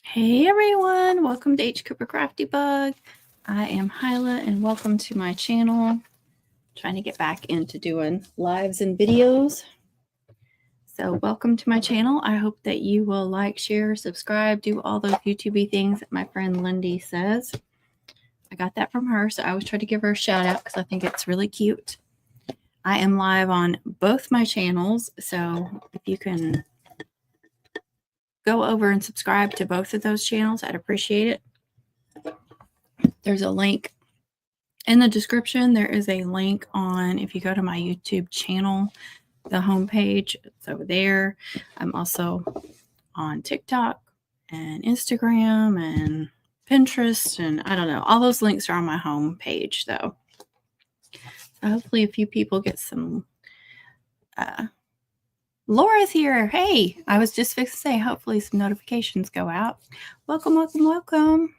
Hey everyone, welcome to H. Cooper Crafty Bug. I am Hyla and welcome to my channel. Trying to get back into doing lives and videos. So welcome to my channel. I hope that you will like, share, subscribe, do all those YouTube-y things that my friend Lindy says. I got that from her, so I always try to give her a shout out because I think it's really cute. I am live on both my channels, so if you can go over and subscribe to both of those channels, I'd appreciate it. There's a link in the description. There is a link on, if you go to my YouTube channel, the homepage, it's over there. I'm also on TikTok and Instagram and Pinterest, and I don't know. All those links are on my homepage, though. So hopefully a few people get some... Laura's here. Hey, I was just fixing to say, hopefully some notifications go out. Welcome, welcome, welcome.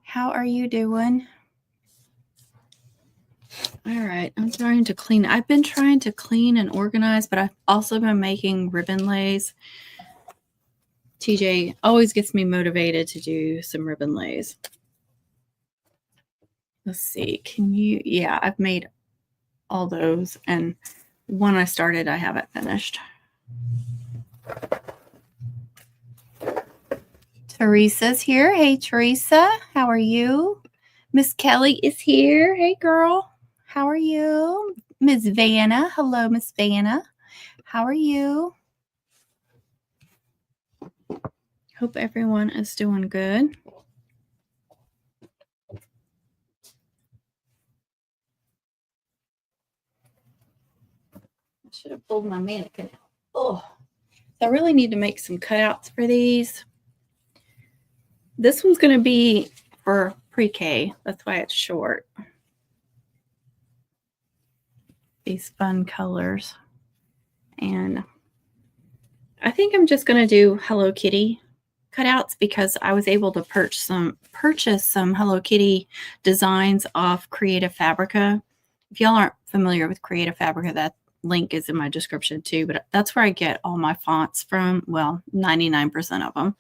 How are you doing? All right, I'm trying to clean. I've been trying to clean and organize, but I've also been making ribbon lays. TJ always gets me motivated to do some ribbon lays. Let's see. Can you? Yeah, I've made all those, and one I started, I haven't finished. Teresa's here. Hey, Teresa. How are you? Miss Kelly is here. Hey, girl. How are you? Miss Vanna. Hello, Miss Vanna. How are you? Hope everyone is doing good. I should have pulled my mannequin out. Oh, I really need to make some cutouts for these. This one's going to be for pre-K. That's why it's short. These fun colors. And I think I'm just going to do Hello Kitty cutouts because I was able to purchase some Hello Kitty designs off Creative Fabrica. If y'all aren't familiar with Creative Fabrica, that link is in my description too, but that's where I get all my fonts from. Well, 99% of them.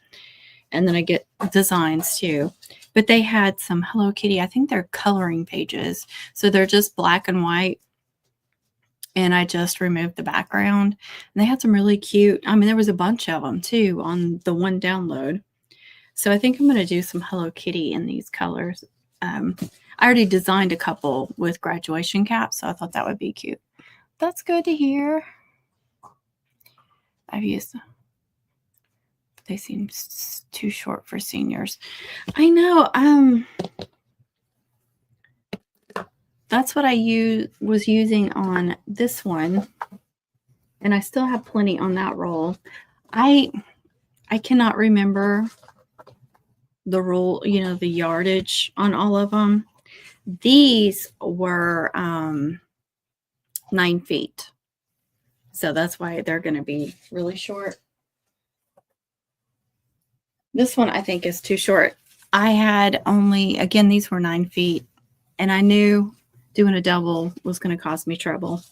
And then I get designs too. But they had some Hello Kitty, I think they're coloring pages. So they're just black and white. And I just removed the background. And they had some really cute, I mean, there was a bunch of them too on the one download. So I think I'm going to do some Hello Kitty in these colors. I already designed a couple with graduation caps, so I thought that would be cute. That's good to hear. I've used... They seem too short for seniors. I know. That's what I was using on this one. And I still have plenty on that roll. I cannot remember the roll, you know, the yardage on all of them. These were 9 feet. So that's why they're going to be really short. This one I think is too short. I had only, again, these were 9 feet. And I knew doing a double was going to cause me trouble.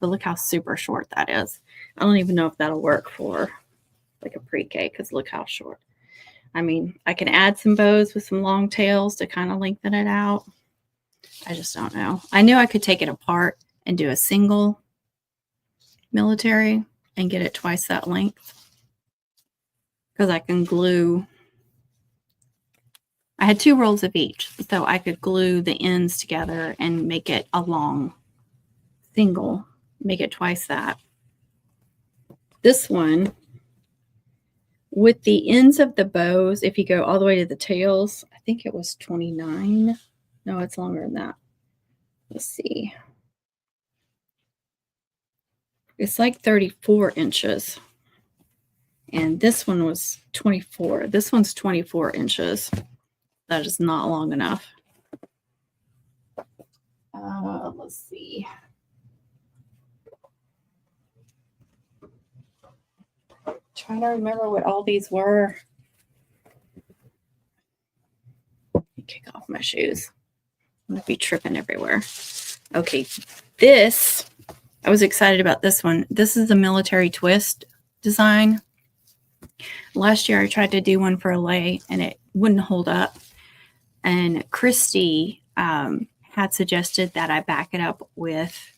But look how super short that is. I don't even know if that'll work for like a pre-K because look how short. I mean, I can add some bows with some long tails to kind of lengthen it out. I just don't know. I knew I could take it apart and do a single military and get it twice that length. Because I can glue. I had 2 rolls of each, so I could glue the ends together and make it a long single, make it twice that. This one, with the ends of the bows, if you go all the way to the tails, I think it was 29. No, it's longer than that. Let's see. It's like 34 inches. And this one was 24. This one's 24 inches. That is not long enough. Let's see. Trying to remember what all these were. Kick off my shoes. I'm going to be tripping everywhere. Okay, this, I was excited about this one. This is the military twist design. Last year I tried to do one for a lei and it wouldn't hold up. And Christy had suggested that I back it up with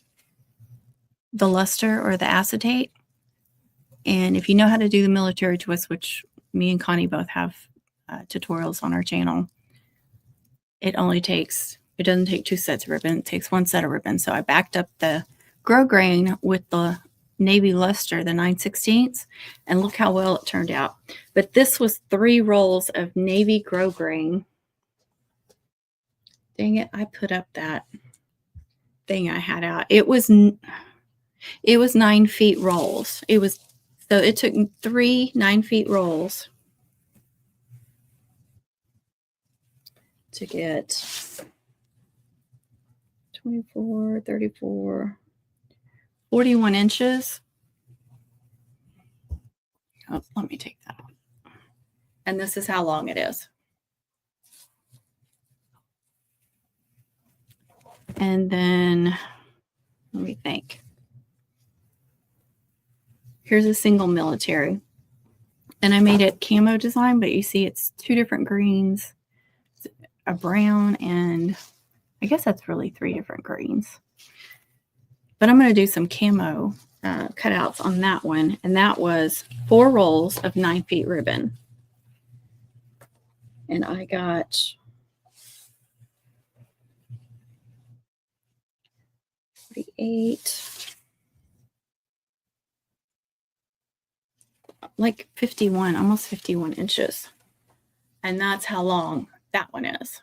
the luster or the acetate. And if you know how to do the military twist, which me and Connie both have tutorials on our channel, it doesn't take 2 sets of ribbon, it takes 1 set of ribbon. So I backed up the grosgrain with the navy luster, the 9/16, and look how well it turned out. But this was 3 rolls of navy grosgrain. Dang it, I put up that thing I had out. It was 9 feet rolls. So it took 3 9-feet rolls to get 24, 34, 41 inches. Oh, let me take that off. And this is how long it is. And then, let me think. Here's a single military. And I made it camo design, but you see it's 2 different greens, a brown, and I guess that's really 3 different greens. But I'm going to do some camo cutouts on that one. And that was 4 rolls of 9 feet ribbon. And I got 48, like 51, almost 51 inches. And that's how long that one is.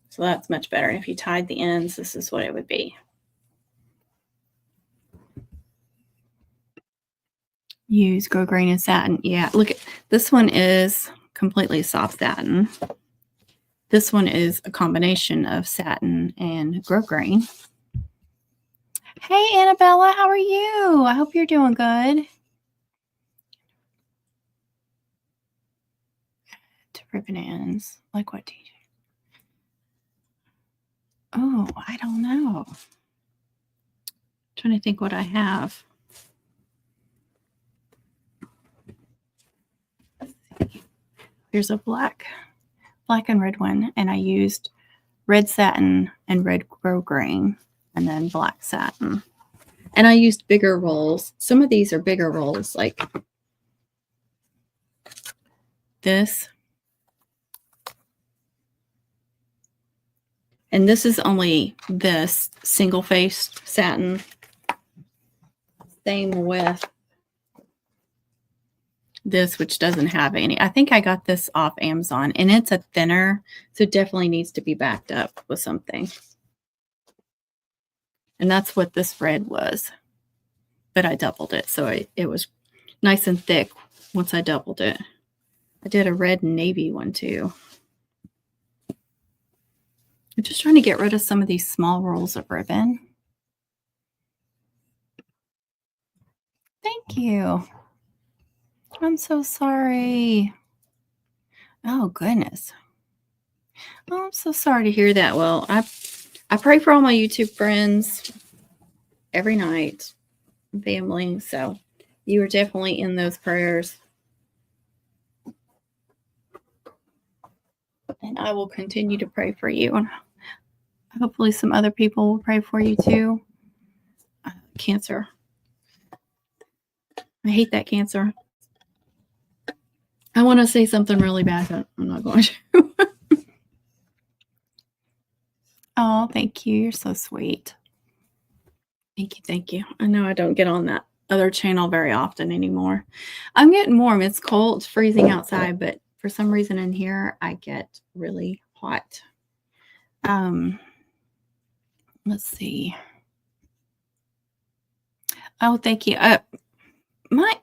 So that's much better. And if you tied the ends, this is what it would be. Use grosgrain and satin. Yeah, look, at this one is completely soft satin. This one is a combination of satin and grosgrain. Hey, Annabella, how are you? I hope you're doing good. To ribbon ends. Like what, DJ? Oh, I don't know. I'm trying to think what I have. Here's a black and red one, and I used red satin and red grosgrain, and then black satin. And I used bigger rolls. Some of these are bigger rolls, like this. And this is only this single-faced satin. Same with this, which doesn't have any. I think I got this off Amazon, and it's a thinner, so it definitely needs to be backed up with something. And that's what this red was. But I doubled it, so it was nice and thick once I doubled it. I did a red and navy one too. I'm just trying to get rid of some of these small rolls of ribbon. Thank you. I'm so sorry. Oh, goodness. Oh, I'm so sorry to hear that. Well, I pray for all my YouTube friends every night, family. So you are definitely in those prayers. And I will continue to pray for you. And hopefully some other people will pray for you too. Cancer. I hate that cancer. I want to say something really bad, but I'm not going to. Oh, thank you. You're so sweet. Thank you. Thank you. I know I don't get on that other channel very often anymore. I'm getting warm. It's cold. It's freezing outside, but for some reason in here, I get really hot. Let's see. Oh, thank you. My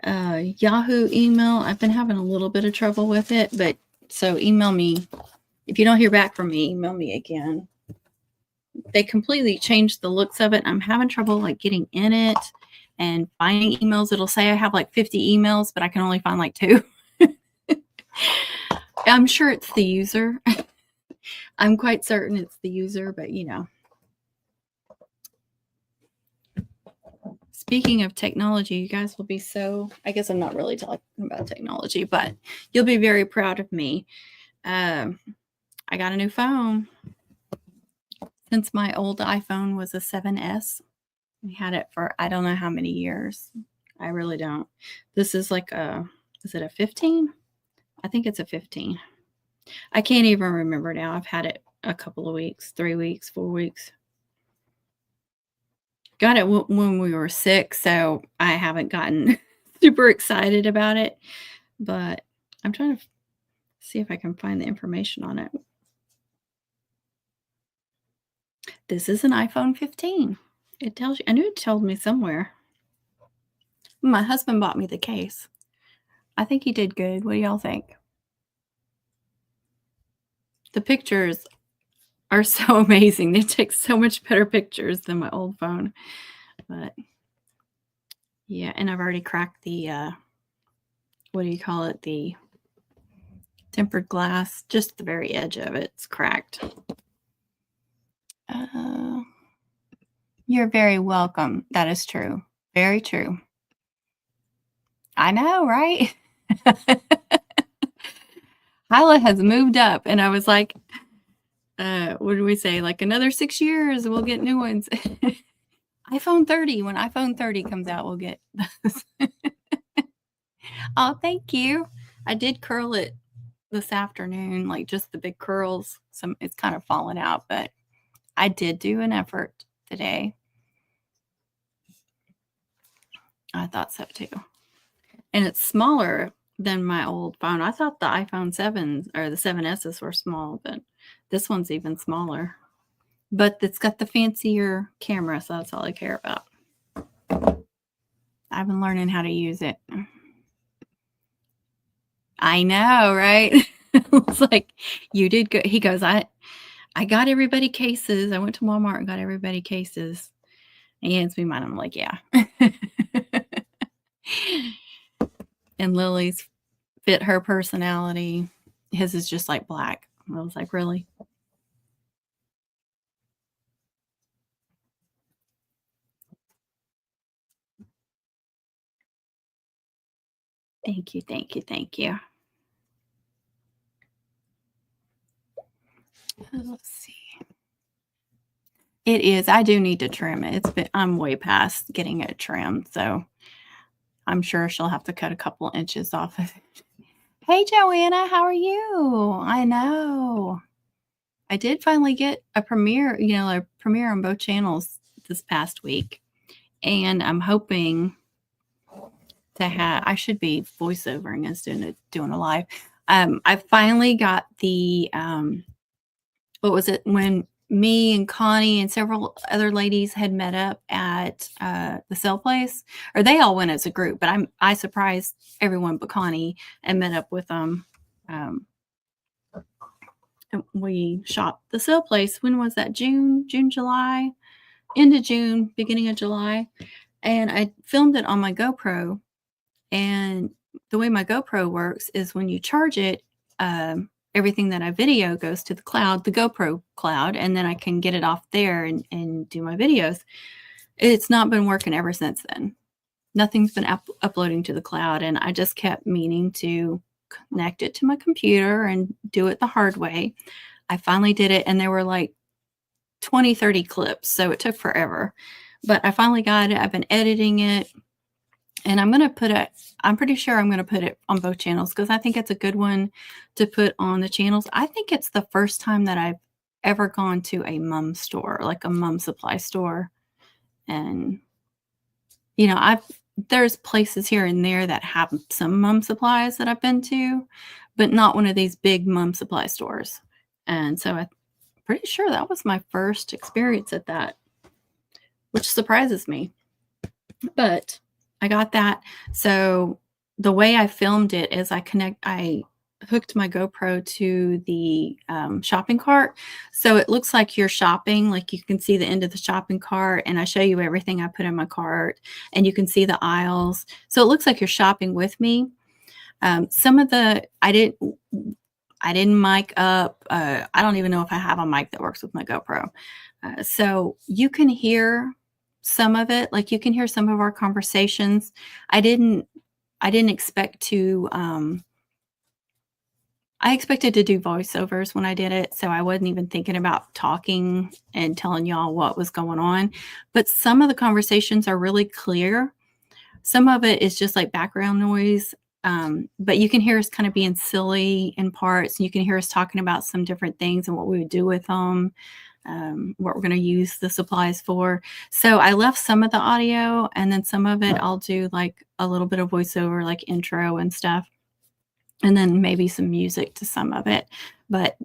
Yahoo email, I've been having a little bit of trouble with it, but so email me. If you don't hear back from me, email me again. They completely changed the looks of it. I'm having trouble like getting in it and finding emails. It'll say I have like 50 emails, but I can only find like 2. I'm sure it's the user. I'm quite certain it's the user, but you know. Speaking of technology, you guys will be so, I guess I'm not really talking about technology, but you'll be very proud of me. I got a new phone. Since my old iPhone was a 7S, we had it for I don't know how many years. I really don't. This is like is it a 15? I think it's a 15. I can't even remember now. I've had it a couple of weeks, 3 weeks, 4 weeks. Got it when we were sick, so I haven't gotten super excited about it, but I'm trying to see if I can find the information on it. This is an iPhone 15. It tells you. I knew it told me somewhere. My husband bought me the case. I think he did good. What do y'all think? The pictures are so amazing. They take so much better pictures than my old phone. But yeah, and I've already cracked the what do you call it? The tempered glass, just the very edge of it's cracked. You're very welcome. That is true. Very true. I know, right? Hyla has moved up, and I was like, what did we say? Like another 6 years, we'll get new ones. iPhone 30. When iPhone 30 comes out, we'll get those. Oh, thank you. I did curl it this afternoon, like just the big curls. It's kind of fallen out, but I did do an effort today. I thought so too. And it's smaller than my old phone. I thought the iPhone 7s or the 7Ss were small, but this one's even smaller. But it's got the fancier camera, so that's all I care about. I've been learning how to use it. I know, right? It's like, you did good. He goes, I got everybody cases. I went to Walmart and got everybody cases. And he hands me mine. I'm like, yeah. And Lily's fit her personality. His is just like black. I was like, really? Thank you, thank you, thank you. Let's see. It is. I do need to trim it. I'm way past getting it trimmed, so I'm sure she'll have to cut a couple inches off of it. Hey, Joanna, how are you? I know. I did finally get a premiere on both channels this past week, and I'm hoping to have. I should be voiceovering instead of doing a live. I finally got the what was it when me and Connie and several other ladies had met up at the Cello place, or they all went as a group, but I surprised everyone but Connie and met up with them. We shot the Cello place. When was that? June, July, end of June, beginning of July. And I filmed it on my GoPro. And the way my GoPro works is when you charge it, everything that I video goes to the cloud, the GoPro cloud, and then I can get it off there and do my videos. It's not been working ever since then. Nothing's been uploading to the cloud, and I just kept meaning to connect it to my computer and do it the hard way. I finally did it, and there were like 20, 30 clips, so it took forever. But I finally got it. I've been editing it, and I'm pretty sure I'm going to put it on both channels because I think it's a good one to put on the channels. I think it's the first time that I've ever gone to a mum store, like a mum supply store. And, there's places here and there that have some mum supplies that I've been to, but not one of these big mum supply stores. And so I'm pretty sure that was my first experience at that, which surprises me. But I got that. So the way I filmed it is I hooked my GoPro to the shopping cart. So it looks like you're shopping, like you can see the end of the shopping cart, and I show you everything I put in my cart, and you can see the aisles. So it looks like you're shopping with me. Some of the, I didn't mic up. I don't even know if I have a mic that works with my GoPro. So you can hear some of it. Like you can hear some of our conversations. I didn't expect to, I expected to do voiceovers when I did it, so I wasn't even thinking about talking and telling y'all what was going on. But some of the conversations are really clear. Some of it is just like background noise, but you can hear us kind of being silly in parts. You can hear us talking about some different things and what we would do with them, what we're going to use the supplies for. So I left some of the audio, and then some of it I'll do like a little bit of voiceover, like intro and stuff. And then maybe some music to some of it. But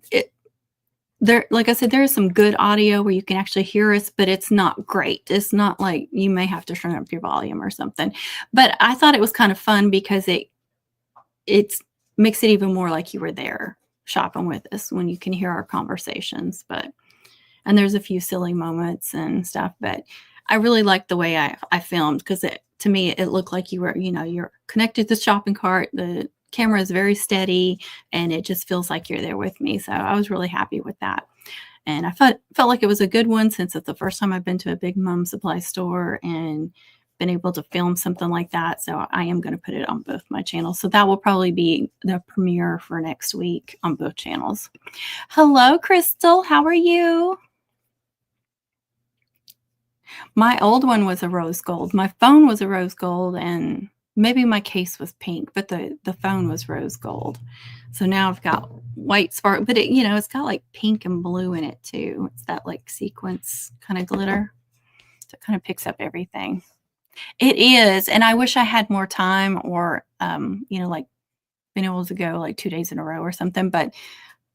there, like I said, there is some good audio where you can actually hear us, but it's not great. It's not like you may have to turn up your volume or something. But I thought it was kind of fun because it makes it even more like you were there shopping with us when you can hear our conversations. And there's a few silly moments and stuff, but I really liked the way I filmed, because to me it looked like you were, you're connected to the shopping cart. The camera is very steady and it just feels like you're there with me. So I was really happy with that. And I felt like it was a good one, since it's the first time I've been to a big mom supply store and been able to film something like that. So I am going to put it on both my channels. So that will probably be the premiere for next week on both channels. Hello, Crystal. How are you? My old one was a rose gold. My phone was a rose gold, and maybe my case was pink, but the phone was rose gold. So now I've got white spark, but it's got like pink and blue in it too. It's that like sequence kind of glitter. So it kind of picks up everything. It is. And I wish I had more time, or, like been able to go like 2 days in a row or something. But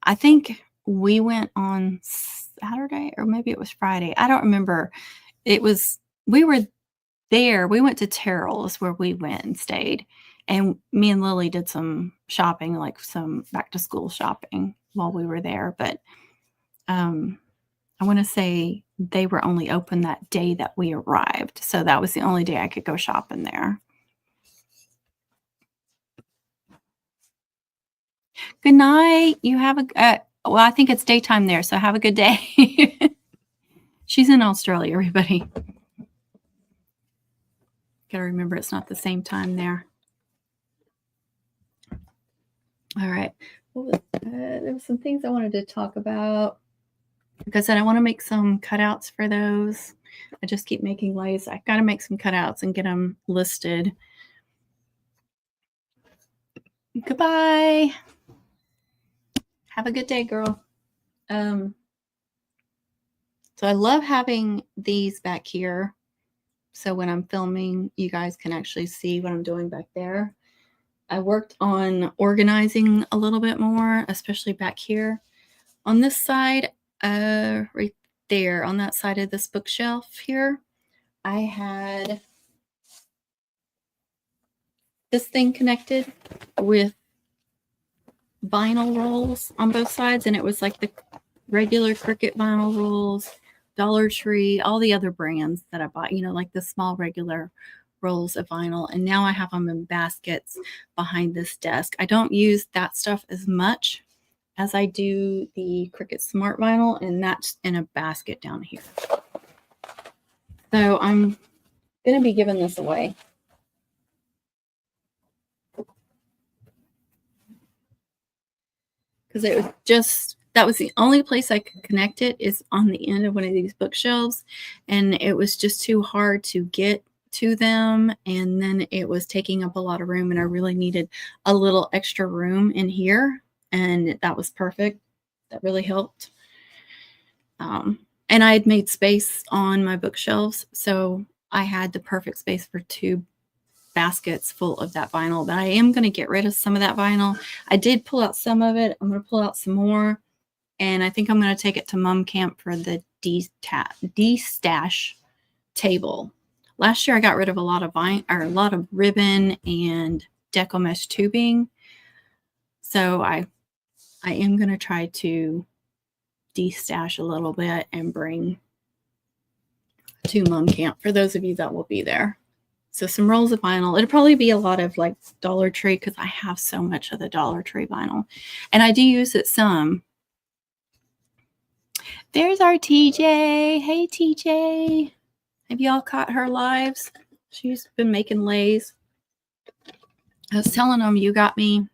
I think we went on Saturday, or maybe it was Friday. I don't remember. We were there. We went to Terrell's, where we went and stayed. And me and Lily did some shopping, like some back to school shopping while we were there. But I want to say they were only open that day that we arrived. So that was the only day I could go shopping there. Good night. You have well, I think it's daytime there. So have a good day. She's in Australia, everybody. Gotta remember it's not the same time there. All right. There were some things I wanted to talk about. Like I said, I want to make some cutouts for those. I just keep making lays. I got to make some cutouts and get them listed. Goodbye. Have a good day, girl. So I love having these back here. So when I'm filming, you guys can actually see what I'm doing back there. I worked on organizing a little bit more, especially back here. On this side, right there, on that side of this bookshelf here, I had this thing connected with vinyl rolls on both sides, and it was like the regular Cricut vinyl rolls, Dollar Tree, all the other brands that I bought, like the small regular rolls of vinyl. And now I have them in baskets behind this desk. I don't use that stuff as much as I do the Cricut Smart Vinyl, and that's in a basket down here. So I'm going to be giving this away. Because it was just, that was the only place I could connect it, is on the end of one of these bookshelves. And it was just too hard to get to them. And then it was taking up a lot of room, and I really needed a little extra room in here. And that was perfect. That really helped. And I had made space on my bookshelves, so I had the perfect space for 2 baskets full of that vinyl. But I am going to get rid of some of that vinyl. I did pull out some of it. I'm going to pull out some more, and I think I'm going to take it to mom camp for the de-stash table. Last year I got rid of a lot of ribbon and deco mesh tubing, so I am going to try to de-stash a little bit and bring to mom camp for those of you that will be there. So some rolls of vinyl. It'll probably be a lot of like Dollar Tree, because I have so much of the Dollar Tree vinyl, and I do use it some. There's our TJ. Hey, TJ. Have y'all caught her lives? She's been making lays. I was telling them you got me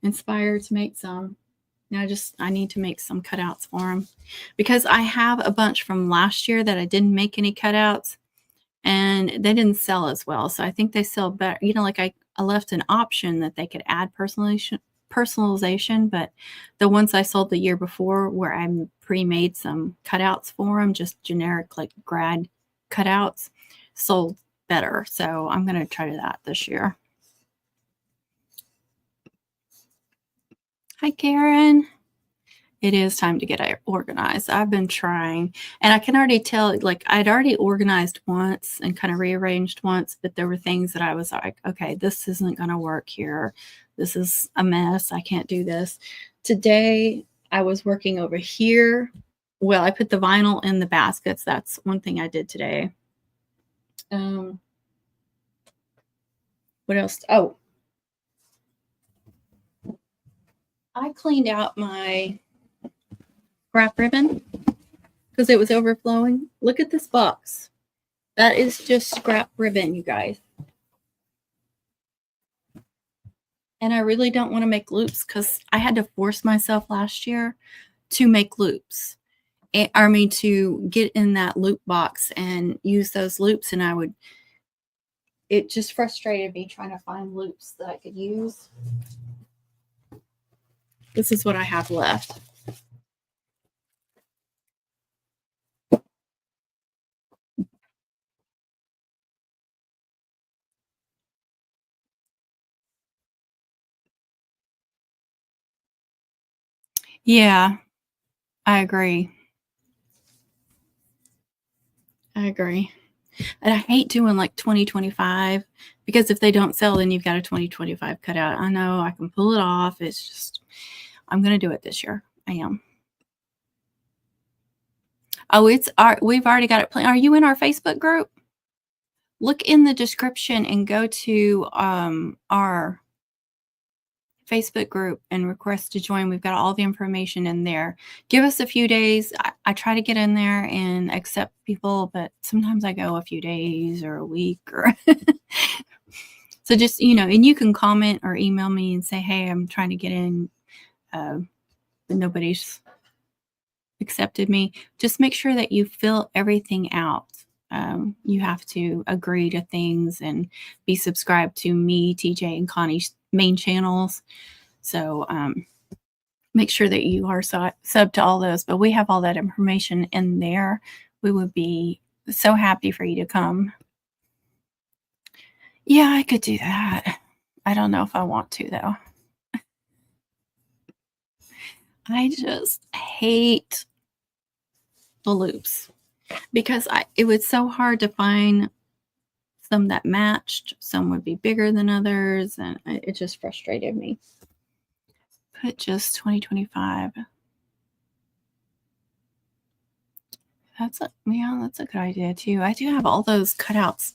inspired to make some. Now I need to make some cutouts for them because I have a bunch from last year that I didn't make any cutouts and they didn't sell as well. So I think they sell better. You know, like I left an option that they could add personalization, but the ones I sold the year before where I pre-made some cutouts for them, just generic like grad cutouts, sold better. So I'm going to try that this year. Hi, Karen. It is time to get organized. I've been trying, and I can already tell, like, I'd already organized once and kind of rearranged once, but there were things that I was like, okay, this isn't going to work here. This is a mess. I can't do this. Today, I was working over here. Well, I put the vinyl in the baskets. That's one thing I did today. What else? Oh, I cleaned out my scrap ribbon because it was overflowing. Look at this box. That is just scrap ribbon, you guys. And I really don't want to make loops because I had to force myself last year to make loops. I mean, to get in that loop box and use those loops. And it just frustrated me trying to find loops that I could use. This is what I have left. Yeah, I agree. I agree. And I hate doing like 2025 because if they don't sell, then you've got a 2025 cutout. I know I can pull it off. It's just, I'm going to do it this year. I am. Oh, we've already got it planned. Are you in our Facebook group? Look in the description and go to our Facebook group and request to join. We've got all the information in there. Give us a few days. I try to get in there and accept people, but sometimes I go a few days or a week or so just, and you can comment or email me and say, hey, I'm trying to get in, but nobody's accepted me. Just make sure that you fill everything out. You have to agree to things and be subscribed to me, TJ, and Connie's main channels. So make sure that you are sub to all those. But we have all that information in there. We would be so happy for you to come. Yeah, I could do that. I don't know if I want to, though. I just hate the loops because it was so hard to find some that matched. Some would be bigger than others, and it just frustrated me. Put just 2025. That's a good idea too. I do have all those cutouts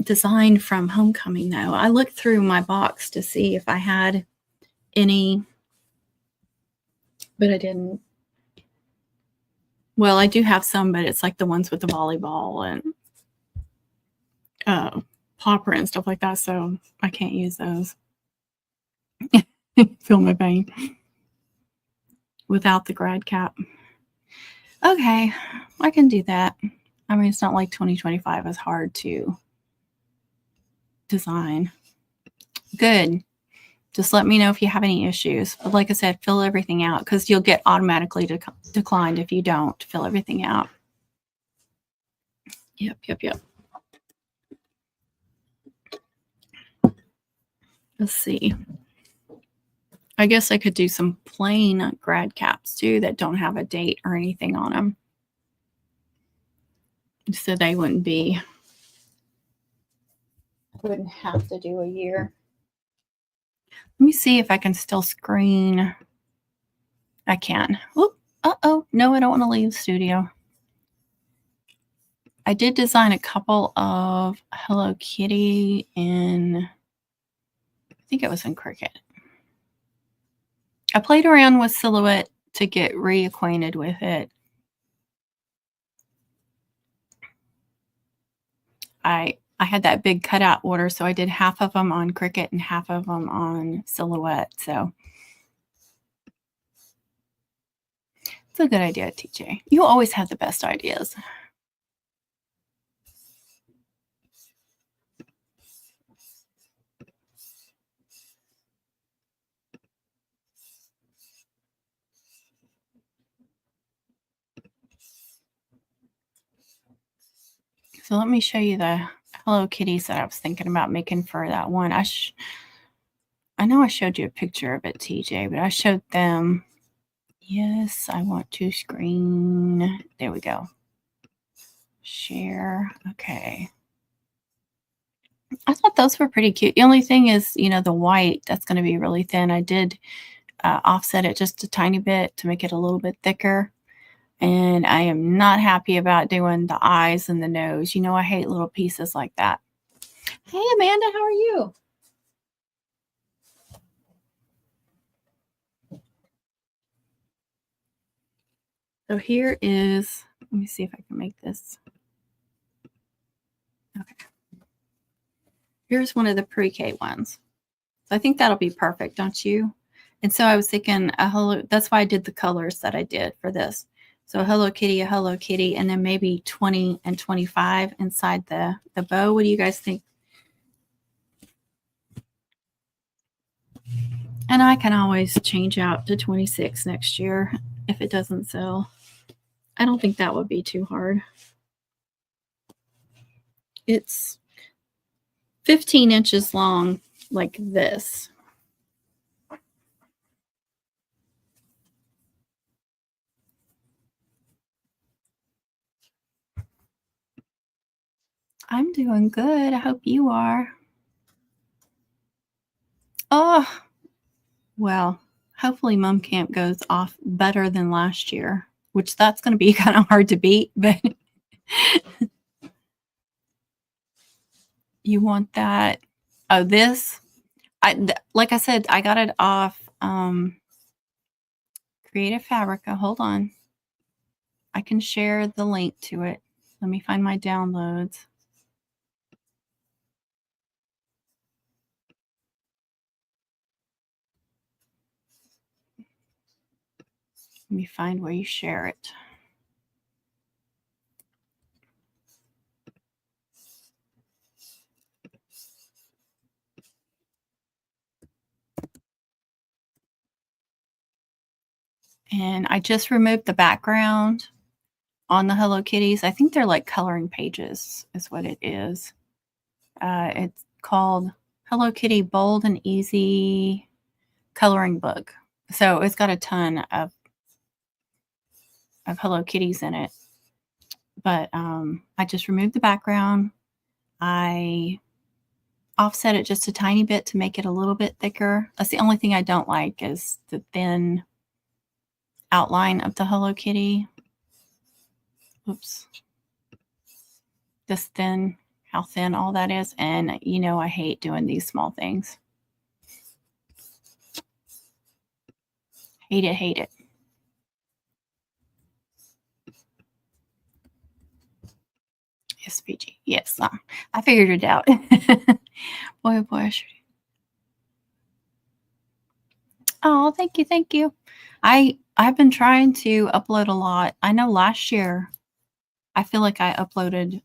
designed from homecoming though. I looked through my box to see if I had any, but I didn't. Well, I do have some, but it's like the ones with the volleyball and popper and stuff like that, so I can't use those. Feel my pain. Without the grad cap. Okay, I can do that. I mean, it's not like 2025 is hard to design. Good. Just let me know if you have any issues. But like I said, fill everything out because you'll get automatically declined if you don't fill everything out. Yep. Let's see. I guess I could do some plain grad caps too that don't have a date or anything on them. So they wouldn't have to do a year. Let me see if I can still screen. I can. Oop. Uh-oh. No, I don't want to leave the studio. I did design a couple of Hello Kitty I think it was in Cricut. I played around with Silhouette to get reacquainted with it. I had that big cutout order, so I did half of them on Cricut and half of them on Silhouette. So it's a good idea, TJ. You always have the best ideas. So let me show you the Hello Kitties that I was thinking about making for that one. I know I showed you a picture of it, TJ, but I showed them. Yes, I want to screen. There we go. Share. Okay. I thought those were pretty cute. The only thing is, you know, the white, that's going to be really thin. I did offset it just a tiny bit to make it a little bit thicker. And I am not happy about doing the eyes and the nose. You know, I hate little pieces like that. Hey, Amanda, how are you? So here is, let me see if I can make this. Okay. Here's one of the pre-K ones. So I think that'll be perfect, don't you? And so I was thinking a hello, that's why I did the colors that I did for this. So a Hello Kitty, and then maybe 20 and 25 inside the bow. What do you guys think? And I can always change out to 26 next year if it doesn't sell. I don't think that would be too hard. It's 15 inches long like this. I'm doing good. I hope you are. Oh, well, hopefully Mom Camp goes off better than last year, which that's going to be kind of hard to beat, but you want that. Oh, this, like I said, I got it off Creative Fabrica. Hold on. I can share the link to it. Let me find my downloads. Let me find where you share it. And I just removed the background on the Hello Kitties. I think they're like coloring pages is what it is. It's called Hello Kitty Bold and Easy Coloring Book. So it's got a ton of Hello Kitties in it. But I just removed the background. I offset it just a tiny bit to make it a little bit thicker. That's the only thing I don't like is the thin outline of the Hello Kitty. Oops. This thin, how thin all that is. And you know, I hate doing these small things. Hate it, hate it. Yes, PG. Yes, I figured it out. Boy, oh boy, I should. Oh, thank you, thank you. I've been trying to upload a lot. I know last year, I feel like I uploaded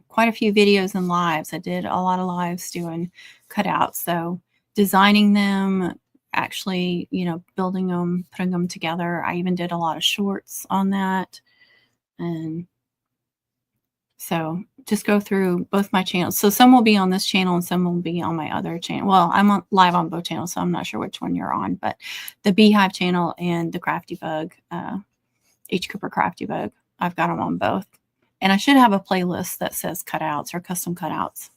quite a few videos and lives. I did a lot of lives doing cutouts. So designing them, actually, you know, building them, putting them together. I even did a lot of shorts on that. And so just go through both my channels. So some will be on this channel and some will be on my other channel. Well, I'm live on both channels, so I'm not sure which one you're on, but the Beehive channel and the Crafty Bug, H. Cooper Crafty Bug, I've got them on both. And I should have a playlist that says cutouts or custom cutouts.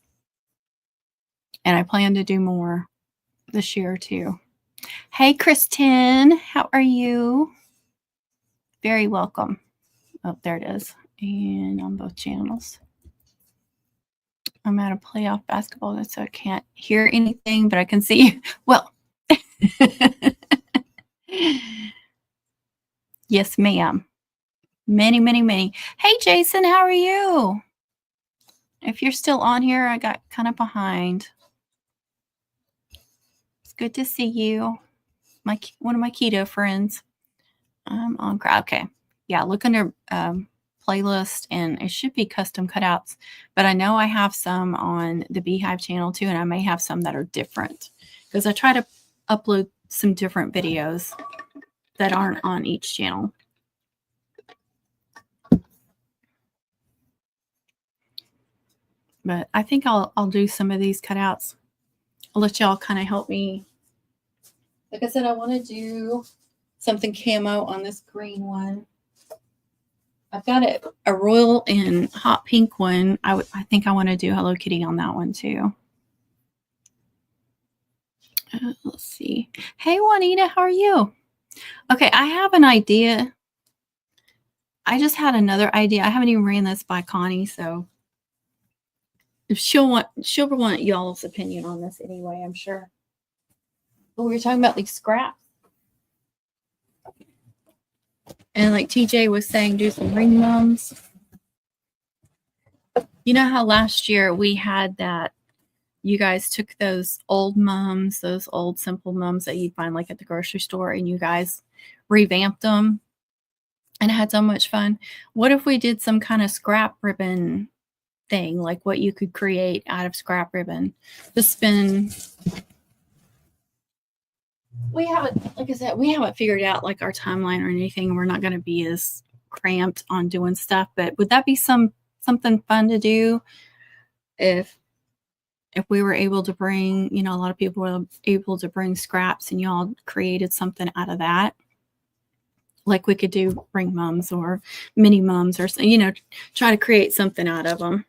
And I plan to do more this year too. Hey, Kristen, how are you? Very welcome. Oh, there it is. And on both channels. I'm at a playoff basketball, so I can't hear anything, but I can see. Well, yes, ma'am. Many, many, many. Hey, Jason, how are you? If you're still on here, I got kind of behind. It's good to see you. One of my keto friends. I'm on crowd. Okay. Yeah, look under playlist and it should be custom cutouts. But I know I have some on the Beehive channel too, and I may have some that are different because I try to upload some different videos that aren't on each channel. But I think I'll do some of these cutouts. I'll let y'all kind of help me. Like I said, I want to do something camo on this green one. I've got a royal and hot pink one. I think I want to do Hello Kitty on that one too. Let's see. Hey, Juanita, how are you? Okay, I have an idea. I just had another idea. I haven't even ran this by Connie, so she'll want y'all's opinion on this anyway, I'm sure. But we were talking about these scraps. And like TJ was saying, do some ring mums. You know how last year we had that, you guys took those old mums, those old simple mums that you'd find like at the grocery store, and you guys revamped them and had so much fun. What if we did some kind of scrap ribbon thing, like what you could create out of scrap ribbon? The spin. We haven't, like I said, we haven't figured out like our timeline or anything. We're not going to be as cramped on doing stuff, but would that be something fun to do if we were able to bring, you know, a lot of people were able to bring scraps and y'all created something out of that? Like we could do ring mums or mini mums or, you know, try to create something out of them.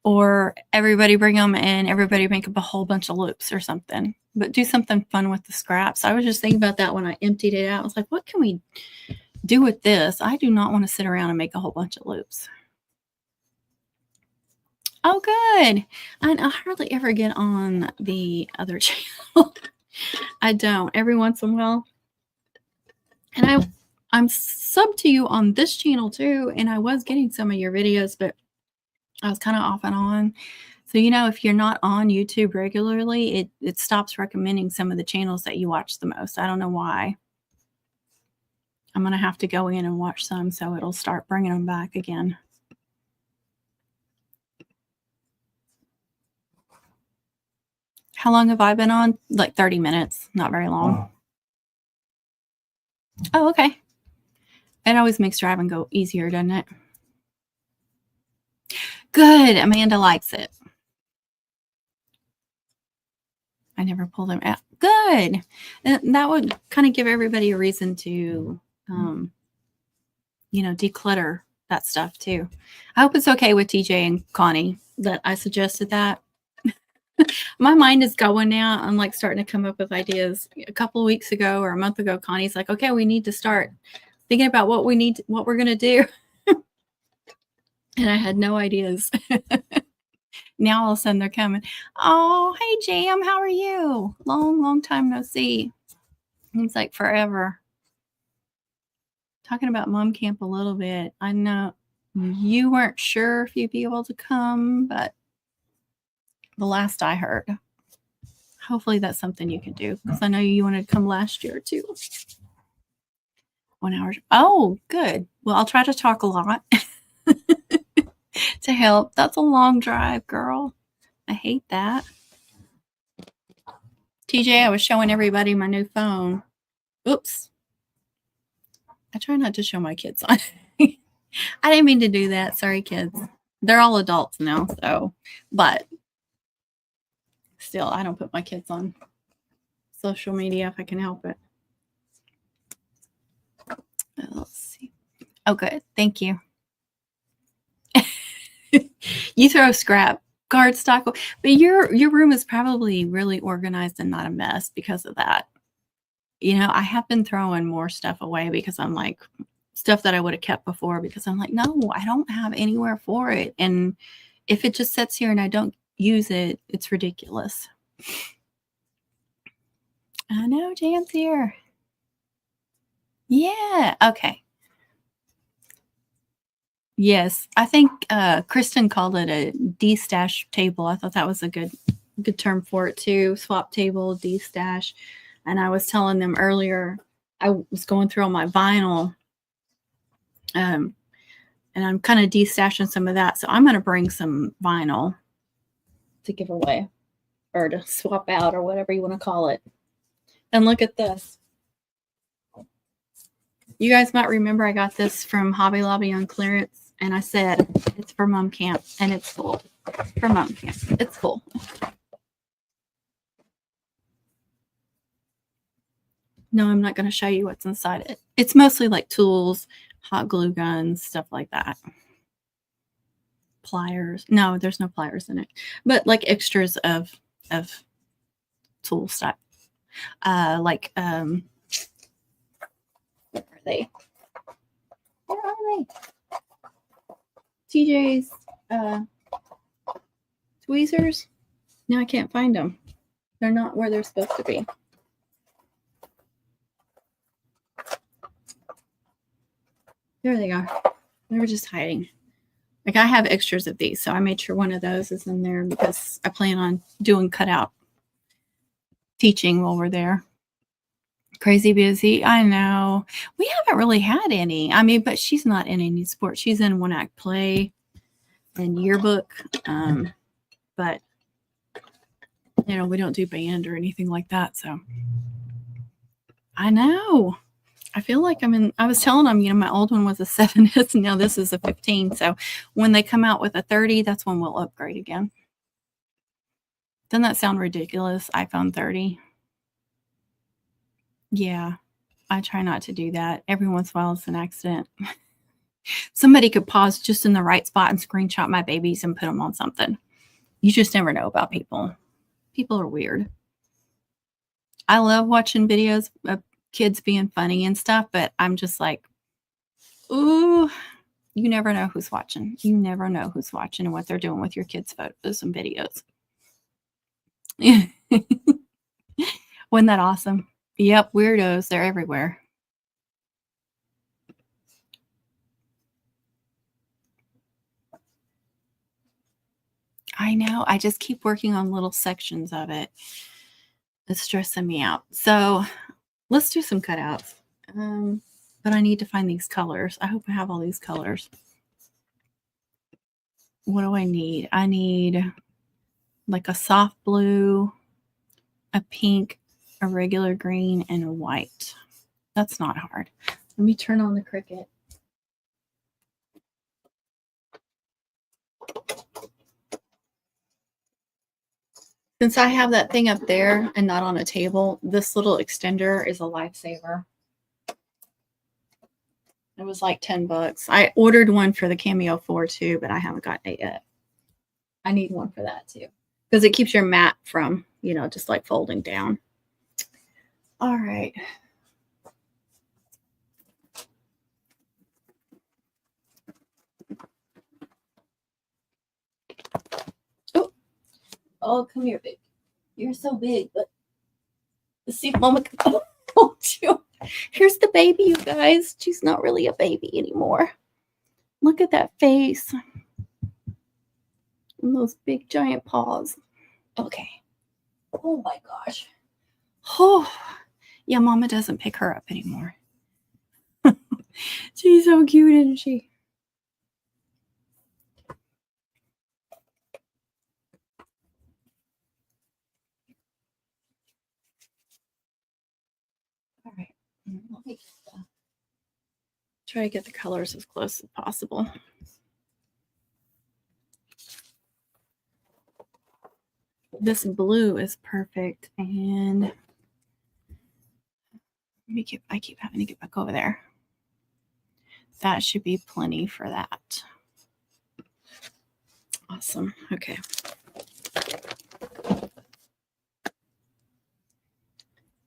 Or everybody bring them and everybody make up a whole bunch of loops or something. But do something fun with the scraps. I was just thinking about that when I emptied it out. I was like, what can we do with this? I do not want to sit around and make a whole bunch of loops. Oh, good. I hardly ever get on the other channel. I don't. Every once in a while. And I'm sub to you on this channel too. And I was getting some of your videos, but I was kind of off and on. So, you know, if you're not on YouTube regularly, it stops recommending some of the channels that you watch the most. I don't know why. I'm going to have to go in and watch some so it'll start bringing them back again. How long have I been on? Like 30 minutes. Not very long. Oh, okay. It always makes driving go easier, doesn't it? Good. Amanda likes it. I never pull them out. Good. That would kind of give everybody a reason to, you know, declutter that stuff too. I hope it's okay with TJ and Connie that I suggested that. My mind is going now. I'm like starting to come up with ideas. A couple of weeks ago or a month ago, Connie's like, okay, we need to start thinking about what we're going to do. And I had no ideas. Now all of a sudden they're coming. Oh, hey, Jam, how are you? Long time no see. Seems like forever. Talking about mom camp a little bit. I know you weren't sure if you'd be able to come, but the last I heard, hopefully that's something you can do, because I know you wanted to come last year too. 1 hour. Oh, good. Well, I'll try to talk a lot to help. That's a long drive, girl. I hate that. TJ, I was showing everybody my new phone. Oops. I try not to show my kids on. I didn't mean to do that. Sorry, kids. They're all adults now, so, but still, I don't put my kids on social media if I can help it. Let's see. Oh, good. Thank you. You throw scrap cardstock, but your room is probably really organized and not a mess because of that. You know, I have been throwing more stuff away because I'm like, stuff that I would have kept before, because I'm like, no, I don't have anywhere for it. And if it just sits here and I don't use it, it's ridiculous. I know, Jan's here. Yeah. Okay. Yes, I think Kristen called it a D-stash table. I thought that was a good term for it too. Swap table, D-stash. And I was telling them earlier, I was going through all my vinyl, and I'm kind of de-stashing some of that. So I'm going to bring some vinyl to give away or to swap out or whatever you want to call it. And look at this. You guys might remember I got this from Hobby Lobby on clearance, and I said it's for mom camp, and it's full. For mom camp, it's full. No, I'm not going to show you what's inside it. It's mostly like tools, hot glue guns, stuff like that. Pliers. No, there's no pliers in it, but like extras of tool stuff. Like where are they? Where are they? TJ's tweezers. No, I can't find them. They're not where they're supposed to be. There they are. They were just hiding. Like I have extras of these, so I made sure one of those is in there because I plan on doing cutout teaching while we're there. Crazy busy. I know. We haven't really had any. I mean, but she's not in any sport. She's in one act play and yearbook. But you know, we don't do band or anything like that. So I know. I feel like I was telling them, you know, my old one was a 7S, and now this is a 15. So when they come out with a 30, that's when we'll upgrade again. Doesn't that sound ridiculous? iPhone 30. Yeah, I try not to do that. Every once in a while, it's an accident. Somebody could pause just in the right spot and screenshot my babies and put them on something. You just never know about people. People are weird. I love watching videos of kids being funny and stuff, but I'm just like, ooh, you never know who's watching. You never know who's watching and what they're doing with your kids' photos and videos. Wasn't that awesome? Yep, weirdos. They're everywhere. I know. I just keep working on little sections of it. It's stressing me out. So let's do some cutouts. But I need to find these colors. I hope I have all these colors. What do I need? I need like a soft blue, a pink, a regular green, and a white. That's not hard. Let me turn on the Cricut. Since I have that thing up there and not on a table, this little extender is a lifesaver. It was like $10. I ordered one for the Cameo 4 too, but I haven't gotten it yet. I need one for that too, because it keeps your mat from, you know, just like folding down. All right. Oh, come here, baby. You're so big, but let's see if Mama can hold you. Here's the baby, you guys. She's not really a baby anymore. Look at that face. And those big giant paws. Okay. Oh my gosh. Oh, yeah, Mama doesn't pick her up anymore. She's so cute, isn't she? All right. Let me try to get the colors as close as possible. This blue is perfect, and I keep having to get back over there. That should be plenty for that. Awesome. Okay.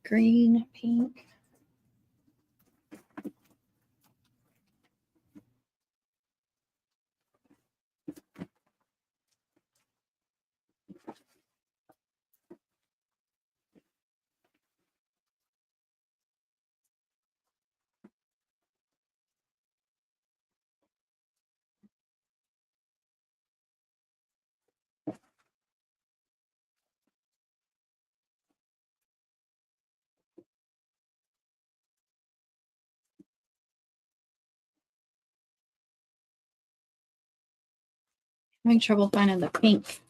Green, pink. Having trouble finding the pink.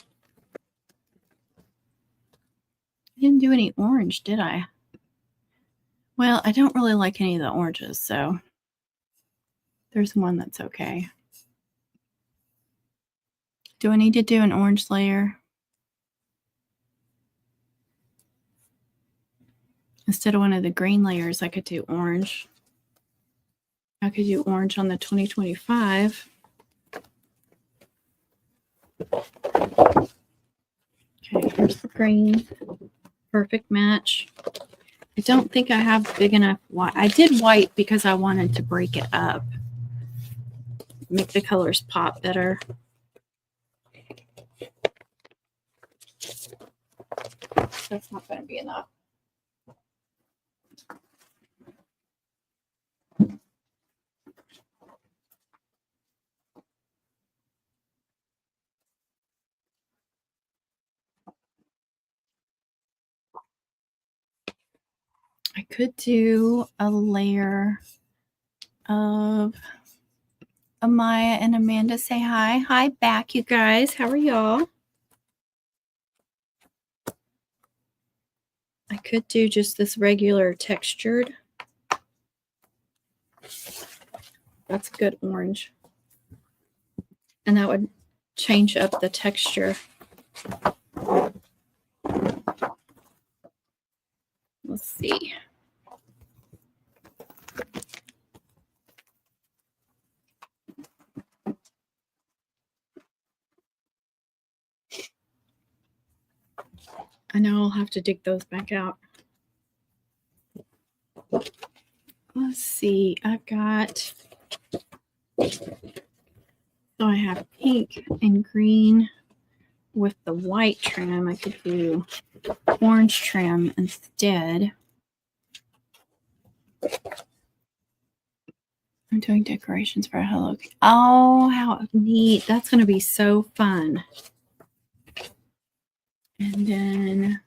I didn't do any orange, did I? Well, I don't really like any of the oranges, so there's one that's okay. Do I need to do an orange layer? Instead of one of the green layers, I could do orange. I could do orange on the 2025. Okay, here's the green. Perfect match. I don't think I have big enough white. I did white because I wanted to break it up. Make the colors pop better. That's not going to be enough. I could do a layer of Amaya and Amanda. Say hi. Hi back, you guys. How are y'all? I could do just this regular textured. That's a good orange. And that would change up the texture. Let's see. I know I'll have to dig those back out. Let's see. I've got, so I have pink and green with the white trim. I could do orange trim instead. I'm doing decorations for a Hello Kitty. Oh, how neat. That's going to be so fun. And then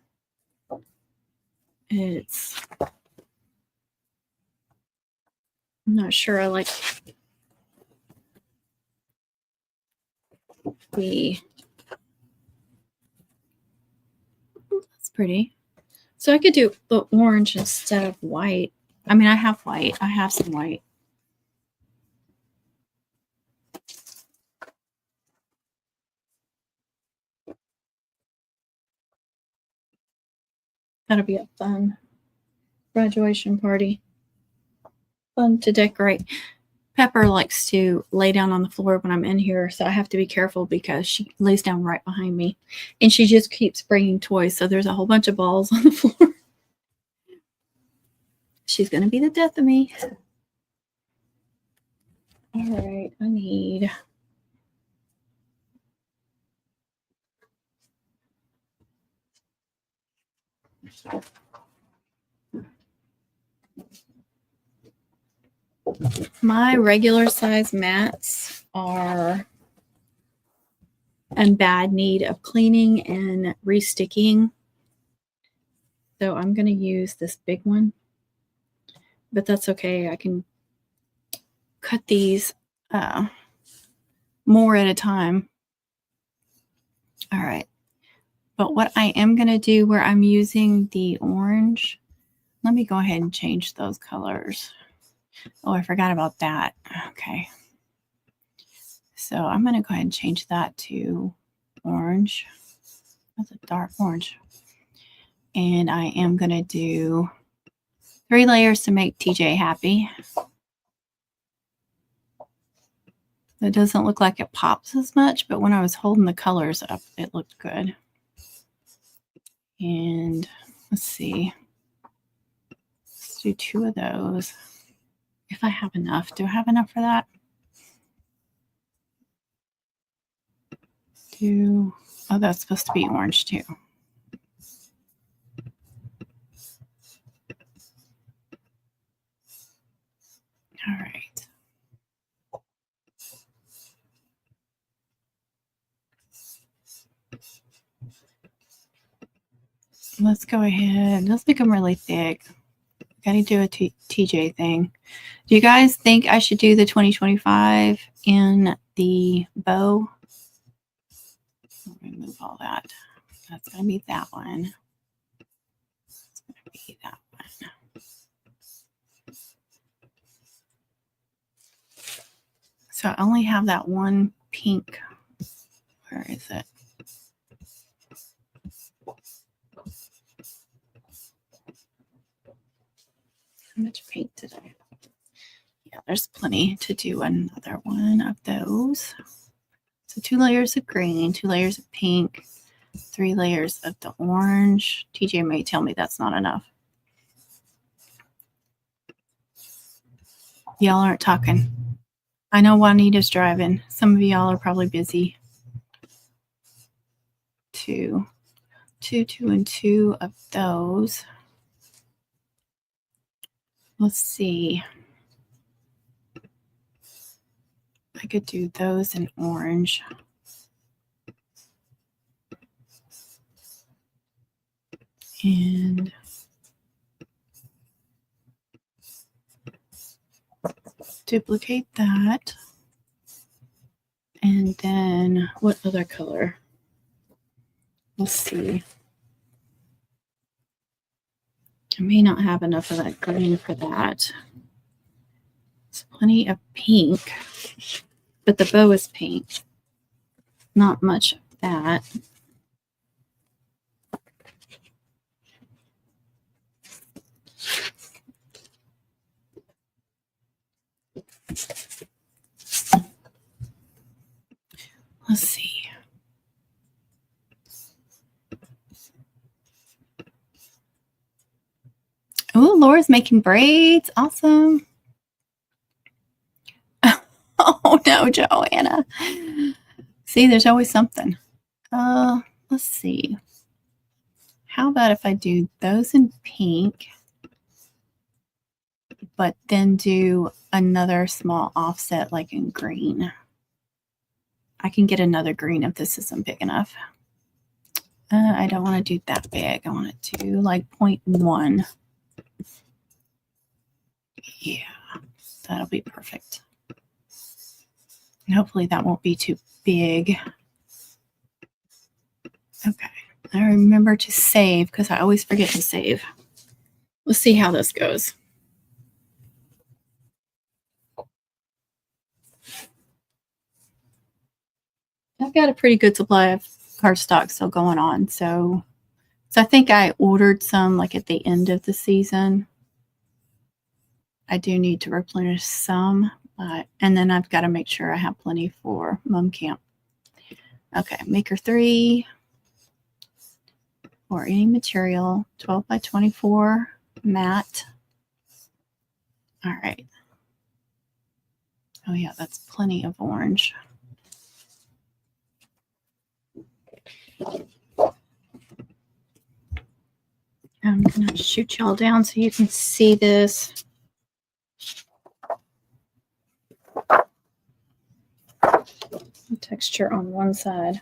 it's, I'm not sure I like the, that's pretty. So I could do the orange instead of white. I mean, I have white. I have some white. That'll be a fun graduation party. Fun to decorate. Pepper likes to lay down on the floor when I'm in here, so I have to be careful because she lays down right behind me. And she just keeps bringing toys, so there's a whole bunch of balls on the floor. She's going to be the death of me. All right, I need... My regular size mats are in bad need of cleaning and resticking. So I'm going to use this big one, but that's okay. I can cut these more at a time. All right. But what I am going to do where I'm using the orange, let me go ahead and change those colors. Oh, I forgot about that. Okay. So I'm going to go ahead and change that to orange. That's a dark orange. And I am going to do 3 layers to make TJ happy. It doesn't look like it pops as much, but when I was holding the colors up, it looked good. And let's see. Let's do 2 of those. If I have enough. Do I have enough for that? Oh, that's supposed to be orange too. All right. Let's go ahead. Let's make them really thick. Gotta do a TJ thing. Do you guys think I should do the 2025 in the bow? Remove all that. That's going to be that one. It's going to be that one. So I only have that one pink. Where is it? How much paint did I have? Yeah, there's plenty to do another one of those. So 2 layers of green, 2 layers of pink, 3 layers of the orange. TJ may tell me that's not enough. Y'all aren't talking. I know Juanita's driving. Some of y'all are probably busy. 2, 2, 2, and 2 of those. Let's see. I could do those in orange. And duplicate that. And then what other color? Let's see. I may not have enough of that green for that. There's plenty of pink, but the bow is pink. Not much of that. Let's see. Oh, Laura's making braids. Awesome. Oh no, Joanna. See, there's always something. Let's see. How about if I do those in pink, but then do another small offset like in green? I can get another green if this isn't big enough. I don't want to do that big. I want it to like 0.1. Yeah, that'll be perfect. And hopefully that won't be too big. Okay, I remember to save because I always forget to save. Let's see how this goes. I've got a pretty good supply of cardstock still going on. So I think I ordered some like at the end of the season. I do need to replenish some, and then I've got to make sure I have plenty for Mom Camp. Okay, maker 3 or any material, 12 by 24 matte. All right. Oh yeah, that's plenty of orange. I'm going to shoot y'all down so you can see this. The texture on one side.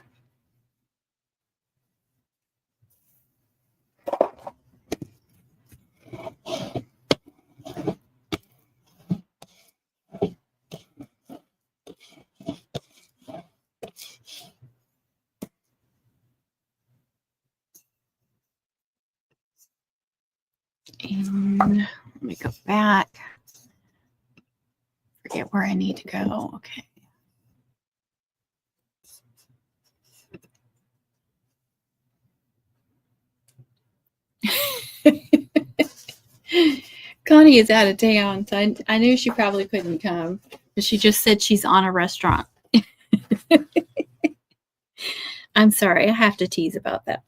And let me go back. Forget where I need to go. Okay. Connie is out of town, so I knew she probably couldn't come, but she just said she's on a restaurant. I'm sorry, I have to tease about that.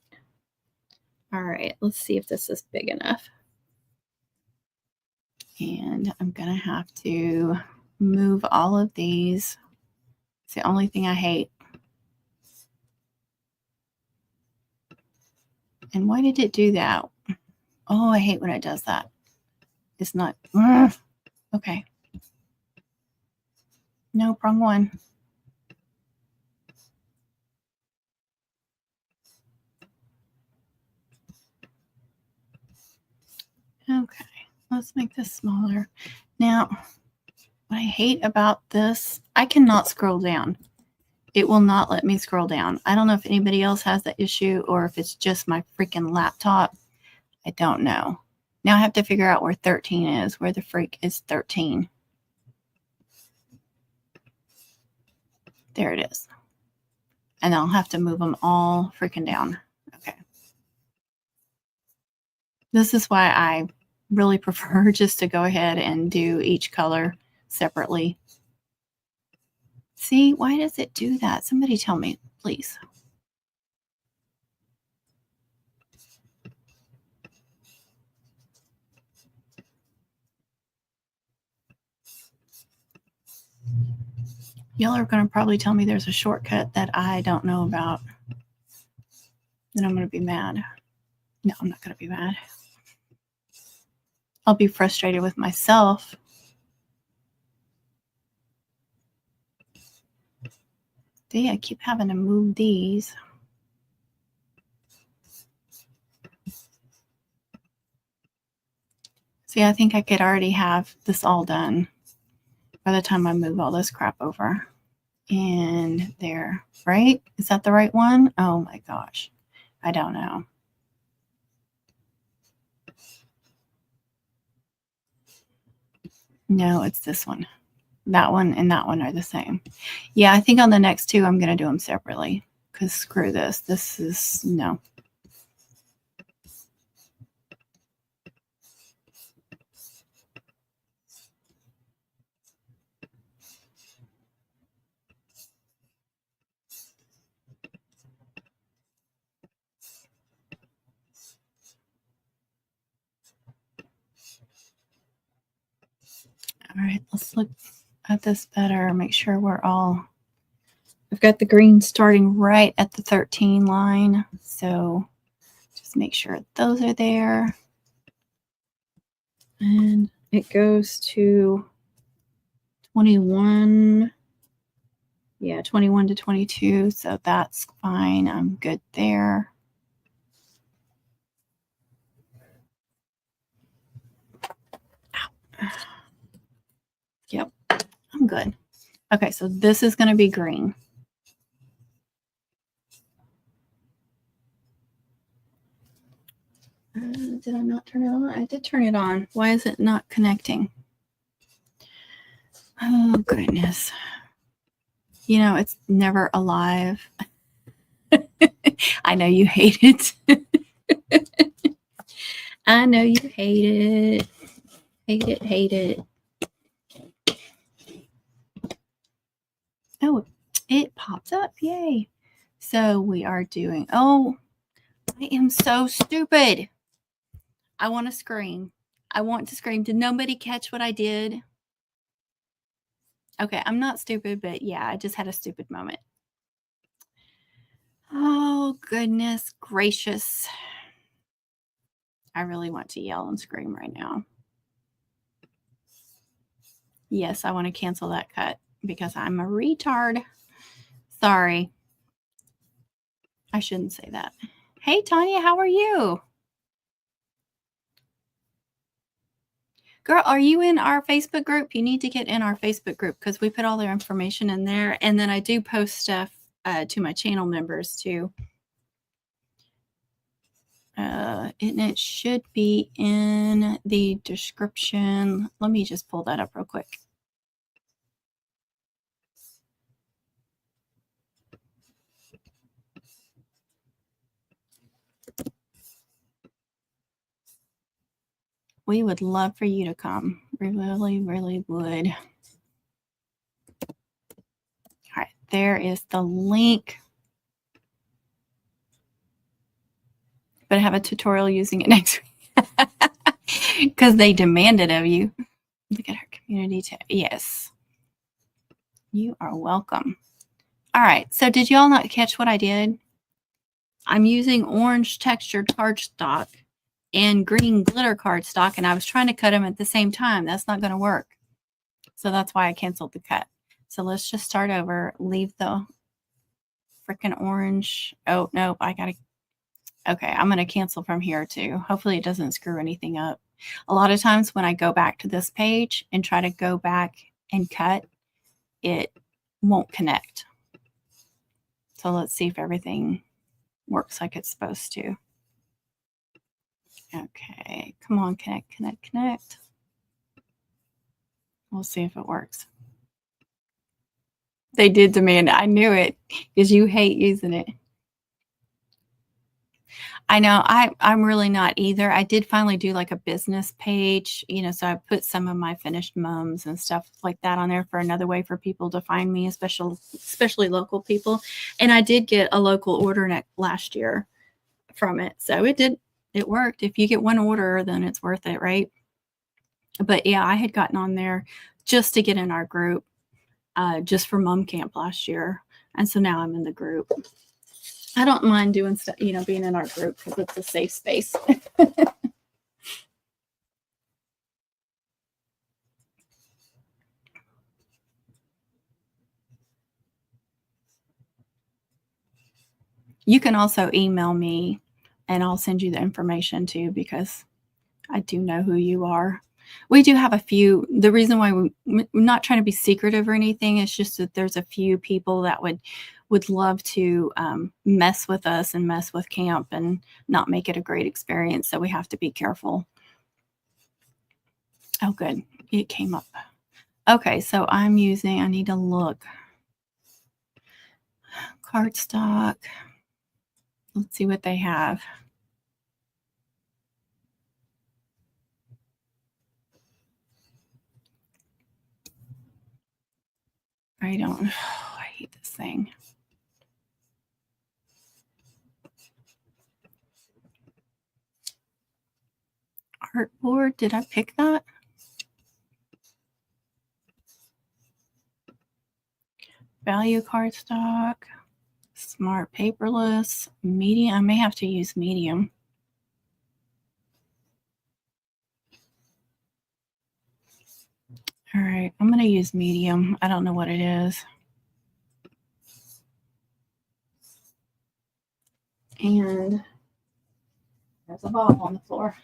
All right, let's see if this is big enough. And I'm going to have to move all of these. It's the only thing I hate. And why did it do that? Oh, I hate when it does that. It's not. Okay. No, wrong one. Okay, let's make this smaller. Now, what I hate about this, I cannot scroll down. It will not let me scroll down. I don't know if anybody else has that issue or if it's just my freaking laptop. I don't know. Now I have to figure out where 13 is. Where the freak is 13? There it is. And I'll have to move them all freaking down. Okay. This is why I really prefer just to go ahead and do each color separately. See, why does it do that? Somebody tell me, please. Y'all are going to probably tell me there's a shortcut that I don't know about. Then I'm going to be mad. No, I'm not going to be mad. I'll be frustrated with myself. See, I keep having to move these. See, I think I could already have this all done by the time I move all this crap over. And there, right? Is that the right one? Oh my gosh. I don't know. No, it's this one. That one and that one are the same. Yeah, I think on the next two, I'm going to do them separately because screw this. This is no. All right, let's look at this better. Make sure we're all. I've got the green starting right at the 13 line. So just make sure those are there. And it goes to 21. Yeah, 21 to 22. So that's fine. I'm good there. Ow. Yep, I'm good. Okay, so this is going to be green. Did I not turn it on? I did turn it on. Why is it not connecting? Oh, goodness. You know, it's never alive. I know you hate it. I know you hate it. Hate it, hate it. Oh, it pops up. Yay. So we are doing, oh, I am so stupid. I want to scream. I want to scream. Did nobody catch what I did? Okay, I'm not stupid, but yeah, I just had a stupid moment. Oh, goodness gracious. I really want to yell and scream right now. Yes, I want to cancel that cut because I'm a retard. Sorry. I shouldn't say that. Hey, Tanya, how are you? Girl, are you in our Facebook group? You need to get in our Facebook group because we put all their information in there. And then I do post stuff to my channel members too. And it should be in the description. Let me just pull that up real quick. We would love for you to come. We really, really would. All right, there is the link. But I have a tutorial using it next week because they demand it of you. Look at her community tab. Yes. You are welcome. All right. So did y'all not catch what I did? I'm using orange textured cardstock and green glitter cardstock, and I was trying to cut them at the same time. That's not going to work. So that's why I canceled the cut. So let's just start over. Leave the freaking orange. Oh, no, I got to. Okay, I'm going to cancel from here too. Hopefully it doesn't screw anything up. A lot of times when I go back to this page and try to go back and cut, it won't connect. So let's see if everything works like it's supposed to. Okay, come on, connect, connect, connect. We'll see if it works. They did demand it. I knew it because you hate using it. I know I'm really not either. I did finally do like a business page, you know, so I put some of my finished mums and stuff like that on there for another way for people to find me, especially local people. And I did get a local order last year from it. So it worked. If you get one order, then it's worth it, right? But yeah, I had gotten on there just to get in our group, just for mom camp last year. And so now I'm in the group. I don't mind doing stuff, you know, being in our group because it's a safe space. You can also email me and I'll send you the information too, because I do know who you are. We do have a few. The reason why we're not trying to be secretive or anything is just that there's a few people that would love to mess with us and mess with camp and not make it a great experience. So we have to be careful. Oh, good. It came up. Okay, so I need to look. Cardstock. Let's see what they have. I hate this thing. Artboard, did I pick that? Value cardstock, smart paperless, medium. I may have to use medium. All right, I'm going to use medium. I don't know what it is. And there's a bottle on the floor.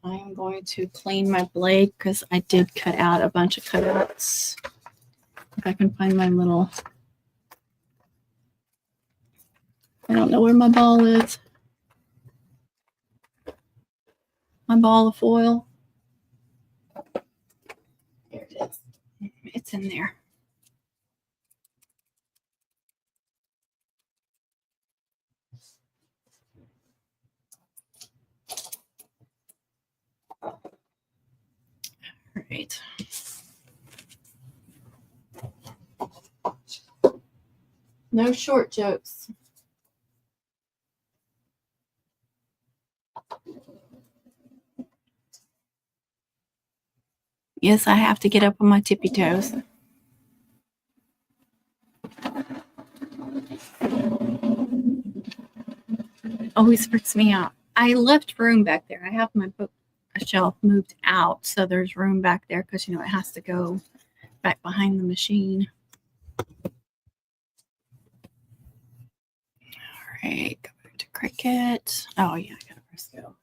I am going to clean my blade because I did cut out a bunch of cutouts. If I can find my little, I don't know where my ball is. My ball of foil. There it is. It's in there. All right. No short jokes. Yes, I have to get up on my tippy toes. Always freaks me out. I left room back there. I have my bookshelf moved out, so there's room back there because, you know, it has to go back behind the machine. All right, go back to Cricut. Oh, yeah, I got to press go.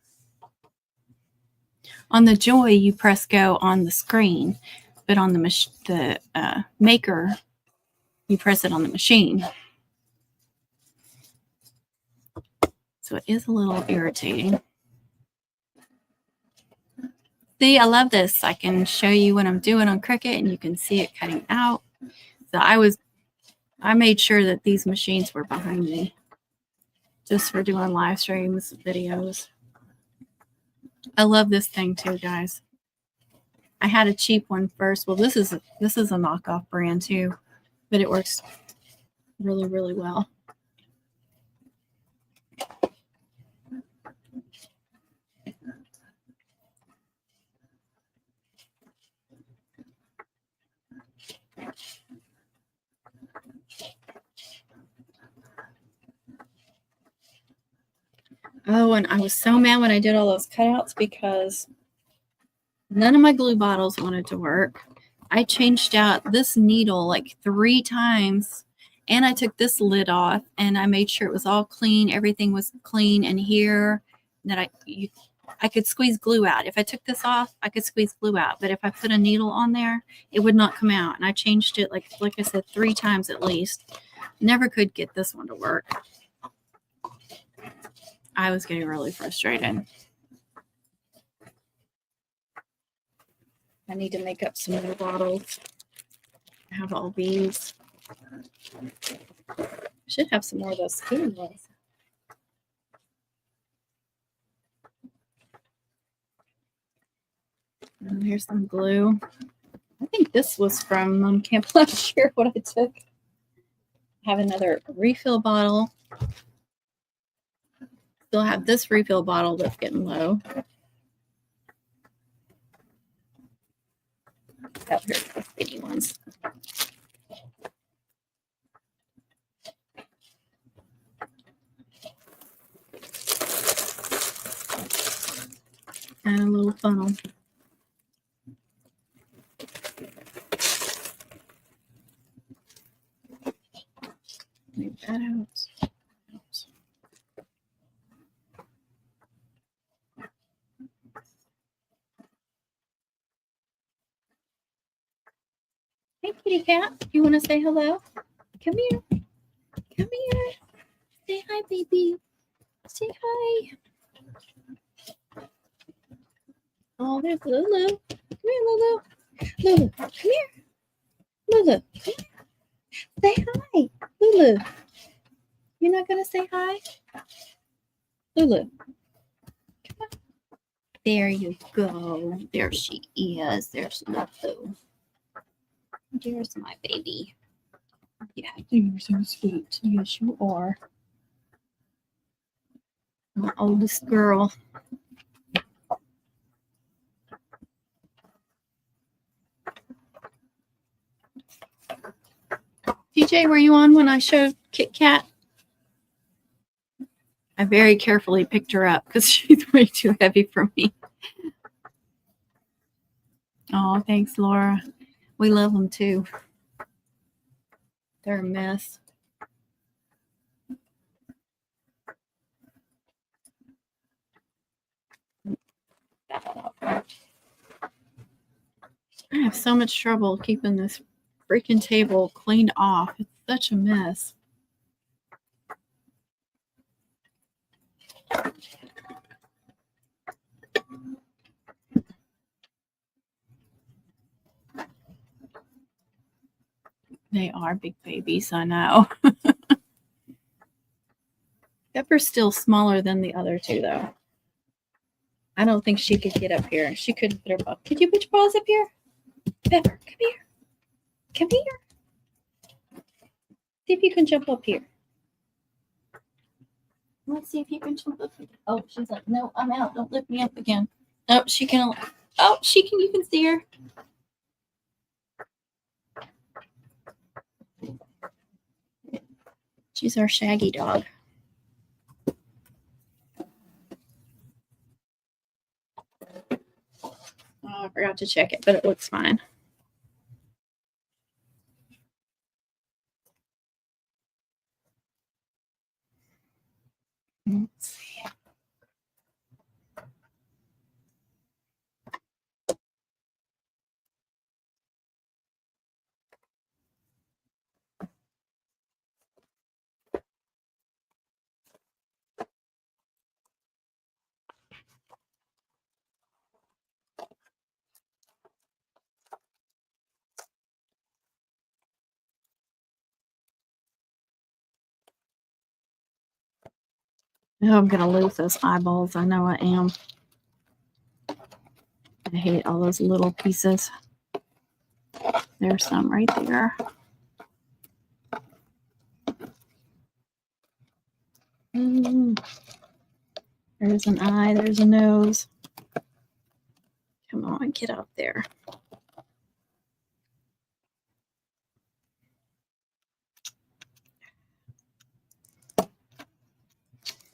On the Joy, you press go on the screen, but on the Maker, you press it on the machine. So it is a little irritating. See, I love this. I can show you what I'm doing on Cricut and you can see it cutting out. So I made sure that these machines were behind me just for doing live streams, videos. I love this thing too, guys. I had a cheap one first. Well, this is a knockoff brand too, but it works really, really well. Oh, and I was so mad when I did all those cutouts because none of my glue bottles wanted to work. I changed out this needle like 3 times, and I took this lid off, and I made sure it was all clean. Everything was clean. And here that I could squeeze glue out. If I took this off, I could squeeze glue out. But if I put a needle on there, it would not come out. And I changed it, like I said, 3 times at least. Never could get this one to work. I was getting really frustrated. I need to make up some more bottles. I have all these. I should have some more of those skinny ones. And here's some glue. I think this was from camp last year, what I took. I have another refill bottle. Still have this refill bottle that's getting low. Oh, here's the skinny ones. And a little funnel. Leave that out. Hey, kitty cat. You want to say hello? Come here. Come here. Say hi, baby. Say hi. Oh, there's Lulu. Come here, Lulu. Lulu, come here. Lulu, come here. Say hi. Lulu. You're not going to say hi? Lulu. Come on. There you go. There she is. There's Lulu. There's my baby. Yeah, you're so sweet. Yes, you are. My oldest girl. TJ, were you on when I showed Kit Kat? I very carefully picked her up because she's way too heavy for me. Oh, thanks, Laura. We love them too. They're a mess. I have so much trouble keeping this freaking table cleaned off. It's such a mess. They are big babies, I know. Pepper's still smaller than the other two, though. I don't think she could get up here. She couldn't put her paw. Could you put your paws up here? Pepper, come here. Come here. See if you can jump up here. Let's see if you can jump up here. Oh, she's like, no, I'm out. Don't lift me up again. Oh, she can. Oh, she can. You can see her. She's our shaggy dog. Oh, I forgot to check it, but it looks fine. Let's see. Oh, I'm going to lose those eyeballs. I know I am. I hate all those little pieces. There's some right there. There's an eye. There's a nose. Come on, get up there.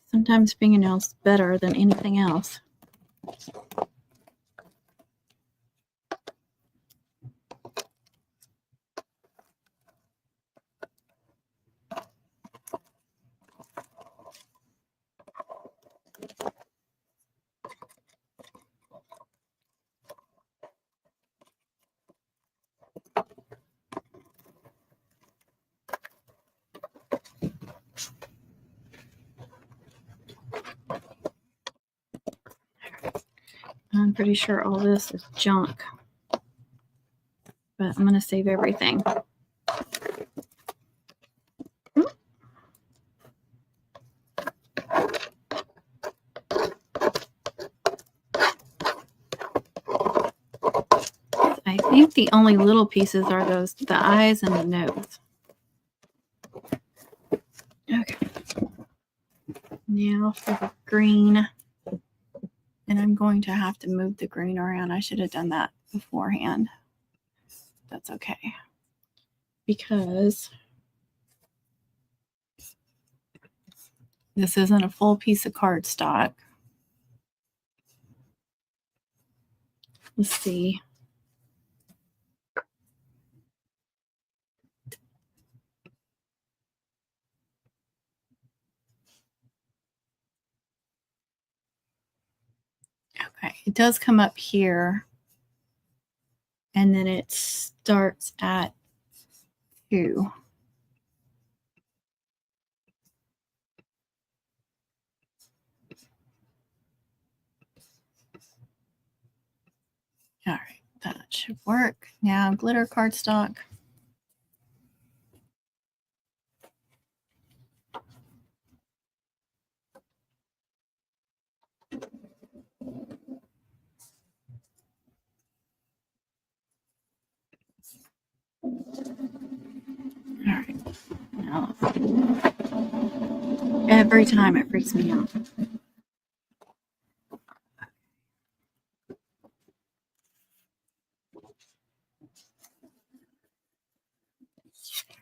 Sometimes fingernails better than anything else. I'm pretty sure all this is junk, but I'm going to save everything. I think the only little pieces are the eyes and the nose. Okay. Now for the green. And I'm going to have to move the green around. I should have done that beforehand. That's okay. Because this isn't a full piece of cardstock. Let's see. Okay, it does come up here. And then it starts at 2. All right, that should work. Now glitter cardstock. All right. Now, every time it freaks me out.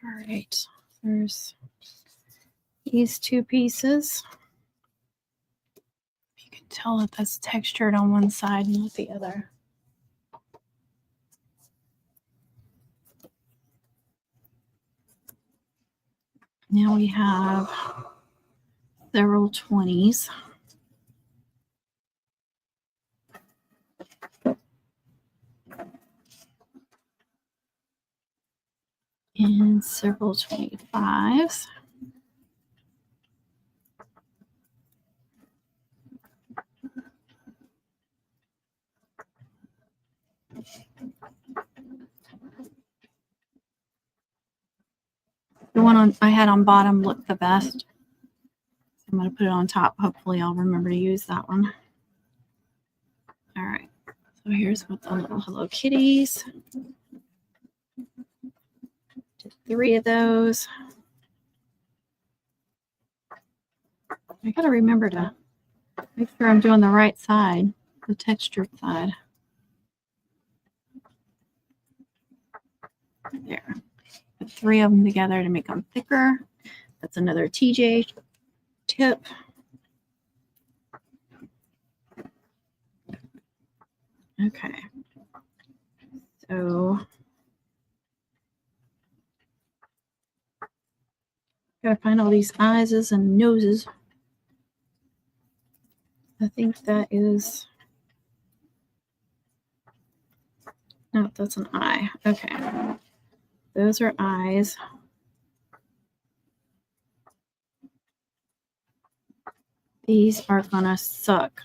All right. There's these 2 pieces. You can tell that that's textured on one side and not the other. Now we have several 20s. And several 25s. The one I had on bottom looked the best. I'm going to put it on top. Hopefully I'll remember to use that one. All right. So here's what the little Hello Kitties. Did 3 of those. I got to remember to make sure I'm doing the right side, the textured side. There. Put 3 of them together to make them thicker. That's another TJ tip. Okay. So gotta find all these eyes and noses. I think that is, no, that's an eye. Okay. Those are eyes. These are gonna suck.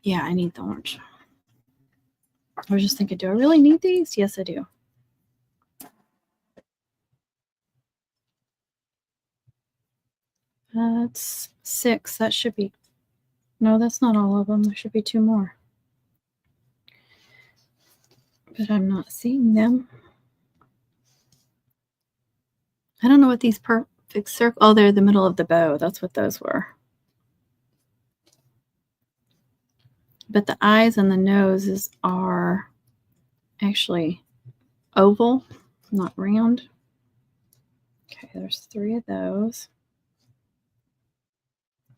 Yeah, I need the orange. I was just thinking, do I really need these? Yes, I do. That's 6. That should be, no, that's not all of them. There should be 2 more. But I'm not seeing them. I don't know what these perfect circle. Oh, they're the middle of the bow. That's what those were. But the eyes and the noses are actually oval, not round. Okay, there's 3 of those.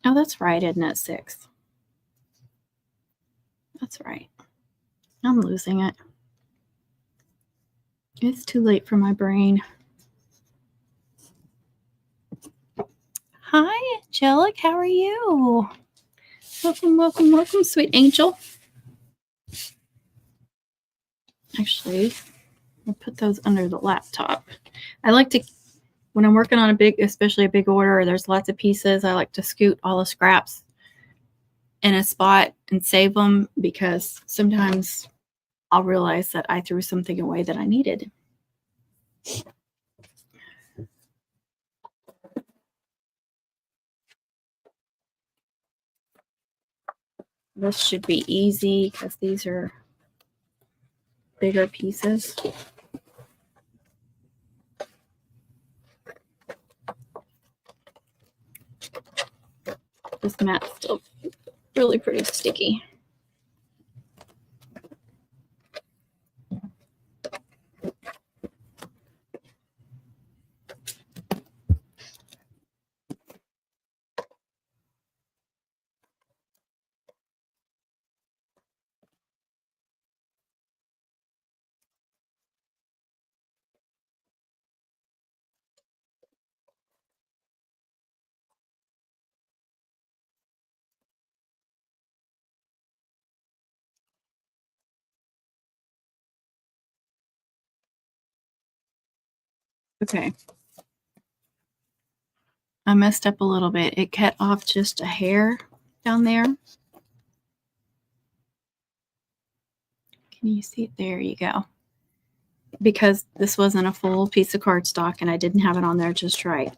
Oh, that's right, isn't it? 6. That's right. I'm losing it. It's too late for my brain. Hi, Angelic. How are you? Welcome, welcome, welcome, sweet angel. Actually, I'll put those under the laptop. I like to, when I'm working on a big, especially a big order, or there's lots of pieces, I like to scoot all the scraps in a spot and save them, because sometimes I'll realize that I threw something away that I needed. This should be easy because these are bigger pieces. This mat's still really pretty sticky. Okay. I messed up a little bit. It cut off just a hair down there. Can you see it? There you go. Because this wasn't a full piece of cardstock and I didn't have it on there just right.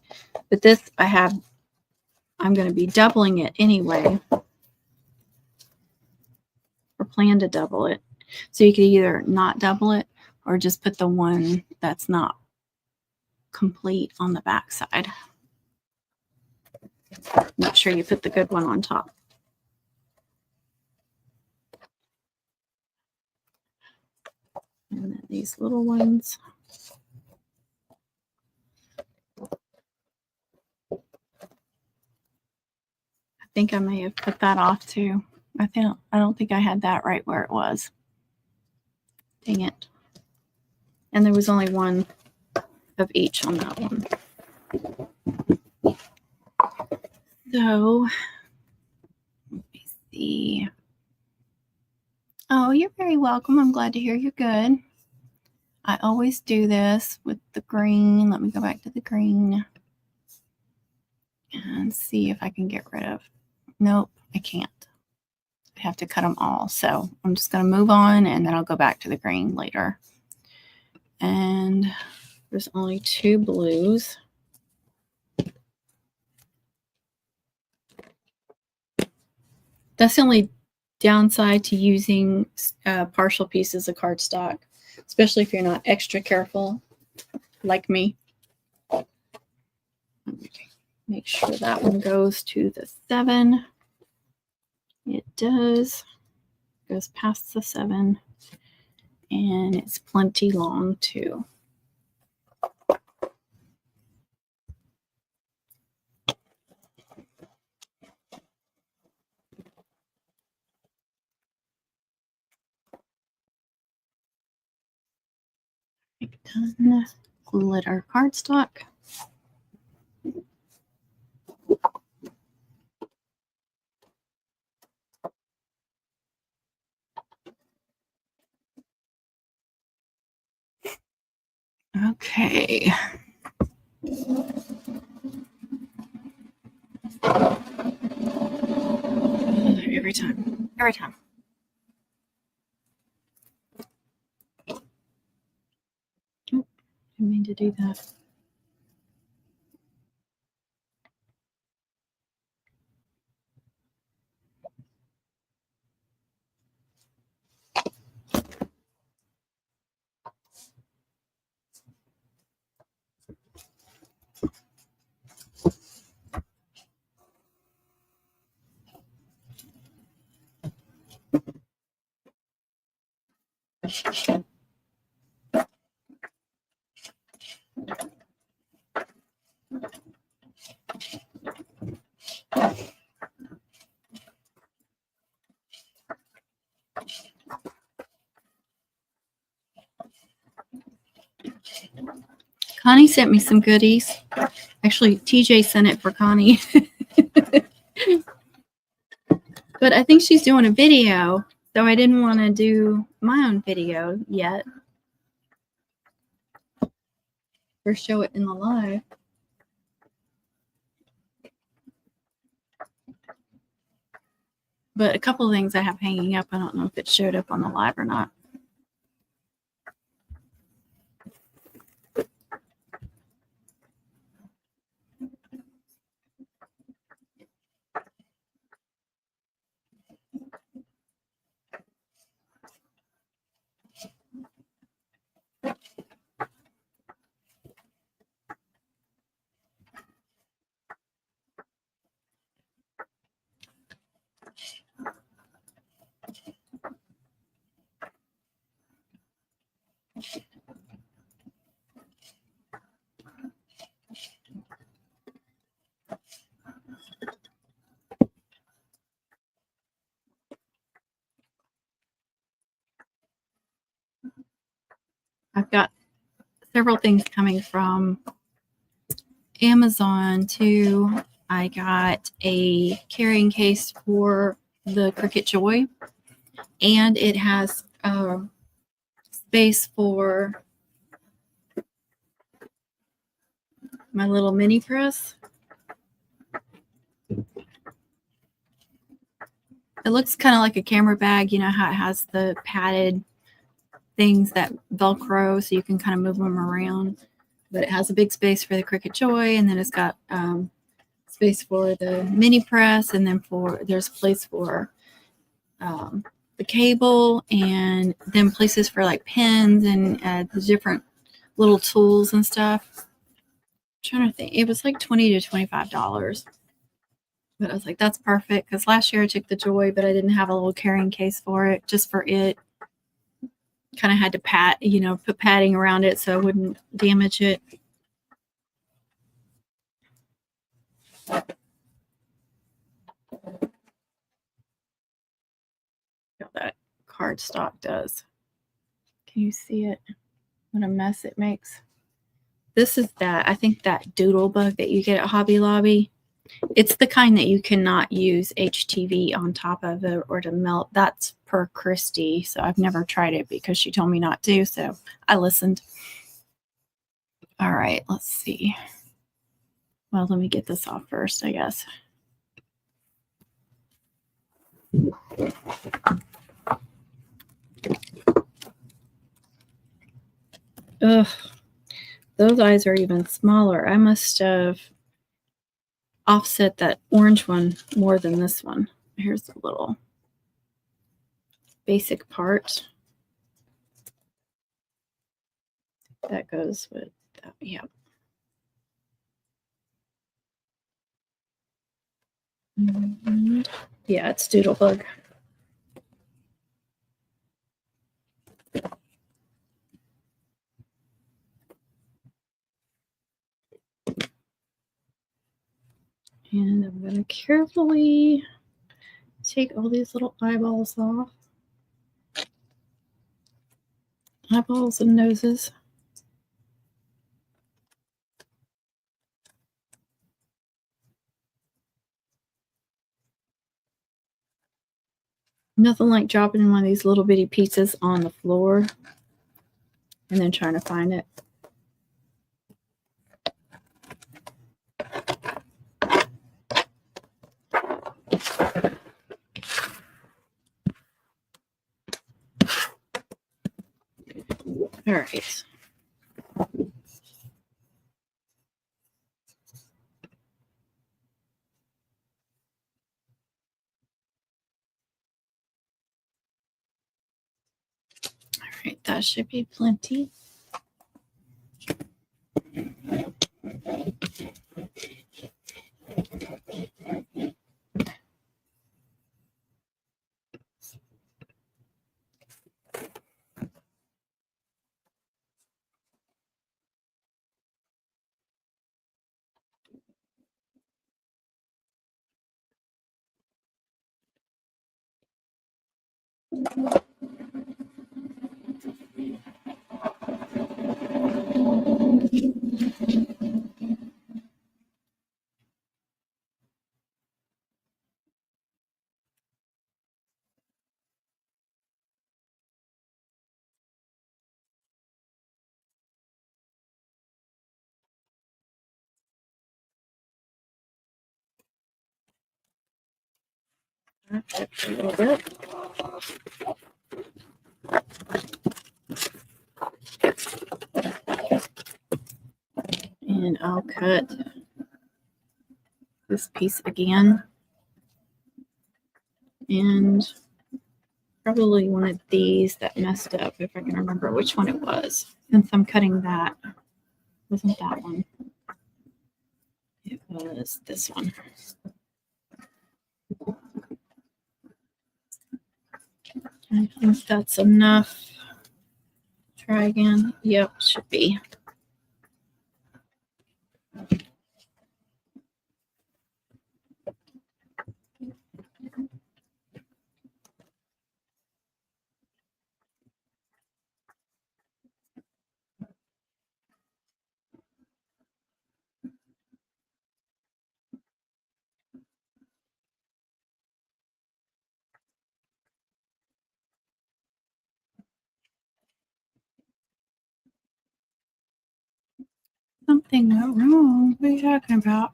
But this I'm going to be doubling it anyway. Or plan to double it. So you could either not double it or just put the one that's not complete on the back side. Make sure you put the good one on top. And then these little ones. I think I may have put that off too. I don't think I had that right where it was. Dang it. And there was only one of each on that one. So, let me see. Oh, you're very welcome. I'm glad to hear you're good. I always do this with the green. Let me go back to the green and see if I can get rid of. Nope, I can't. I have to cut them all. So I'm just going to move on and then I'll go back to the green later. And there's only 2 blues. That's the only downside to using partial pieces of cardstock, especially if you're not extra careful like me. Make sure that one goes to the 7. It does. Goes past the 7. And it's plenty long too. Done. Glitter cardstock. Okay. Every time. Every time. Oh, I didn't mean to do that. Connie sent me some goodies. Actually, TJ sent it for Connie. But I think she's doing a video, so I didn't want to do my own video yet. Or show it in the live. But a couple of things I have hanging up, I don't know if it showed up on the live or not. I've got several things coming from Amazon too. I got a carrying case for the Cricut Joy, and it has space for my little mini press. It looks kind of like a camera bag. You know how it has the padded things that Velcro so you can kind of move them around. But it has a big space for the Cricut Joy, and then it's got space for the mini press, and then there's place for the cable, and then places for like pins and the different little tools and stuff. I'm trying to think, it was like $20 to $25. But I was like, that's perfect, because last year I took the Joy, but I didn't have a little carrying case for it, just for it. Kind of had to put padding around it so I wouldn't damage it. How that cardstock does. Can you see it? What a mess it makes. This is I think that doodle bug that you get at Hobby Lobby. It's the kind that you cannot use HTV on top of it or to melt. That's per Christy. So I've never tried it because she told me not to. So I listened. All right, let's see. Well, let me get this off first, I guess. Ugh, those eyes are even smaller. I must have offset that orange one more than this one. Here's a little basic part that goes with that. Yeah. Mm-hmm. Yeah, it's Doodlebug. And I'm going to carefully take all these little eyeballs off. Eyeballs and noses. Nothing like dropping one of these little bitty pieces on the floor and then trying to find it. All right. All right, that should be plenty. that a little bit. And I'll cut this piece again. And probably one of these that messed up, if I can remember which one it was. Since I'm cutting that, wasn't that one. It was this one. I think that's enough. Try again. Yep, should be. Something went wrong. What are you talking about?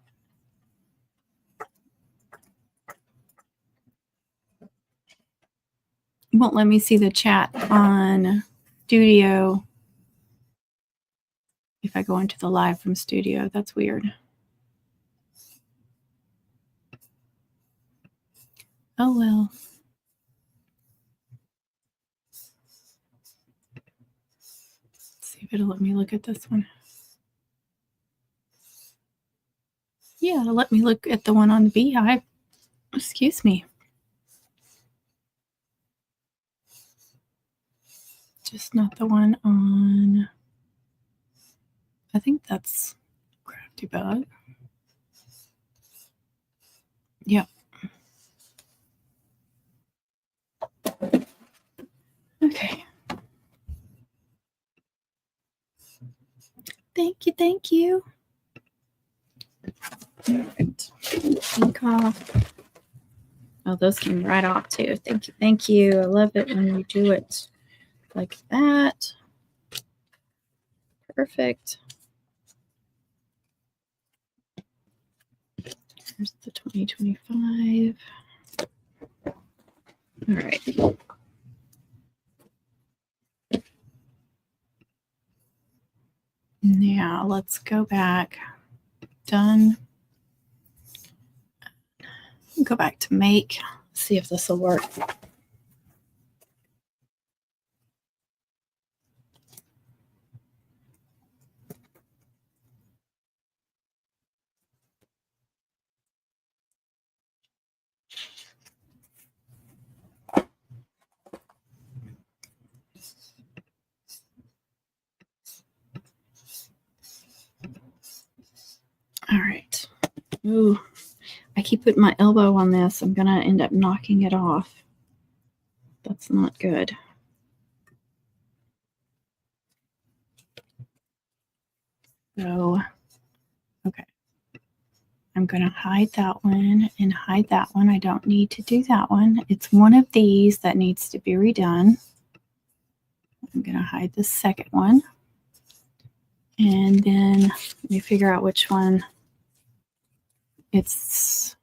It won't let me see the chat on Studio if I go into the live from Studio. That's weird. Oh well. Let's see if it'll let me look at this one. Yeah, it'll let me look at the one on the beehive. Excuse me. Just not the one on, I think that's Crafty Bug. Yep. Okay. Thank you, thank you. All right. Ink off. Oh, those came right off too. Thank you, thank you. I love it when you do it like that. Perfect. Here's the 2025. All right. Now let's go back. Done. Go back to make. See if this will work. All right. Ooh, I keep putting my elbow on this. I'm going to end up knocking it off. That's not good. So, okay. I'm going to hide that one and hide that one. I don't need to do that one. It's one of these that needs to be redone. I'm going to hide the second one. And then let me figure out which one it's.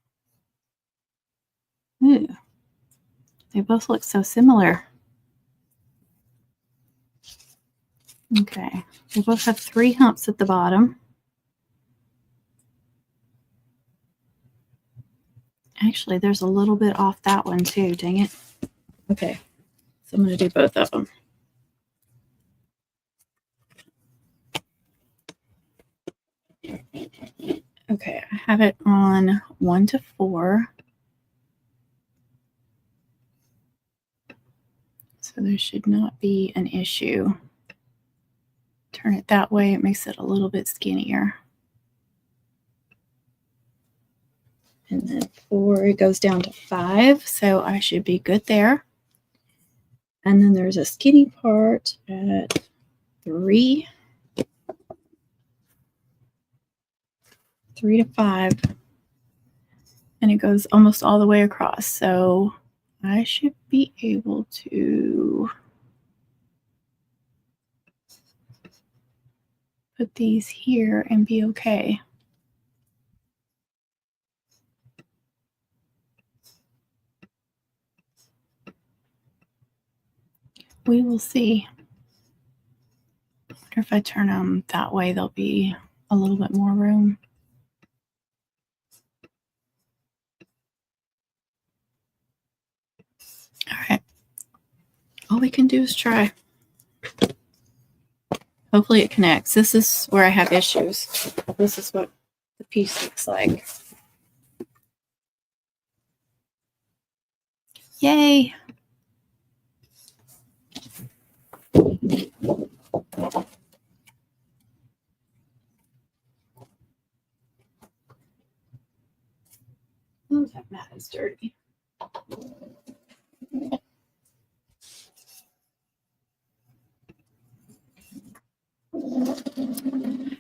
Ooh, they both look so similar. Okay, they both have 3 humps at the bottom. Actually, there's a little bit off that one too, dang it. Okay, so I'm going to do both of them. Okay, I have it on 1 to 4. So there should not be an issue. Turn it that way, it makes it a little bit skinnier. And then 4, it goes down to 5, so I should be good there. And then there's a skinny part at 3. 3 to 5. And it goes almost all the way across. So I should be able to put these here and be okay. We will see. I wonder if I turn them that way, there'll be a little bit more room. All right. All we can do is try. Hopefully it connects. This is where I have issues. This is what the piece looks like. Yay! Oh, that mat is dirty.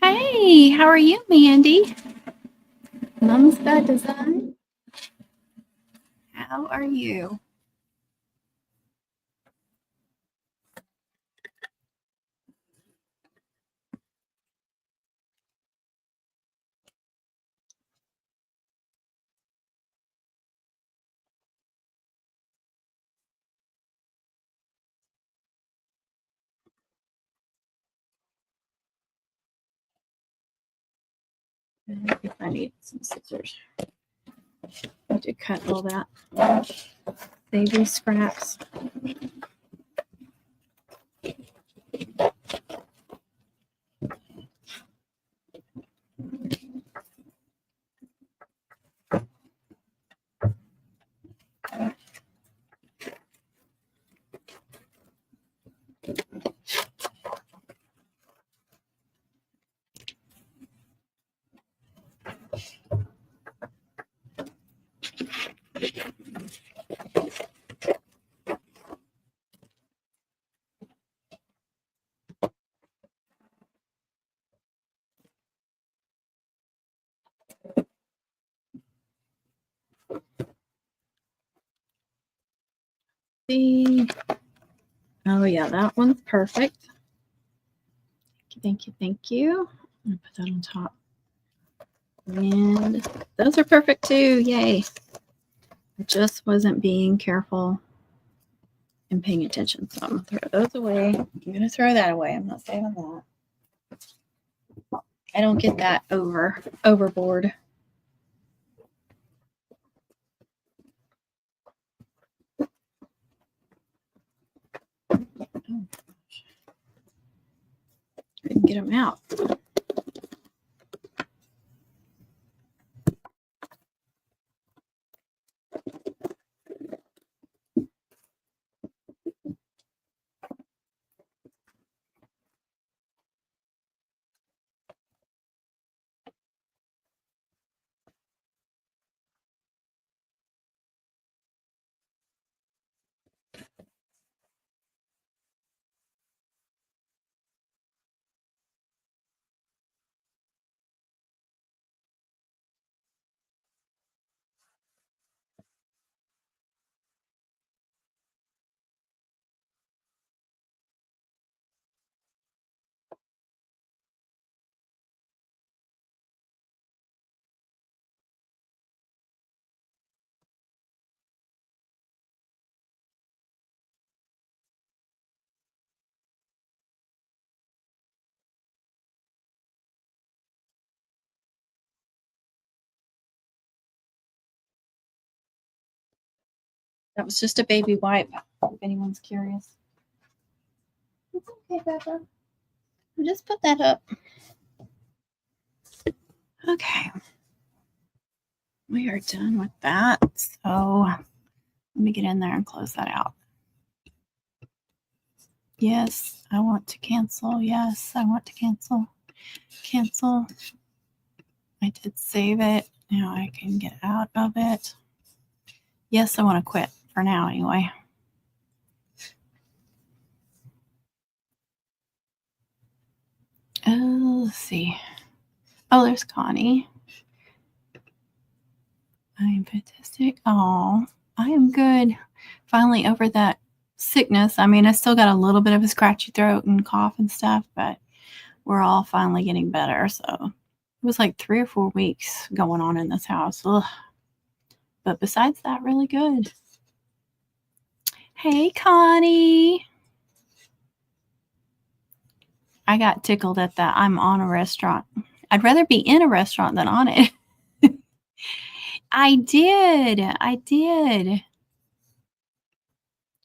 Hey, how are you, Mandy? Mom's Bad Design. How are you? If I need some scissors. I need to cut all that baby scraps. See. Oh yeah, that one's perfect. Thank you, thank you. I'm gonna put that on top. And those are perfect too. Yay. I just wasn't being careful and paying attention. So I'm gonna throw those away. I'm gonna throw that away. I'm not saving that. I don't get that overboard. Oh, I didn't get them out. That was just a baby wipe, if anyone's curious. It's okay, Becca. I'll just put that up. Okay. We are done with that. So let me get in there and close that out. Yes, I want to cancel. Yes, I want to cancel. Cancel. I did save it. Now I can get out of it. Yes, I want to quit for now anyway. Oh, let's see. Oh, there's Connie. I am fantastic. Oh, I am good. Finally over that sickness. I mean, I still got a little bit of a scratchy throat and cough and stuff, but we're all finally getting better. So it was like 3 or 4 weeks going on in this house. Ugh. But besides that, really good. Hey, Connie. I got tickled at that. I'm on a restaurant. I'd rather be in a restaurant than on it. I did.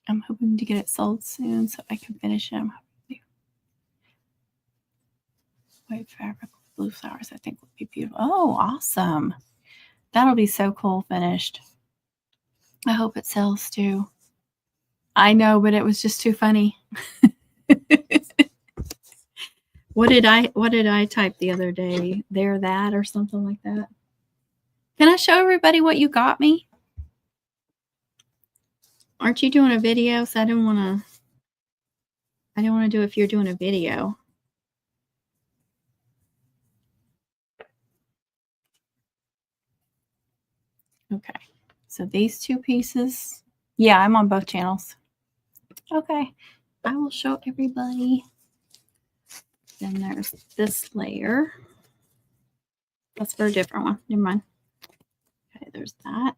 I'm hoping to get it sold soon so I can finish it. White fabric with blue flowers, I think would be beautiful. Oh, awesome. That'll be so cool finished. I hope it sells too. I know, but it was just too funny. What did I type the other day? There, that, or something like that. Can I show everybody what you got me? Aren't you doing a video? So I didn't want to do it if you're doing a video. Okay. So these two pieces. Yeah, I'm on both channels. Okay. I will show everybody. Then there's this layer. That's for a different one. Never mind. Okay, there's that.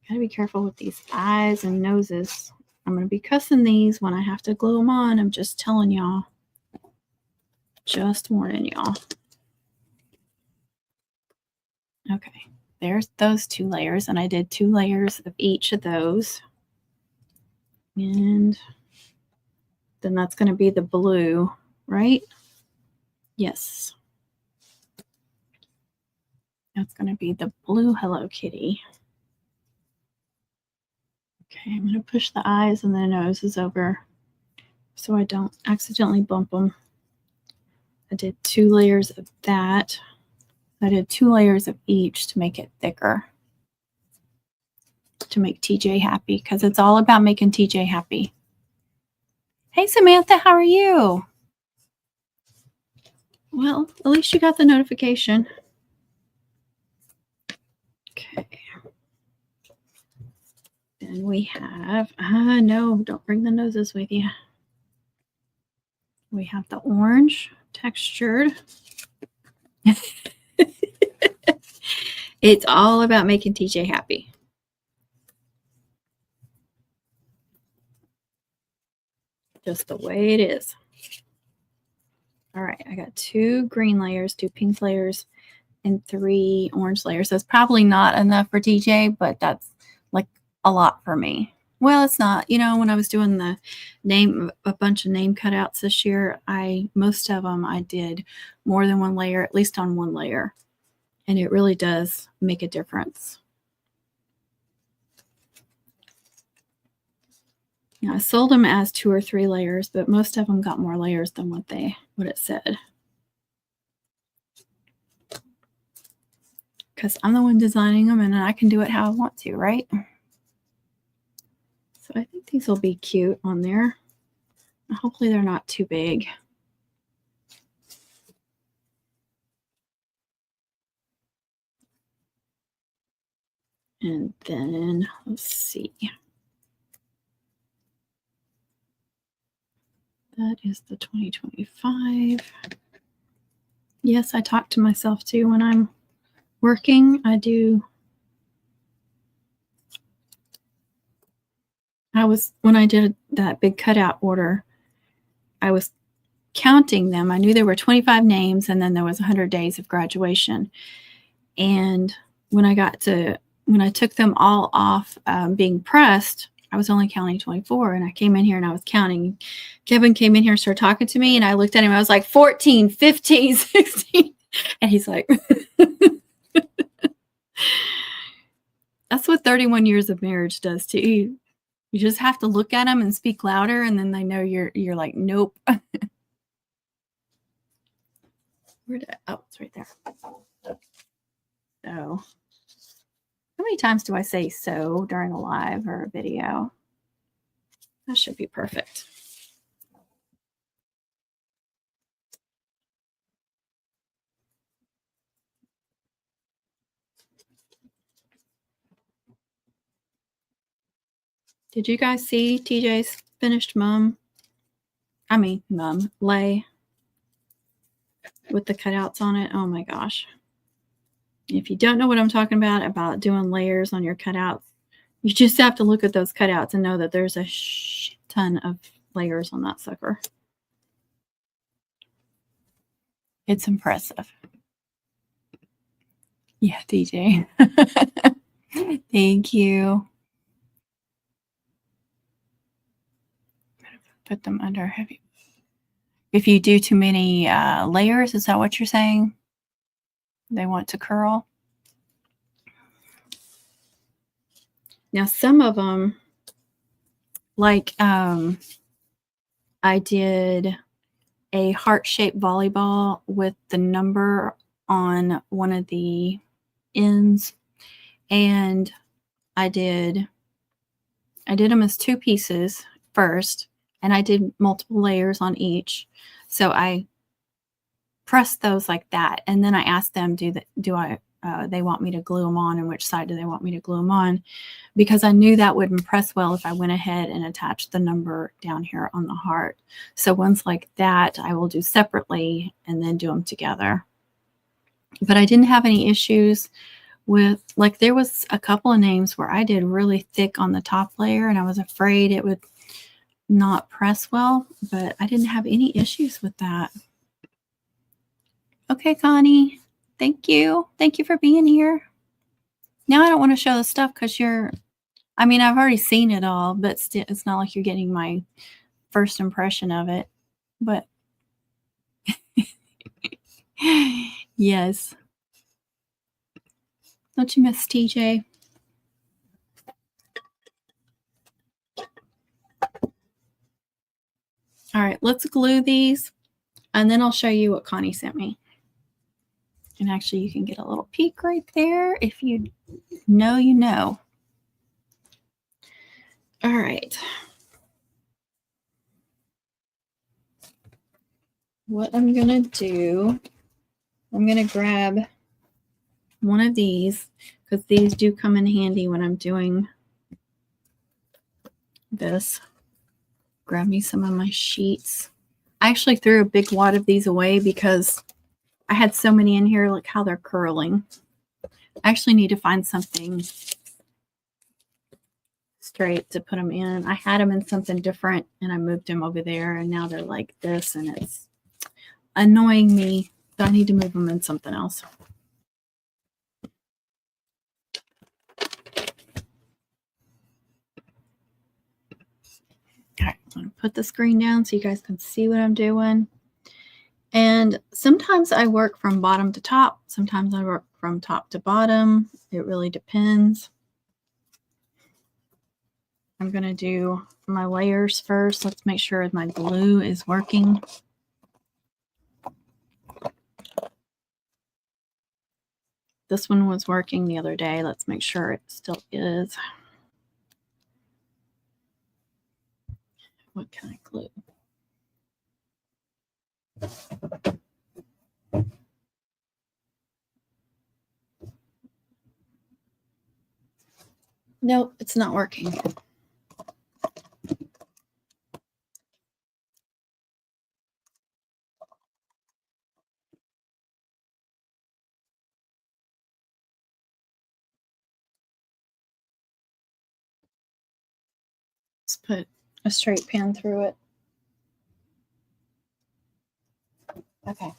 Gotta be careful with these eyes and noses. I'm going to be cussing these when I have to glue them on. I'm just telling y'all. Just warning y'all. Okay, there's those two layers, and I did 2 layers of each of those. And then that's going to be the blue, right? Yes. That's going to be the blue Hello Kitty. Okay, I'm going to push the eyes and the noses over so I don't accidentally bump them. I did 2 layers of that. I did 2 layers of each to make it thicker, to make TJ happy, because it's all about making TJ happy. Hey, Samantha, how are you? Well, at least you got the notification. Okay. Then we have, no, don't bring the noses with you. We have the orange textured. It's all about making TJ happy. Just the way it is. All right, I got 2 green layers, 2 pink layers, and 3 orange layers. That's probably not enough for TJ, but that's like a lot for me. Well, it's not. You know, when I was doing a bunch of name cutouts this year, most of them I did more than 1 layer, at least on 1 layer. And it really does make a difference. Now, I sold them as 2 or 3 layers, but most of them got more layers than what it said. Because I'm the one designing them, and I can do it how I want to, right? So I think these will be cute on there. Hopefully they're not too big. And then, let's see. That is the 2025. Yes, I talk to myself too when I'm working. When I did that big cutout order, I was counting them. I knew there were 25 names, and then there was 100 days of graduation. And when I took them all off being pressed, I was only counting 24, and I came in here and I was counting. Kevin came in here and started talking to me, and I looked at him. I was like 14, 15, 16. And he's like, that's what 31 years of marriage does to you. You just have to look at them and speak louder, and then they know you're like, nope. Oh, it's right there. So, how many times do I say so during a live or a video? That should be perfect. Did you guys see TJ's finished lay with the cutouts on it? Oh my gosh. If you don't know what I'm talking about doing layers on your cutouts, you just have to look at those cutouts and know that there's a shit ton of layers on that sucker. It's impressive. Yeah, DJ. Thank you. Put them under heavy. If you do too many layers, is that what you're saying? They want to curl. Now, some of them, like I did a heart-shaped volleyball with the number on one of the ends, and I did them as 2 pieces first, and I did multiple layers on each. So I pressed those like that, and then I asked them, they want me to glue them on, and which side do they want me to glue them on, because I knew that wouldn't press well if I went ahead and attached the number down here on the heart. So ones like that I will do separately and then do them together. But I didn't have any issues with, like, there was a couple of names where I did really thick on the top layer and I was afraid it would not press well, but I didn't have any issues with that. Okay, Connie, thank you. Thank you for being here. Now I don't want to show the stuff because I mean, I've already seen it all, but still, it's not like you're getting my first impression of it. But yes. Don't you miss TJ? All right, let's glue these, and then I'll show you what Connie sent me. And actually, you can get a little peek right there. If you know, you know. All right. What I'm going to do, I'm going to grab one of these, because these do come in handy when I'm doing this. Grab me some of my sheets. I actually threw a big wad of these away because I had so many in here. Look how they're curling. I actually need to find something straight to put them in. I had them in something different and I moved them over there, and now they're like this, and it's annoying me. So I need to move them in something else. All right, I'm going to put the screen down so you guys can see what I'm doing. And sometimes I work from bottom to top. Sometimes I work from top to bottom. It really depends. I'm going to do my layers first. Let's make sure my glue is working. This one was working the other day. Let's make sure it still is. What can I glue? Nope, it's not working. Let's put a straight pan through it. Okay.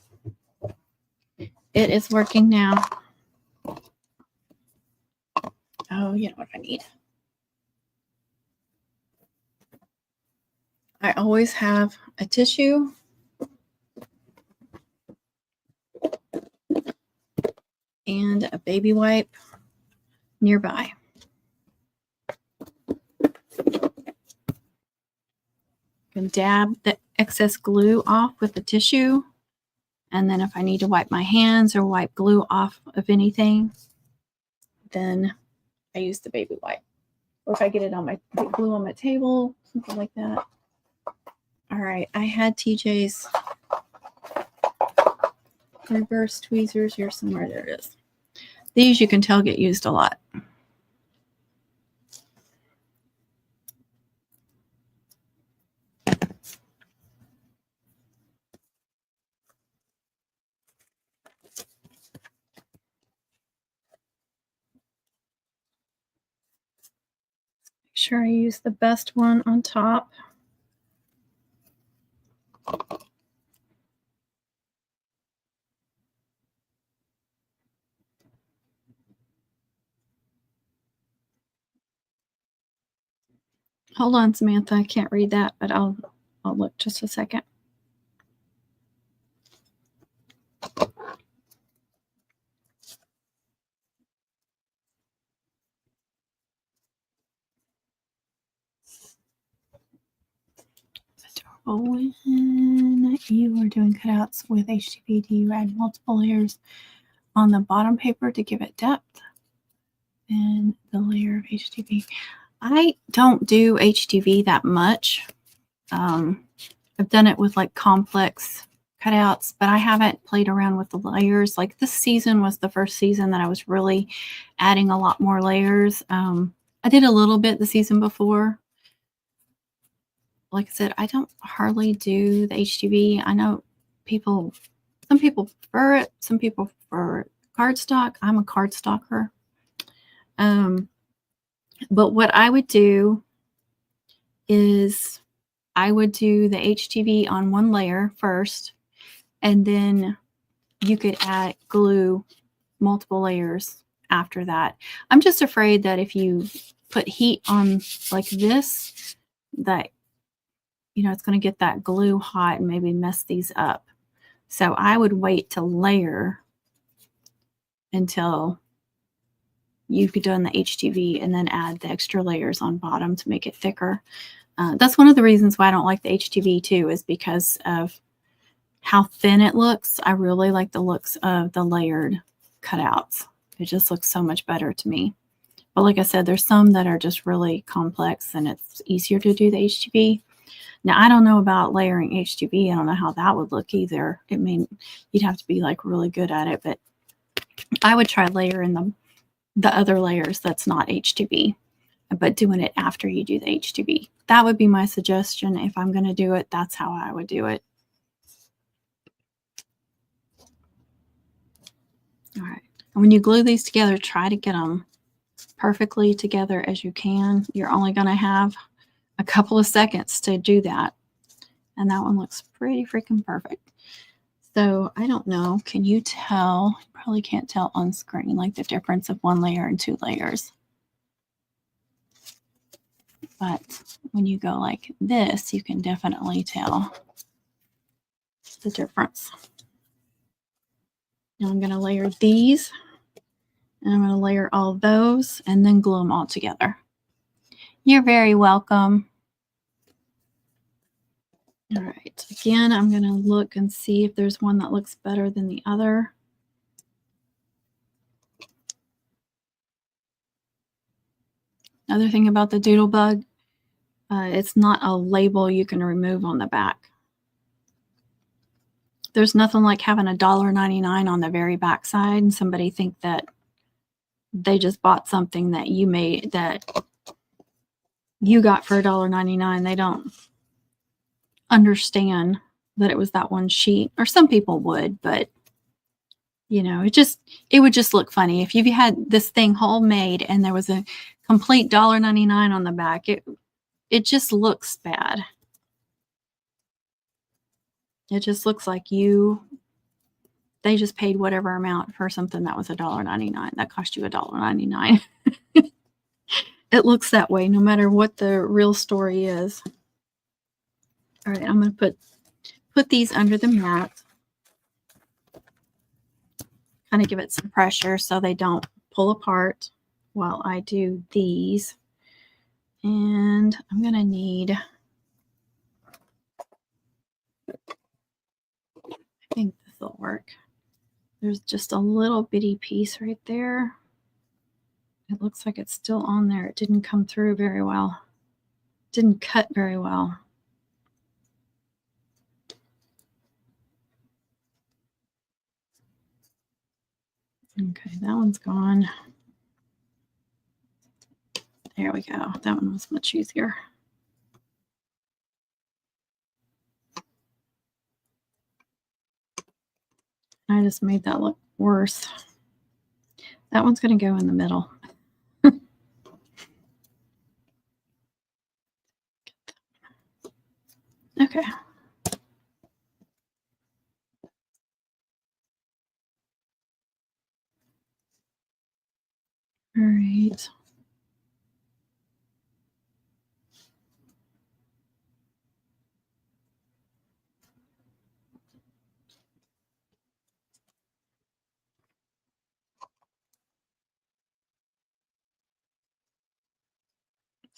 It is working now. Oh, you know what I need? I always have a tissue and a baby wipe nearby. Can dab the excess glue off with the tissue, and then if I need to wipe my hands or wipe glue off of anything, then I use the baby wipe. Or if I get it on get glue on my table, something like that. All right, I had TJ's reverse tweezers here somewhere. There it is. These, you can tell, get used a lot. Make sure I use the best one on top. Hold on, Samantha. I can't read that, but I'll look just a second. When you are doing cutouts with HTV, do you add multiple layers on the bottom paper to give it depth? And the layer of HTV. I don't do HTV that much. I've done it with like complex cutouts, but I haven't played around with the layers. Like this season was the first season that I was really adding a lot more layers. I did a little bit the season before. Like I said, I don't hardly do the HTV. I know some people prefer it. Some people prefer cardstock. I'm a cardstocker. But what I would do is I would do the HTV on one layer first, and then you could add glue multiple layers after that. I'm just afraid that if you put heat on like this, that, you know, it's going to get that glue hot and maybe mess these up. So I would wait to layer until you've done the HTV and then add the extra layers on bottom to make it thicker. That's one of the reasons why I don't like the HTV too, is because of how thin it looks. I really like the looks of the layered cutouts. It just looks so much better to me. But like I said, there's some that are just really complex and it's easier to do the HTV. Now, I don't know about layering HTV. I don't know how that would look either. It mean you'd have to be like really good at it, but I would try layering the other layers that's not HTV, but doing it after you do the HTV. That would be my suggestion. If I'm going to do it, that's how I would do it. All right. And when you glue these together, try to get them perfectly together as you can. You're only going to have a couple of seconds to do that. And that one looks pretty freaking perfect. So I don't know. Can you tell? You probably can't tell on screen, like the difference of one layer and two layers. But when you go like this, you can definitely tell the difference. Now I'm going to layer these, and I'm going to layer all those and then glue them all together. You're very welcome. All right, again, I'm going to look and see if there's one that looks better than the other. Another thing about the Doodlebug, it's not a label you can remove on the back. There's nothing like having $1.99 on the very back side and somebody think that they just bought something that you made, that you got for $1.99. They don't understand that it was that one sheet, or some people would, but you know, it would just look funny if you had this thing homemade and there was a complete $1.99 on the back. It just looks bad. It just looks like they just paid whatever amount for something that was $1.99 that cost you $1.99. It looks that way no matter what the real story is. All right, I'm going to put these under the mat. Kind of give it some pressure so they don't pull apart while I do these. And I'm going to need, I think this will work. There's just a little bitty piece right there. It looks like it's still on there. It didn't come through very well. Didn't cut very well. Okay, that one's gone. There we go. That one was much easier. I just made that look worse. That one's going to go in the middle. Okay. All right.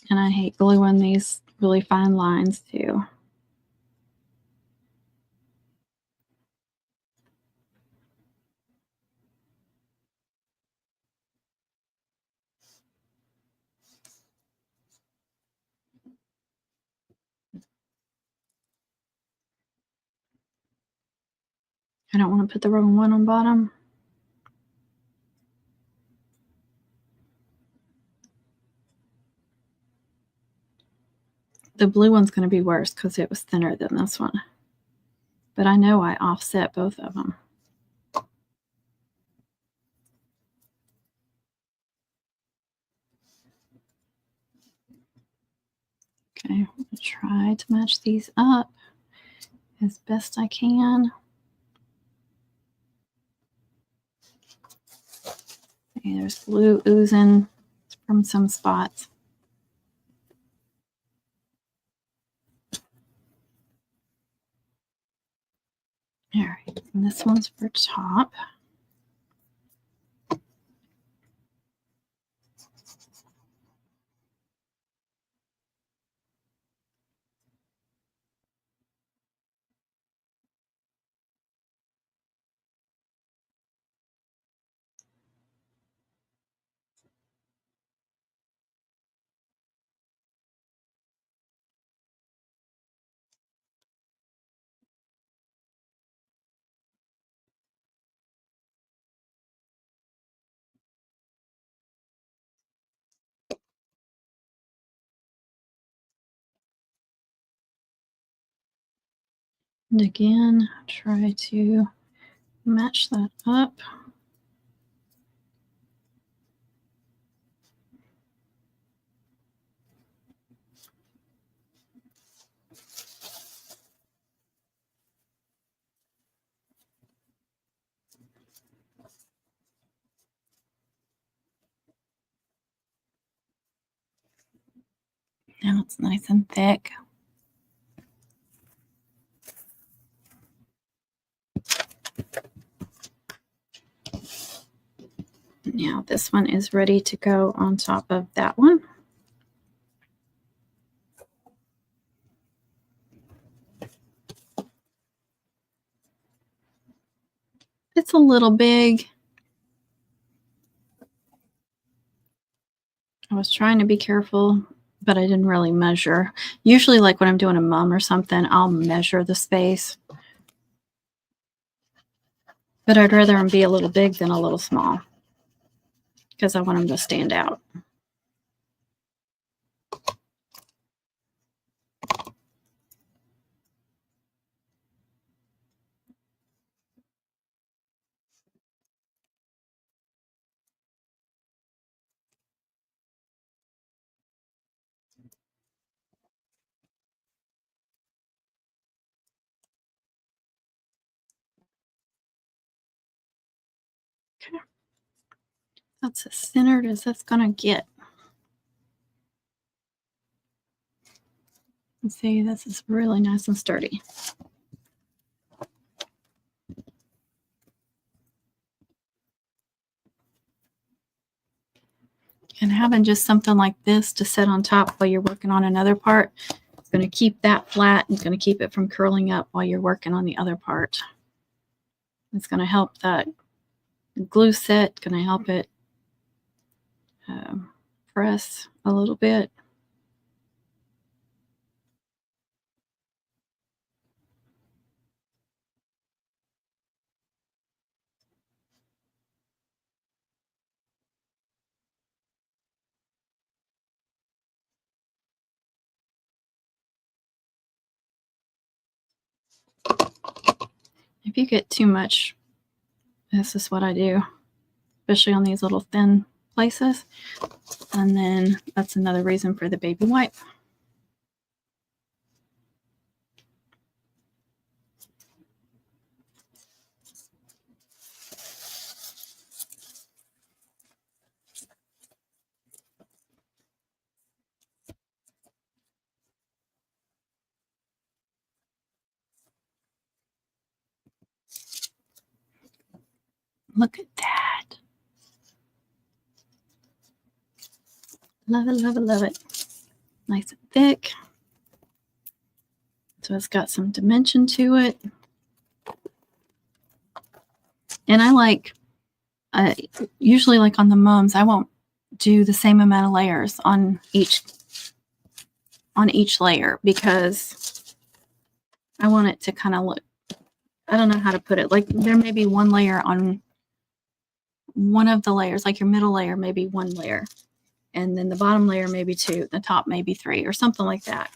And I hate gluing these really fine lines too. I don't want to put the wrong one on bottom. The blue one's going to be worse because it was thinner than this one. But I know I offset both of them. Okay, I'm going to try to match these up as best I can. Okay, there's blue oozing from some spots. All right, and this one's for top. And again, try to match that up. Now it's nice and thick. Now this one is ready to go on top of that one. It's a little big. I was trying to be careful, but I didn't really measure. Usually, like when I'm doing a mum or something, I'll measure the space. But I'd rather them be a little big than a little small because I want them to stand out. Okay. That's as centered as that's going to get. And see, this is really nice and sturdy. And having just something like this to set on top while you're working on another part is going to keep that flat and it's going to keep it from curling up while you're working on the other part. It's going to help that glue set, going to help it press a little bit. If you get too much, this is what I do, especially on these little thin places. And then that's another reason for the baby wipe. Look at that. Love it, love it, love it. Nice and thick. So it's got some dimension to it. And I like, usually like on the mums, I won't do the same amount of layers on each layer because I want it to kind of look, I don't know how to put it. Like there may be one layer on one of the layers, like your middle layer, maybe one layer. And then the bottom layer, maybe two, the top, maybe three, or something like that.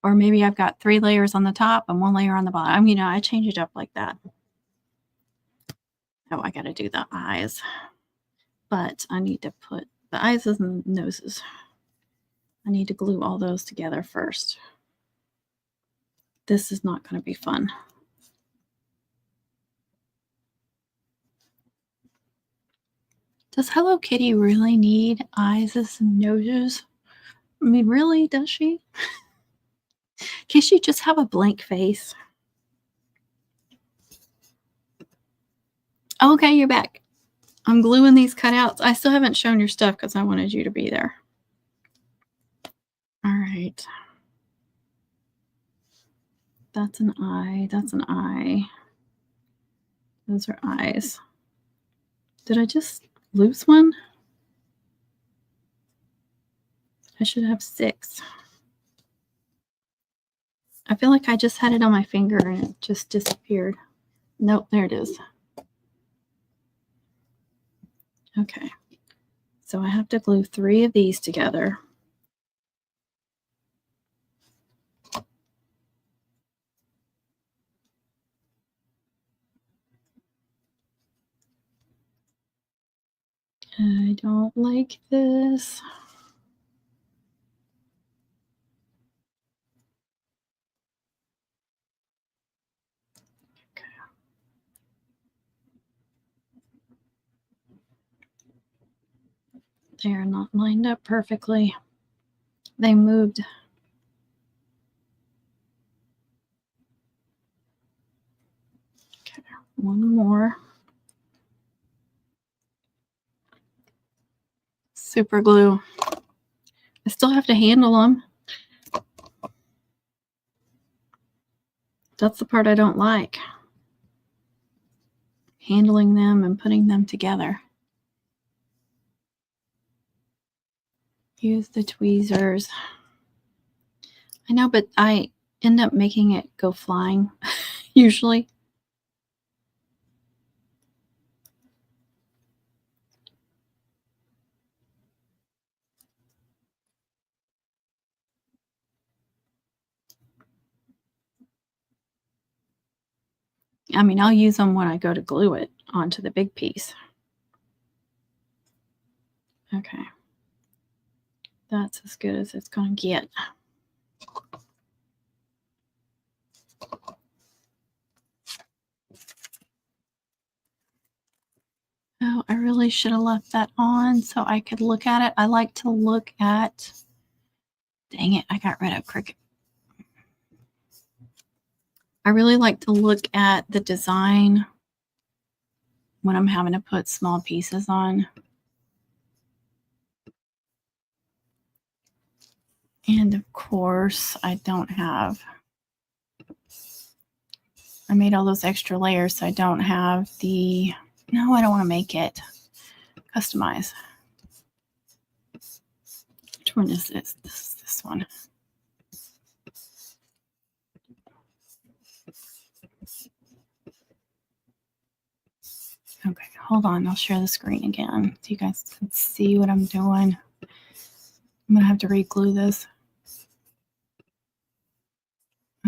Or maybe I've got 3 layers on the top and 1 layer on the bottom. You know, I change it up like that. Oh, I got to do the eyes. But I need to put the eyes and noses. I need to glue all those together first. This is not going to be fun. Does Hello Kitty really need eyes and noses? I mean, really, does she? Can she just have a blank face? Okay, you're back. I'm gluing these cutouts. I still haven't shown your stuff because I wanted you to be there. All right. That's an eye. That's an eye. Those are eyes. Did I just lose one? I should have 6. I feel like I just had it on my finger and it just disappeared. Nope, there it is. Okay. So I have to glue 3 of these together. I don't like this. Okay. They are not lined up perfectly. They moved. Okay, one more. Super glue. I still have to handle them. That's the part I don't like. Handling them and putting them together. Use the tweezers. I know, but I end up making it go flying, usually. I mean, I'll use them when I go to glue it onto the big piece. Okay. That's as good as it's going to get. Oh, I really should have left that on so I could look at it. I like to look at, dang it, I got rid of Cricut. I really like to look at the design when I'm having to put small pieces on. And of course, I don't have, I made all those extra layers, so I don't have the, no, I don't want to make it. Customize. Which one is this? This one. Okay, hold on. I'll share the screen again so you guys can see what I'm doing. I'm going to have to re-glue this.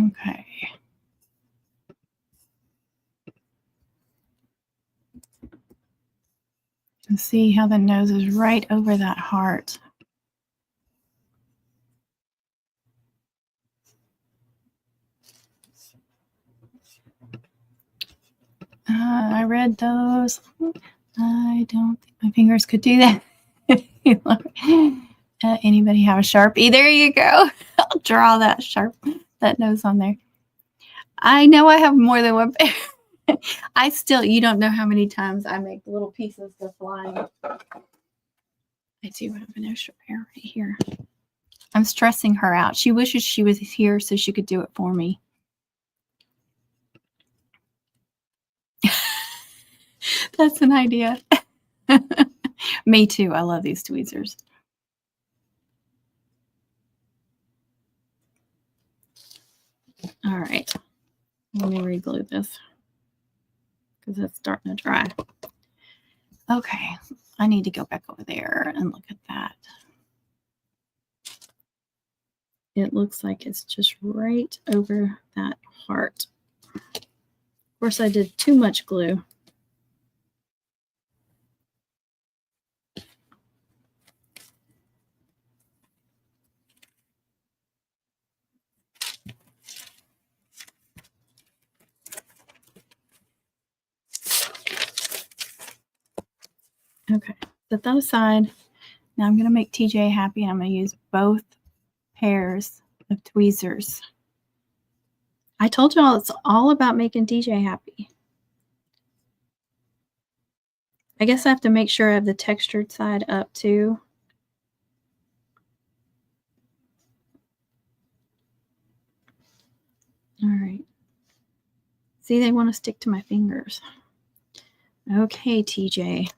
Okay. And see how the nose is right over that heart. I read those. I don't think my fingers could do that. Anybody have a Sharpie? There you go. I'll draw that nose on there. I know I have more than one pair. I still, you don't know how many times I make little pieces go flying. I do have an extra pair right here. I'm stressing her out. She wishes she was here so she could do it for me. That's an idea. Me too. I love these tweezers. All right. Let me re-glue this because it's starting to dry. Okay. I need to go back over there and look at that. It looks like it's just right over that heart. Of course, I did too much glue. Okay, set that aside. Now I'm going to make TJ happy, and I'm going to use both pairs of tweezers. I told y'all it's all about making TJ happy. I guess I have to make sure I have the textured side up too. All right. See, they want to stick to my fingers. Okay, TJ.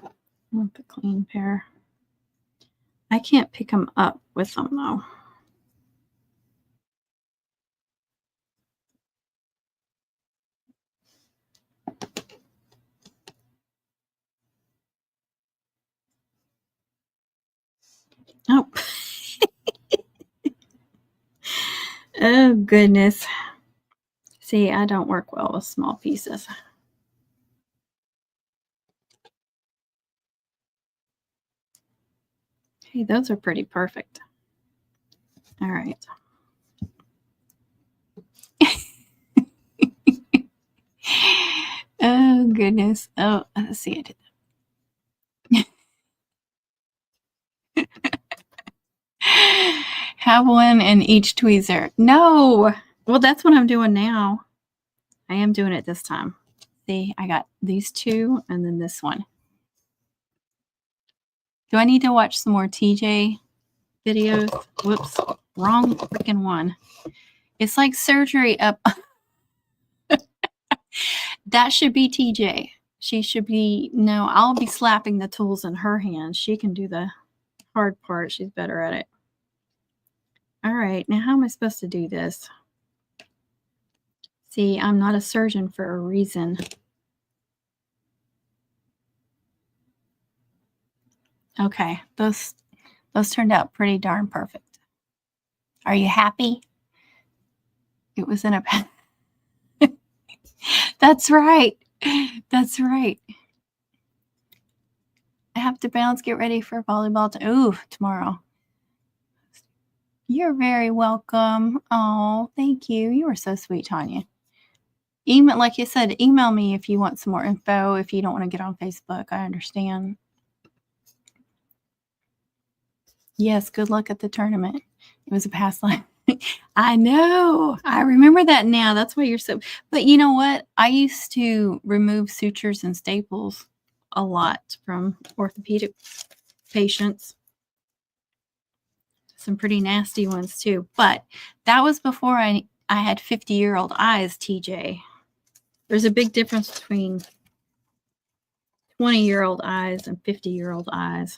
I want the clean pair. I can't pick them up with them though. Oh. Oh, goodness. See, I don't work well with small pieces. Hey, those are pretty perfect. All right. Oh, goodness. Oh, let's see. I did that. Have one in each tweezer. No. Well, that's what I'm doing now. I am doing it this time. See, I got these two and then this one. Do I need to watch some more TJ videos? Whoops. Wrong freaking one. It's like surgery up. That should be TJ. She should be, no, I'll be slapping the tools in her hands. She can do the hard part. She's better at it. All right, now how am I supposed to do this? See, I'm not a surgeon for a reason. Okay, those turned out pretty darn perfect. Are you happy? It was in a That's right. That's right. I have to bounce, get ready for volleyball tomorrow. You're very welcome. Oh, thank you. You were so sweet, Tanya. Email, like you said, email me if you want some more info. If you don't want to get on Facebook, I understand. Yes, good luck at the tournament. It was a past life. I know. I remember that now. That's why you're so. But you know what? I used to remove sutures and staples a lot from orthopedic patients. Some pretty nasty ones too. But that was before I had 50-year-old eyes, TJ. There's a big difference between 20-year-old eyes and 50-year-old eyes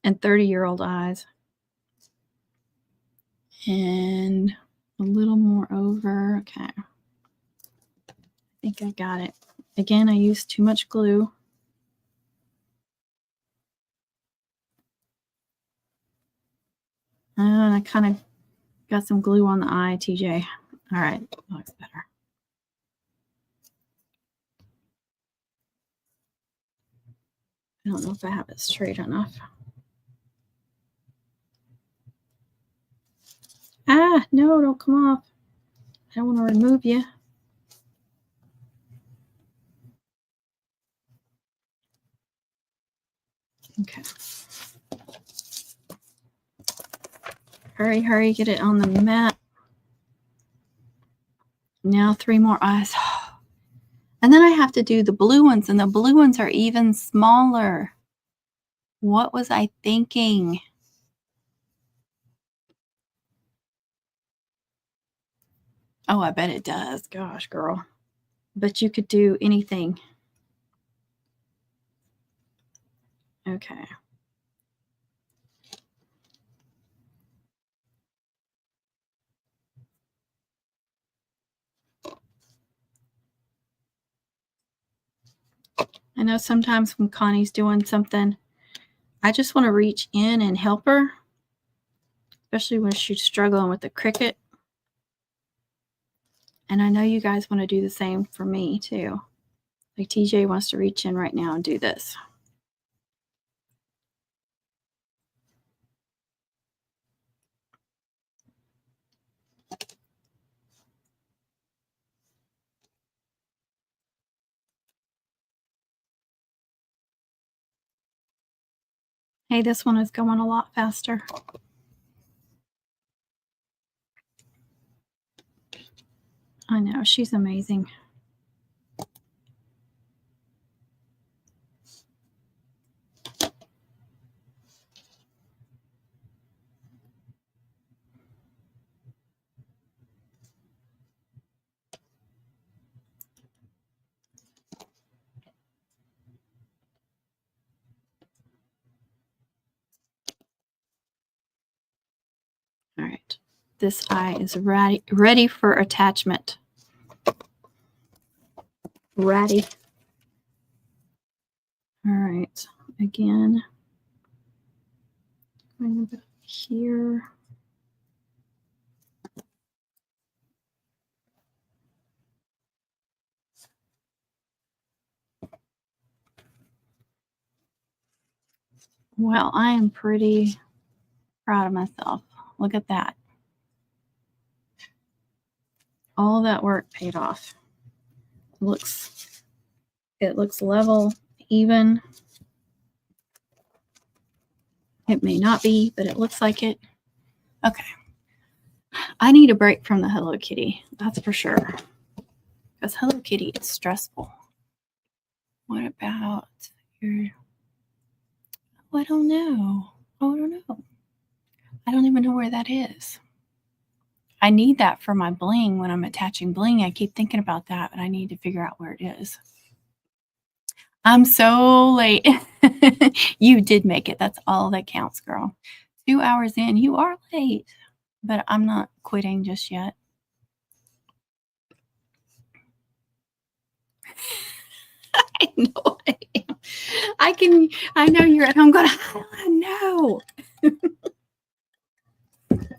and 30-year-old eyes. And a little more over. Okay. I think I got it. Again, I used too much glue. And I kind of got some glue on the eye, TJ. All right, looks better. I don't know if I have it straight enough. Ah, no, don't come off. I don't want to remove you. Okay. Hurry, hurry, get it on the mat. Now 3 more eyes. And then I have to do the blue ones, and the blue ones are even smaller. What was I thinking? Oh, I bet it does. Gosh, girl. But you could do anything. Okay. I know sometimes when Connie's doing something, I just want to reach in and help her, especially when she's struggling with the Cricut. And I know you guys want to do the same for me too. Like TJ wants to reach in right now and do this. Hey, this one is going a lot faster. I know, she's amazing. All right, this eye is ready for attachment. Ready. All right, again, going about here. Well, I am pretty proud of myself. Look at that. All that work paid off. It looks level, even. It may not be, but it looks like it. Okay. I need a break from the Hello Kitty. That's for sure. Because Hello Kitty is stressful. What about your... Oh, I don't know. Oh, I don't know. I don't even know where that is. I need that for my bling when I'm attaching bling. I keep thinking about that, but I need to figure out where it is. I'm so late. You did make it. That's all that counts, girl. 2 hours in, you are late, but I'm not quitting just yet. I know I am. I know you're at home going, I know.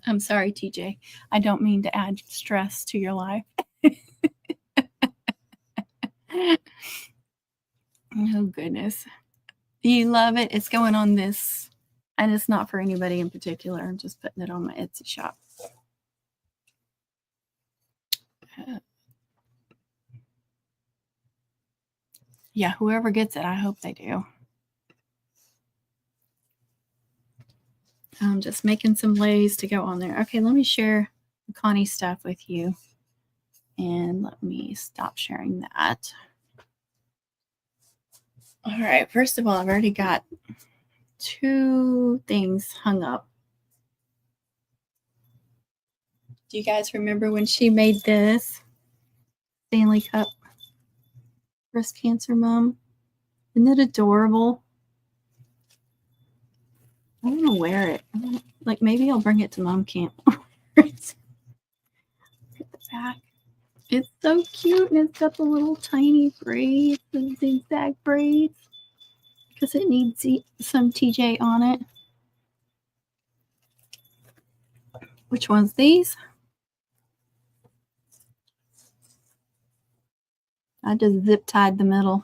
I'm sorry, TJ. I don't mean to add stress to your life. Oh, goodness. You love it. It's going on this, and it's not for anybody in particular. I'm just putting it on my Etsy shop. Yeah, whoever gets it, I hope they do. I'm just making some lays to go on there. Okay, let me share the Connie stuff with you. And let me stop sharing that. All right, first of all, I've already got 2 things hung up. Do you guys remember when she made this Stanley Cup breast cancer mom? Isn't it adorable? I want to wear it. Like, maybe I'll bring it to mom camp. It's at the back. It's so cute, and it's got the little tiny braids, the zigzag braids, because it needs some TJ on it. Which one's these? I just zip tied the middle.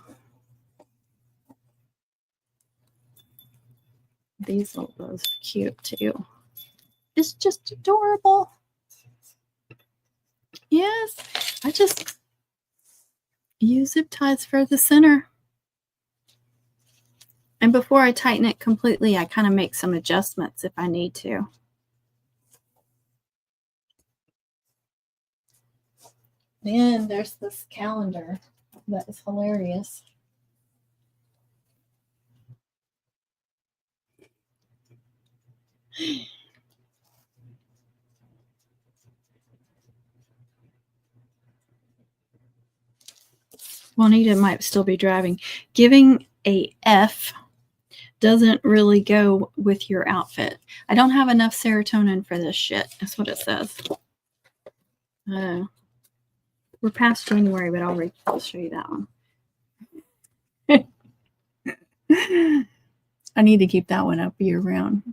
These little bows are cute too. It's just adorable. Yes, I just use zip ties for the center. And before I tighten it completely, I kind of make some adjustments if I need to. Then there's this calendar. That is hilarious. Juanita might still be driving. Giving a F doesn't really go with your outfit. I don't have enough serotonin for this shit. That's what it says. We're past January, but I'll show you that one. I need to keep that one up year round.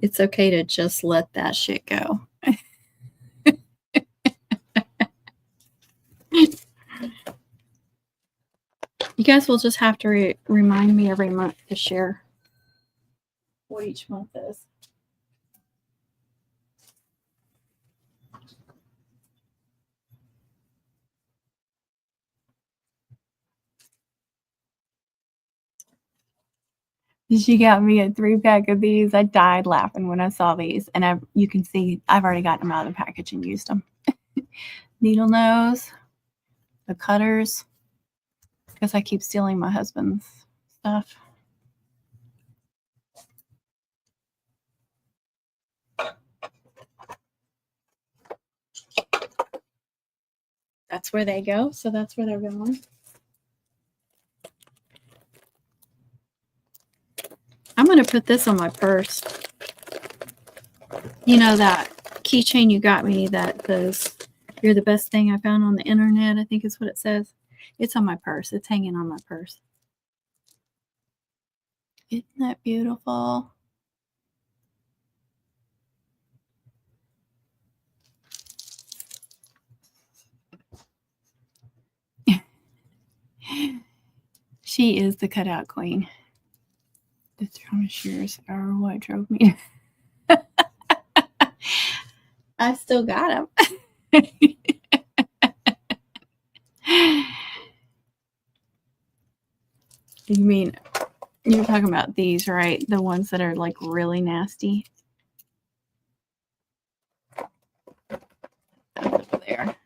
It's okay to just let that shit go. You guys will just have to remind me every month to share what each month is. She got me a 3-pack of these. I died laughing when I saw these. And you can see I've already gotten them out of the package and used them. Needle nose, the cutters, because I keep stealing my husband's stuff. That's where they go, so that's where they're going. I'm going to put this on my purse. You know that keychain you got me that says, "You're the best thing I found on the internet," I think is what it says. It's on my purse. It's hanging on my purse. Isn't that beautiful? She is the cutout queen. The trauma shears are what drove me. I still got them. You mean, you're talking about these, right? The ones that are like really nasty. That's over there.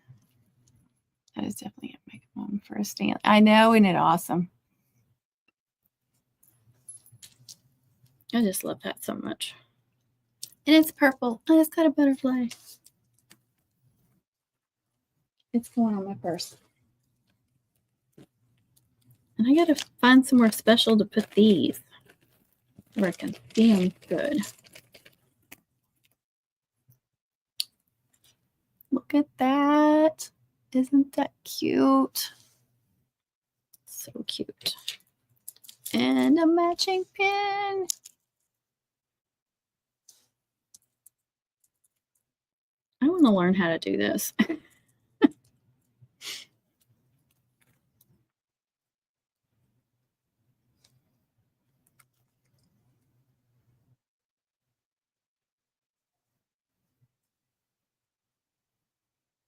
That is definitely a makeup one for a stand. I know, isn't it awesome? I just love that so much. And it's purple. And it's got a butterfly. It's going on my purse. And I gotta find somewhere special to put these where I can see them good. Look at that. Isn't that cute? So cute. And a matching pin. I want to learn how to do this.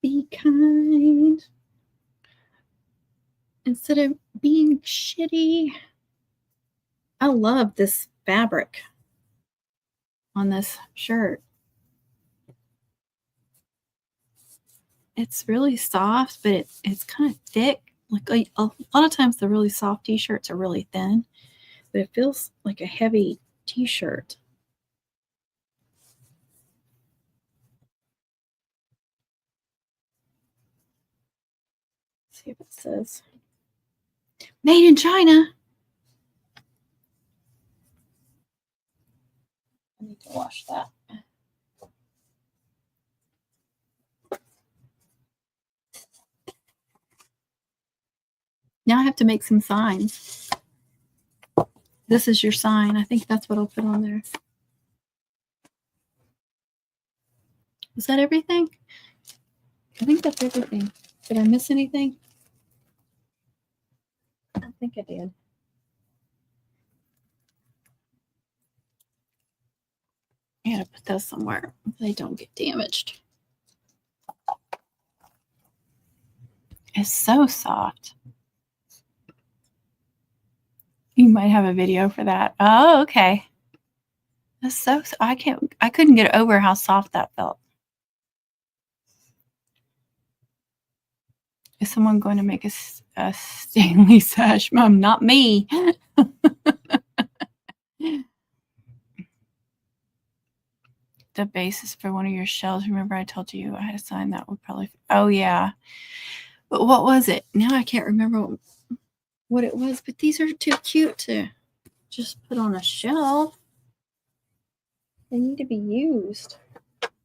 Be kind. Instead of being shitty. I love this fabric on this shirt. It's really soft, but it's kind of thick. Like a lot of times the really soft t-shirts are really thin, but it feels like a heavy t-shirt. See if it says made in China. I need to wash that. Now I have to make some signs. This is your sign. I think that's what I'll put on there. Is that everything? I think that's everything. Did I miss anything? I think I did. I gotta put those somewhere so they don't get damaged. It's so soft. You might have a video for that. Oh, okay. That's so, I couldn't get over how soft that felt. Is someone going to make a Stanley sash? Mom, not me. The basis for one of your shells. Remember I told you I had to sign that would probably. Oh, yeah. But what was it? Now I can't remember what it was. But these are too cute to just put on a shelf. They need to be used.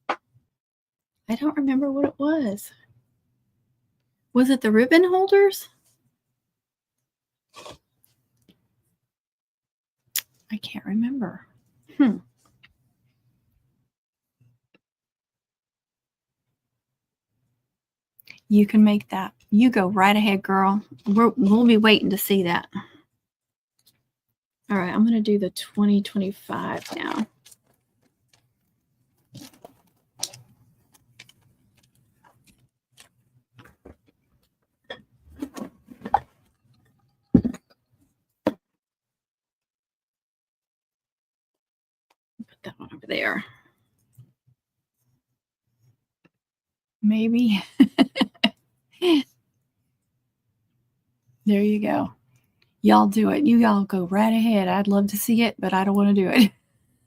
I don't remember what it was. Was it the ribbon holders? I can't remember. You can make that. You go right ahead, girl. We'll be waiting to see that. All right, I'm going to do the 2025 now. Put that one over there. Maybe. There you go. Y'all do it. You all go right ahead. I'd love to see it, but I don't want to do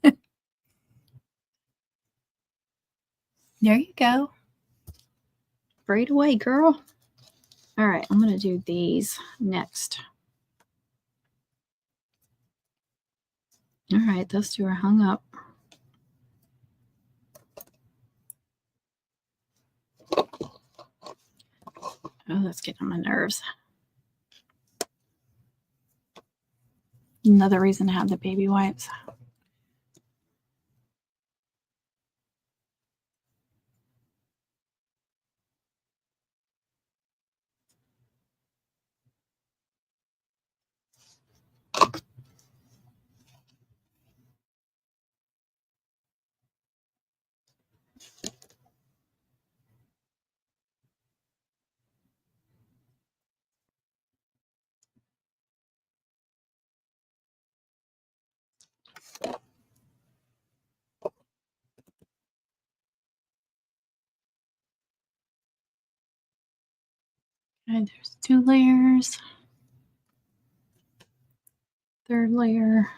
it. There you go. Braid away, girl. All right, I'm going to do these next. All right, those two are hung up. Oh, that's getting on my nerves. Another reason to have the baby wipes. And there's 2 layers. Third layer.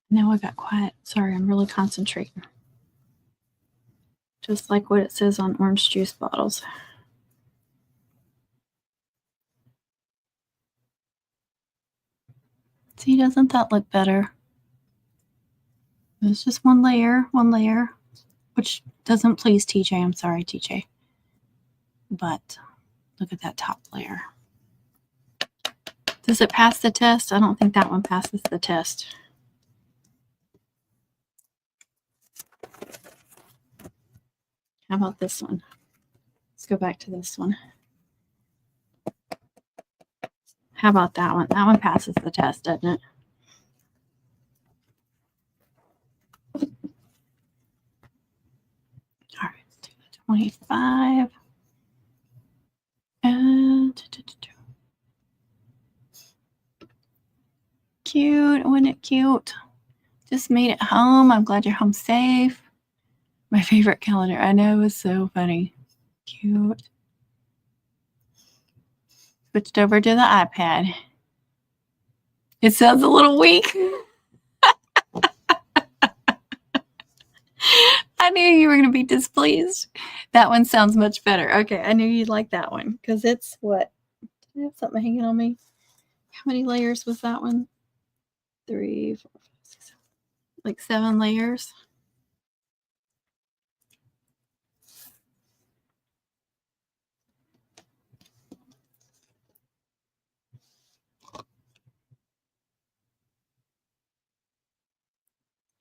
Now I got quiet. Sorry, I'm really concentrating. Just like what it says on orange juice bottles. See, doesn't that look better? It's just one layer, which doesn't please TJ. I'm sorry, TJ. But look at that top layer. Does it pass the test? I don't think that one passes the test. How about this one? Let's go back to this one. How about that one? That one passes the test, doesn't it? All right, let's do the 25. And cute? Wasn't it cute? Just made it home. I'm glad you're home safe. My favorite calendar. I know, it was so funny. Cute. Switched over to the iPad. It sounds a little weak. I knew you were going to be displeased. That one sounds much better. Okay, I knew you'd like that one because it's what? I have something hanging on me. How many layers was that one? 3, 4, 5, 6, 7. Like 7 layers.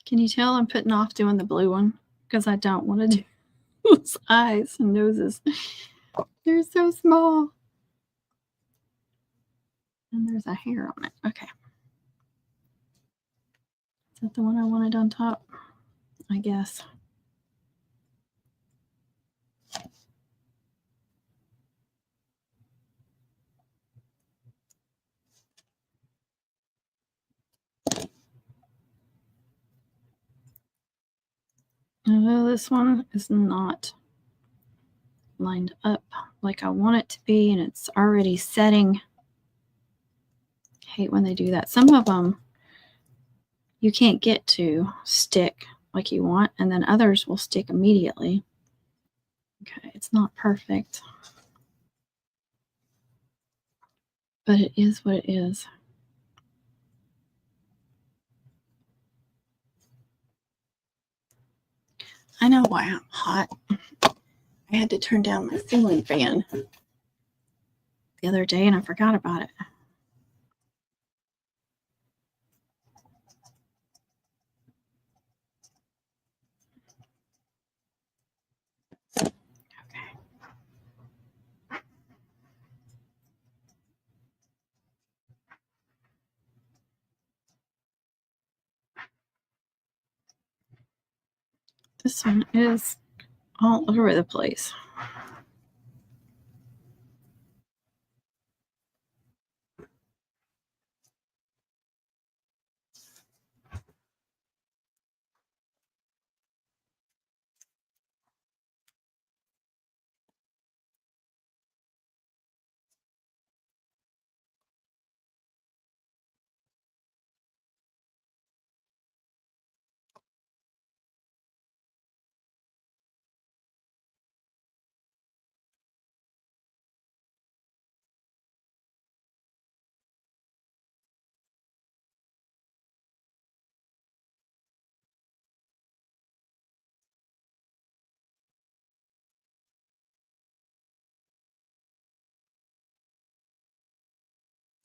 Can you tell I'm putting off doing the blue one? Because I don't want to do those eyes and noses. They're so small. And there's a hair on it. Okay. Is that the one I wanted on top? I guess. Oh, this one is not lined up like I want it to be, and it's already setting. I hate when they do that. Some of them you can't get to stick like you want, and then others will stick immediately. Okay, it's not perfect, but it is what it is. I know why I'm hot. I had to turn down my ceiling fan the other day, and I forgot about it. This one is all over the place.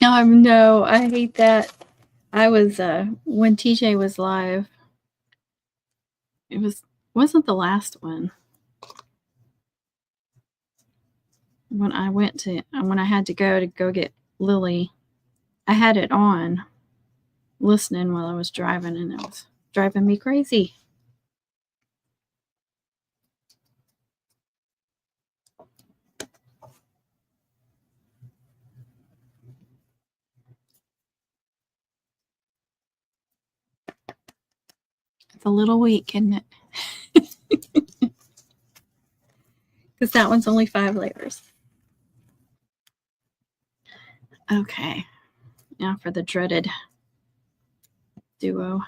No, I hate that. I was when TJ was live. It wasn't the last one. When I had to go get Lily, I had it on listening while I was driving, and it was driving me crazy. It's a little weak, isn't it? Because that one's only 5 layers. Okay, now for the dreaded duo.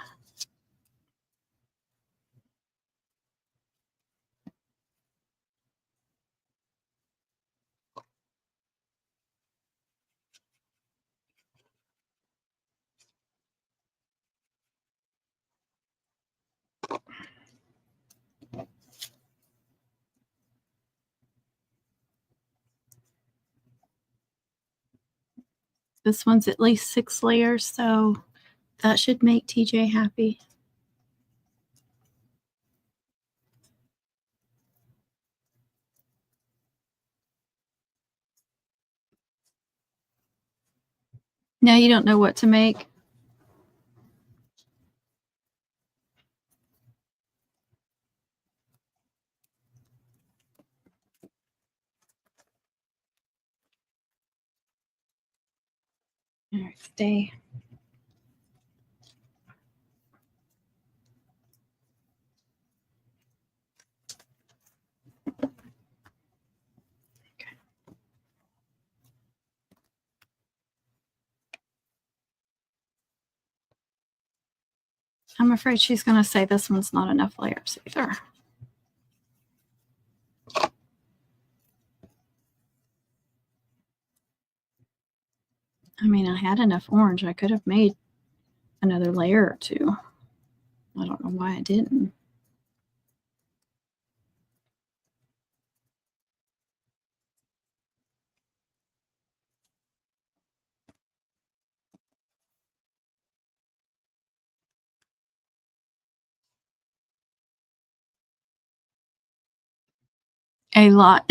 This one's at least 6 layers, so that should make TJ happy. Now you don't know what to make. All right, stay. I'm afraid she's going to say this one's not enough layers either. I mean, I had enough orange. I could have made another layer or two. I don't know why I didn't. A lot.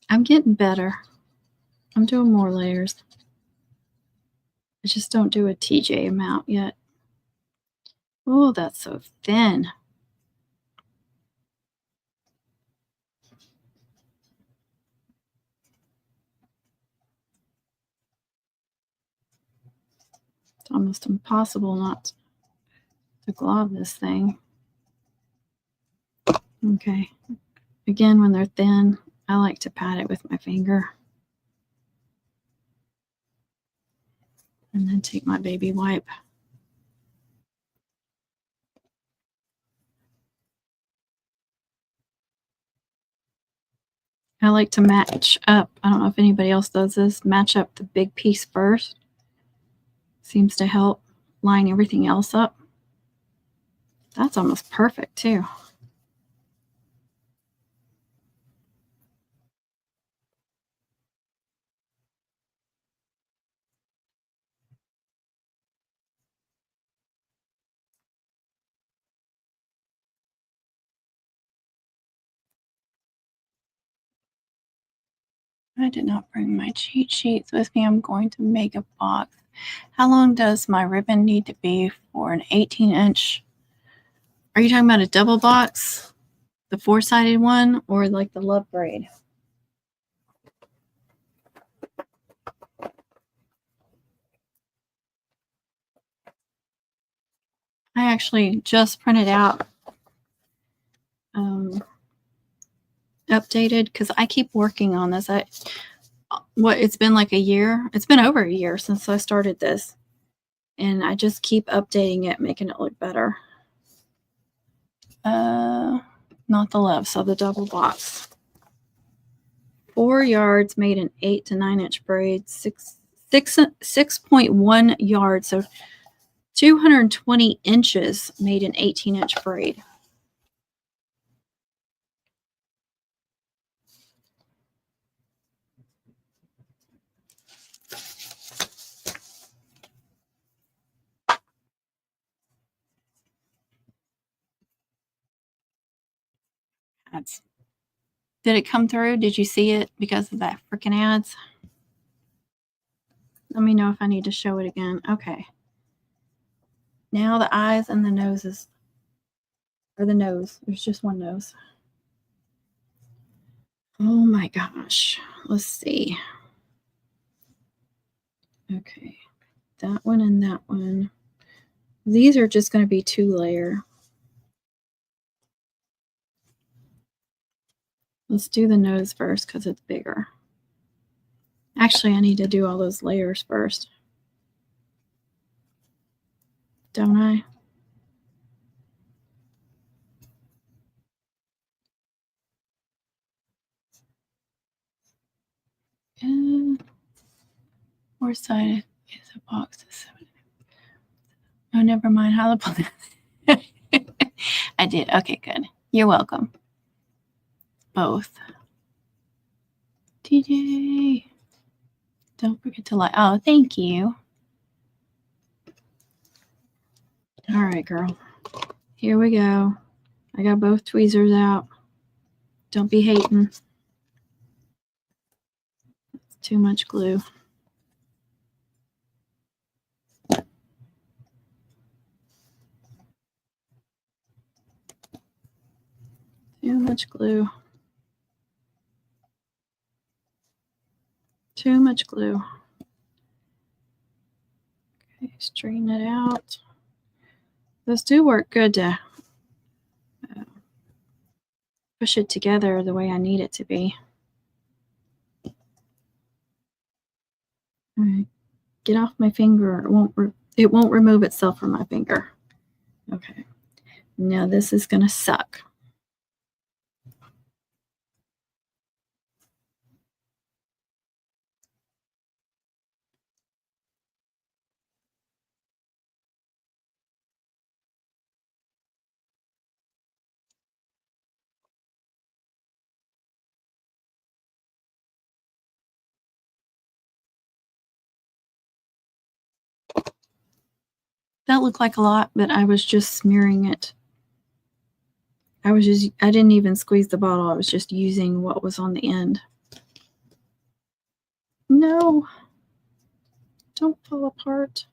I'm getting better. I'm doing more layers. I just don't do a TJ amount yet. Oh, that's so thin. It's almost impossible not to glob this thing. Okay. Again, when they're thin, I like to pat it with my finger. And then take my baby wipe. I like to match up. I don't know if anybody else does this. Match up the big piece first. Seems to help line everything else up. That's almost perfect too. I did not bring my cheat sheets with me. I'm going to make a box. How long does my ribbon need to be for an 18-inch? Are you talking about a double box? The 4-sided one, or like the love braid? I actually just printed out updated because I keep working on this. It's been like a year. It's been over a year since I started this, and I just keep updating it, making it look better. Not the love, so the double box. 4 yards made an 8 to 9 inch braid. 6.1 yards, so 220 inches made an 18-inch braid. Did it come through? Did you see it because of that freaking ads? Let me know if I need to show it again. Okay. Now the eyes and the noses. Or the nose. There's just one nose. Oh my gosh. Let's see. Okay. That one and that one. These are just going to be 2-layer. Let's do the nose first because it's bigger. Actually, I need to do all those layers first. Don't I? Four-sided is a box of 7. Oh, never mind. How to I did. Okay, good. You're welcome. Both. TJ. Don't forget to like. Oh, thank you. All right, girl. Here we go. I got both tweezers out. Don't be hating. It's too much glue. Too much glue. Too much glue. Okay, straighten it out. Those do work good to push it together the way I need it to be. All right, get off my finger. It won't remove itself from my finger. Okay, now this is going to suck. That looked like a lot, but I was just smearing it. I didn't even squeeze the bottle. I was just using what was on the end. No, don't fall apart.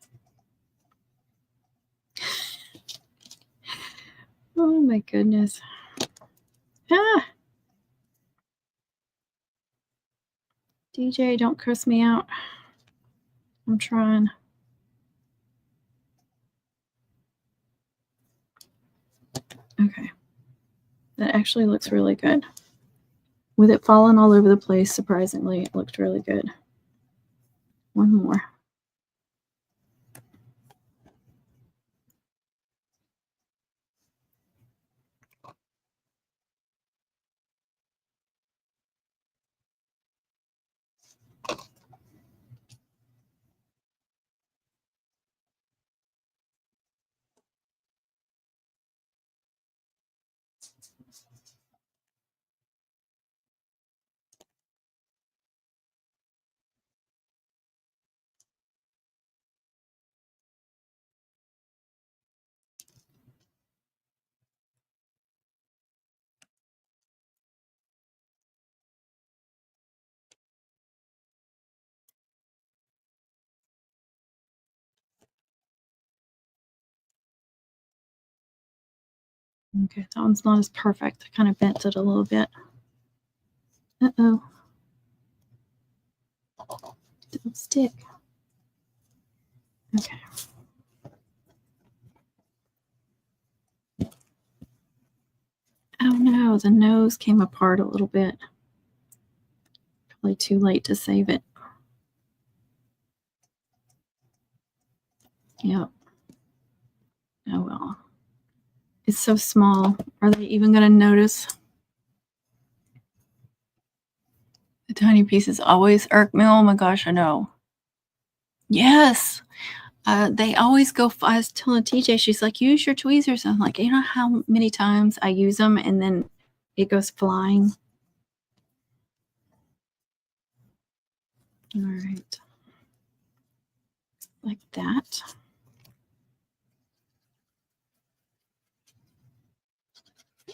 Oh my goodness. Ah! DJ, don't curse me out. I'm trying. Okay. That actually looks really good. With it falling all over the place, surprisingly, it looked really good. One more. Okay, that one's not as perfect. I kind of bent it a little bit. Uh-oh. Don't stick. Okay. Oh no, the nose came apart a little bit. Probably too late to save it. Yep. Oh well. It's so small. Are they even going to notice? The tiny pieces always irk me. Oh my gosh, I know. Yes. They always go. I was telling TJ, she's like, use your tweezers. I'm like, you know how many times I use them and then it goes flying? All right. Like that.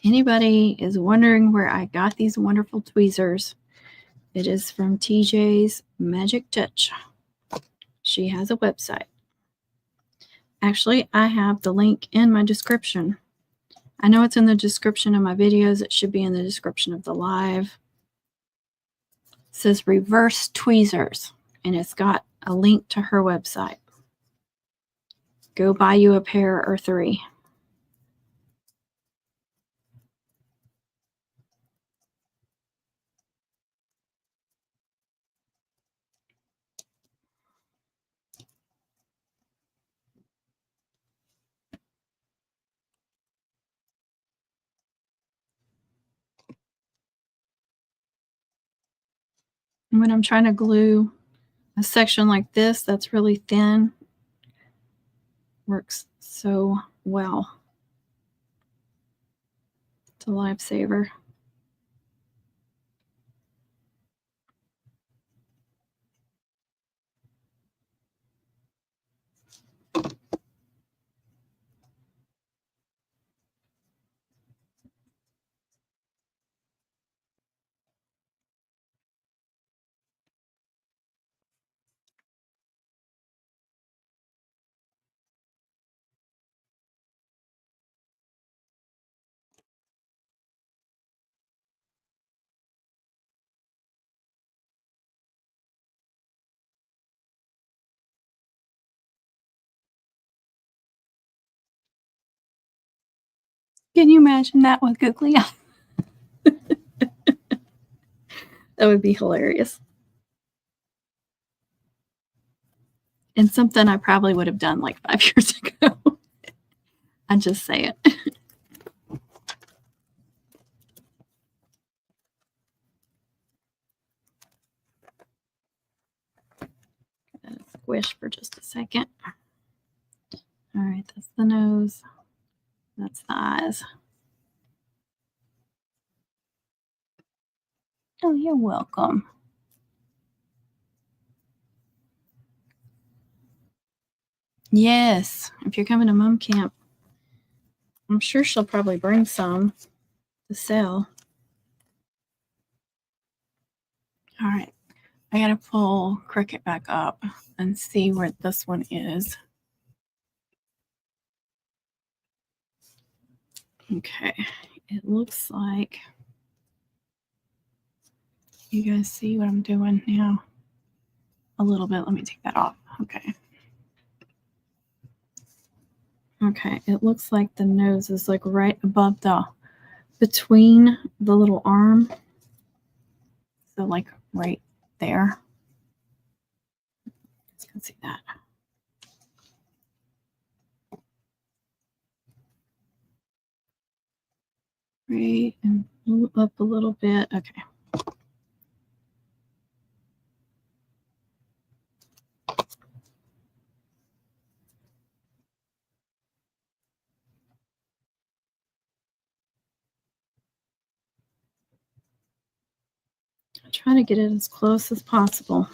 Anybody is wondering where I got these wonderful tweezers, it is from TJ's Magic Touch. She has a website. Actually, I have the link in my description. I know it's in the description of my videos. It should be in the description of the live. It says Reverse Tweezers, and it's got a link to her website. Go buy you a pair or 3. And when I'm trying to glue a section like this that's really thin, works so well. It's a lifesaver. Can you imagine that with googly eyes? That would be hilarious. And something I probably would have done like 5 years ago. I'm just saying. Squish for just a second. All right, that's the nose. That's the eyes. Oh, you're welcome. Yes, if you're coming to mom camp, I'm sure she'll probably bring some to sell. All right, I gotta pull Cricut back up and see where this one is. Okay, it looks like you guys see what I'm doing now. A little bit. Let me take that off. Okay. Okay, it looks like the nose is like right above between the little arm. So like right there. You can see that. Right, and up a little bit. Okay. I'm trying to get it as close as possible.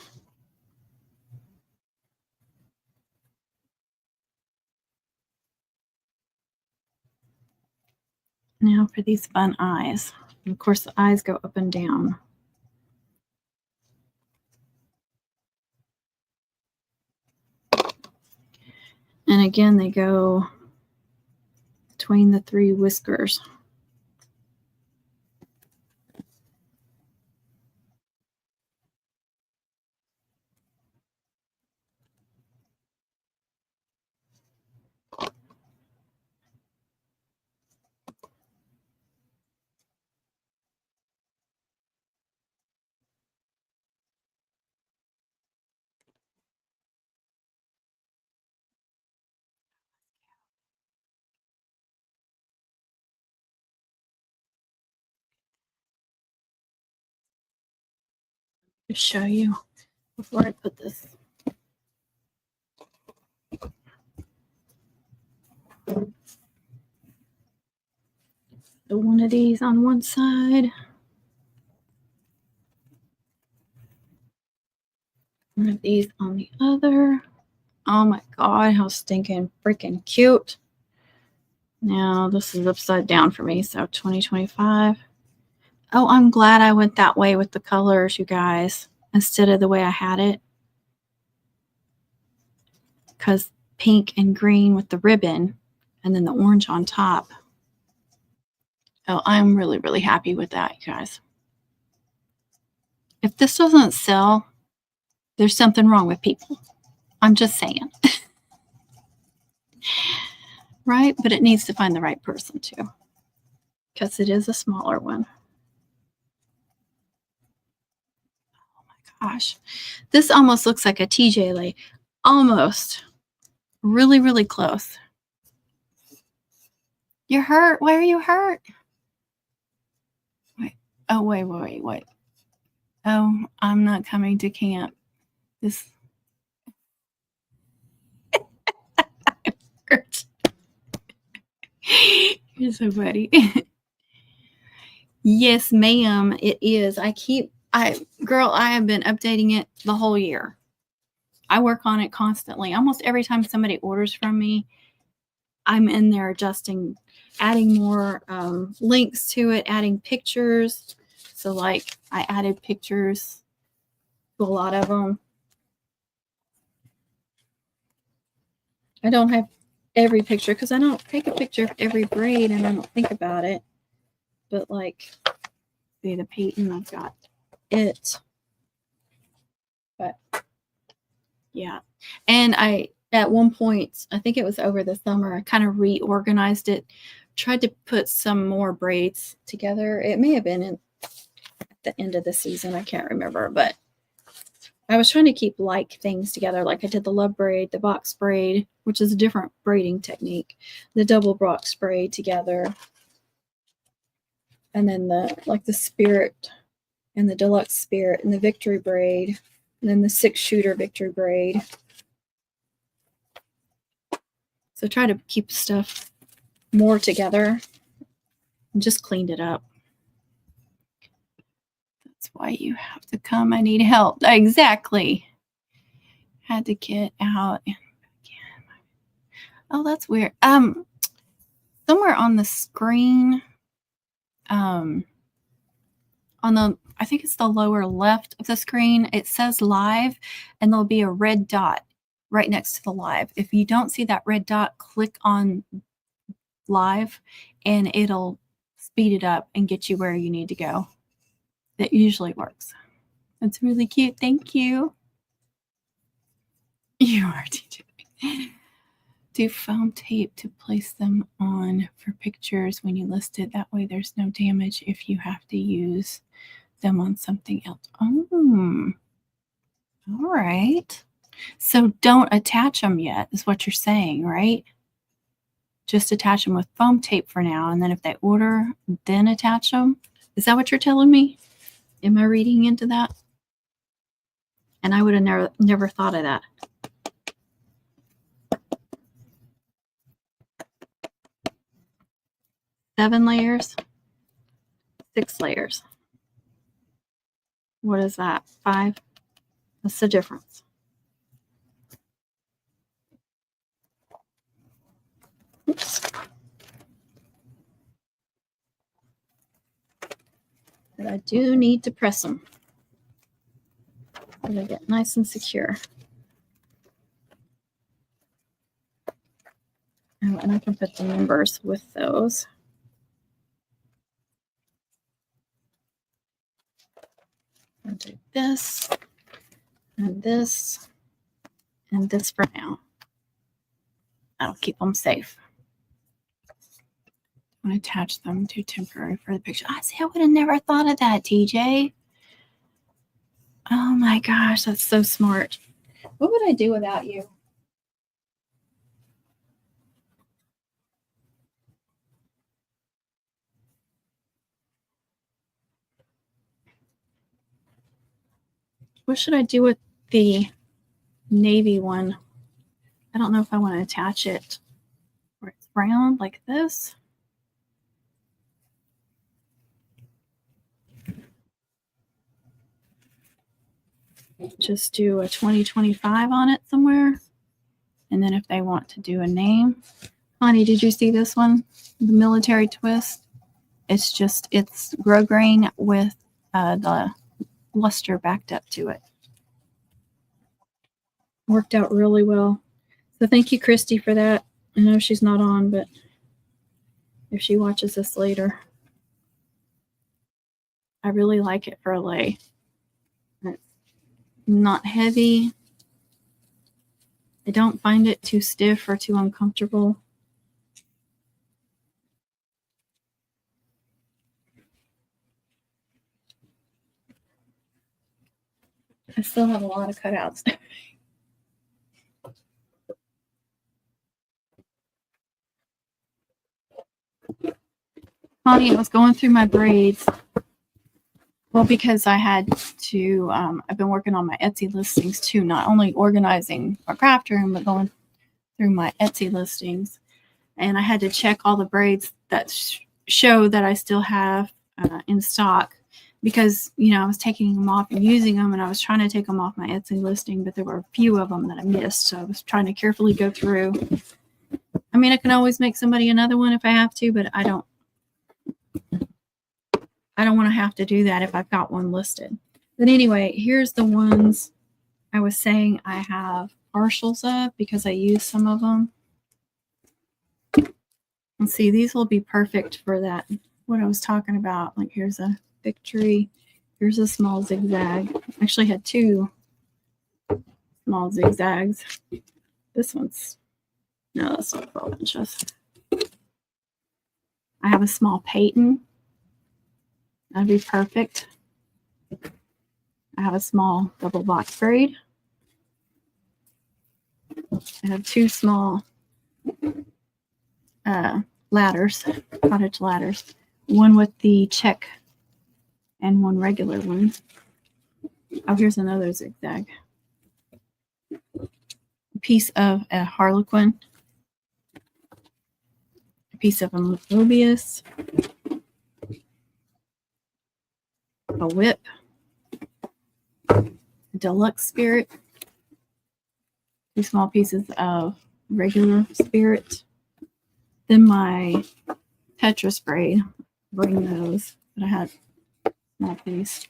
Now for these fun eyes. And of course, the eyes go up and down. And again, they go between the 3 whiskers. To show you before I put this. So one of these on one side. One of these on the other. Oh my God, how stinking freaking cute. Now this is upside down for me, so 2025. Oh, I'm glad I went that way with the colors, you guys, instead of the way I had it. Because pink and green with the ribbon and then the orange on top. Oh, I'm really, really happy with that, you guys. If this doesn't sell, there's something wrong with people. I'm just saying. Right? But it needs to find the right person too. Because it is a smaller one. Oh my gosh. This almost looks like a TJ lay. Almost. Really, really close. You're hurt. Why are you hurt? Wait. Oh, wait. Oh, I'm not coming to camp. This hurts. You're so funny. Yes, ma'am, it is. I have been updating it the whole year. I work on it constantly. Almost every time somebody orders from me, I'm in there adjusting, adding more links to it, adding pictures. So like I added pictures to a lot of them. I don't have every picture because I don't take a picture of every braid and I don't think about it. But like, see the patent, I've got it. But yeah. And at one point, I think it was over the summer, I kind of reorganized it, tried to put some more braids together. It may have been at the end of the season. I can't remember, but I was trying to keep like things together. Like I did the love braid, the box braid, which is a different braiding technique, the double box braid together. And then the spirit and the deluxe spirit and the victory braid. And then the 6-shooter victory braid. So try to keep stuff more together and just cleaned it up. That's why you have to come. I need help. Exactly. Had to get out. Oh, that's weird. Somewhere on the screen, on the, I think it's the lower left of the screen, it says live, and there'll be a red dot right next to the live. If you don't see that red dot, click on live and it'll speed it up and get you where you need to go. That usually works. That's really cute. Thank you. You are TJ. Do foam tape to place them on for pictures when you list it. That way there's no damage if you have to use them on something else. Oh, all right. So don't attach them yet is what you're saying, right? Just attach them with foam tape for now. And then if they order, then attach them. Is that what you're telling me? Am I reading into that? And I would have never thought of that. Seven layers, 6 layers. What is that? 5? What's the difference? Oops. But I do need to press them so they get nice and secure. Oh, and I can put the numbers with those. I'll do this and this and this for now. That'll keep them safe. I'm going to attach them to temporary for the picture. I see, I would have never thought of that, TJ. Oh my gosh, that's so smart. What would I do without you? What should I do with the navy one? I don't know if I want to attach it where it's round like this. Just do a 2025 on it somewhere. And then if they want to do a name. Honey, did you see this one? The military twist. It's just, it's grosgrain with the luster backed up to it. Worked out really well. So thank you, Christy, for that. I know she's not on, but if she watches this later, I really like it for a lay. It's not heavy. I don't find it too stiff or too uncomfortable. I still have a lot of cutouts. Honey, I was going through my braids. Well, because I had to, I've been working on my Etsy listings too, not only organizing our craft room, but going through my Etsy listings. And I had to check all the braids that show that I still have in stock because, you know, I was taking them off and using them, and I was trying to take them off my Etsy listing, but there were a few of them that I missed. So I was trying to carefully go through. I mean, I can always make somebody another one if I have to, but I don't want to have to do that if I've got one listed. But anyway, here's the ones I was saying I have partials of because I use some of them. And see, these will be perfect for that, what I was talking about. Like here's a victory. Here's a small zigzag. I actually had 2 small zigzags. This one's, no, that's not 12 inches. I have a small patent. That'd be perfect. I have a small double box braid. I have two small ladders, cottage ladders, one with the check and one regular one. Oh, here's another zigzag. A piece of a harlequin, a piece of a Mobius, a whip, a deluxe spirit, two small pieces of regular spirit, then my Tetris braid. Bring those, but I had a small piece.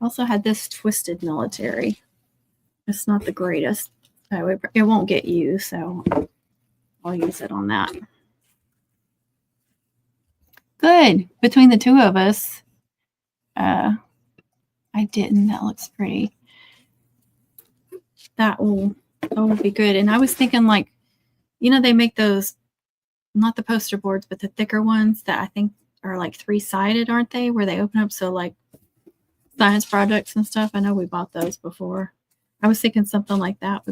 Also had this twisted military. It's not the greatest, so it won't get used, so I'll use it on that. Good. Between the two of us, I didn't. That looks pretty. That will be good. And I was thinking, like, you know, they make those, not the poster boards, but the thicker ones that I think are like 3-sided, aren't they? Where they open up, so like science projects and stuff. I know we bought those before. I was thinking something like that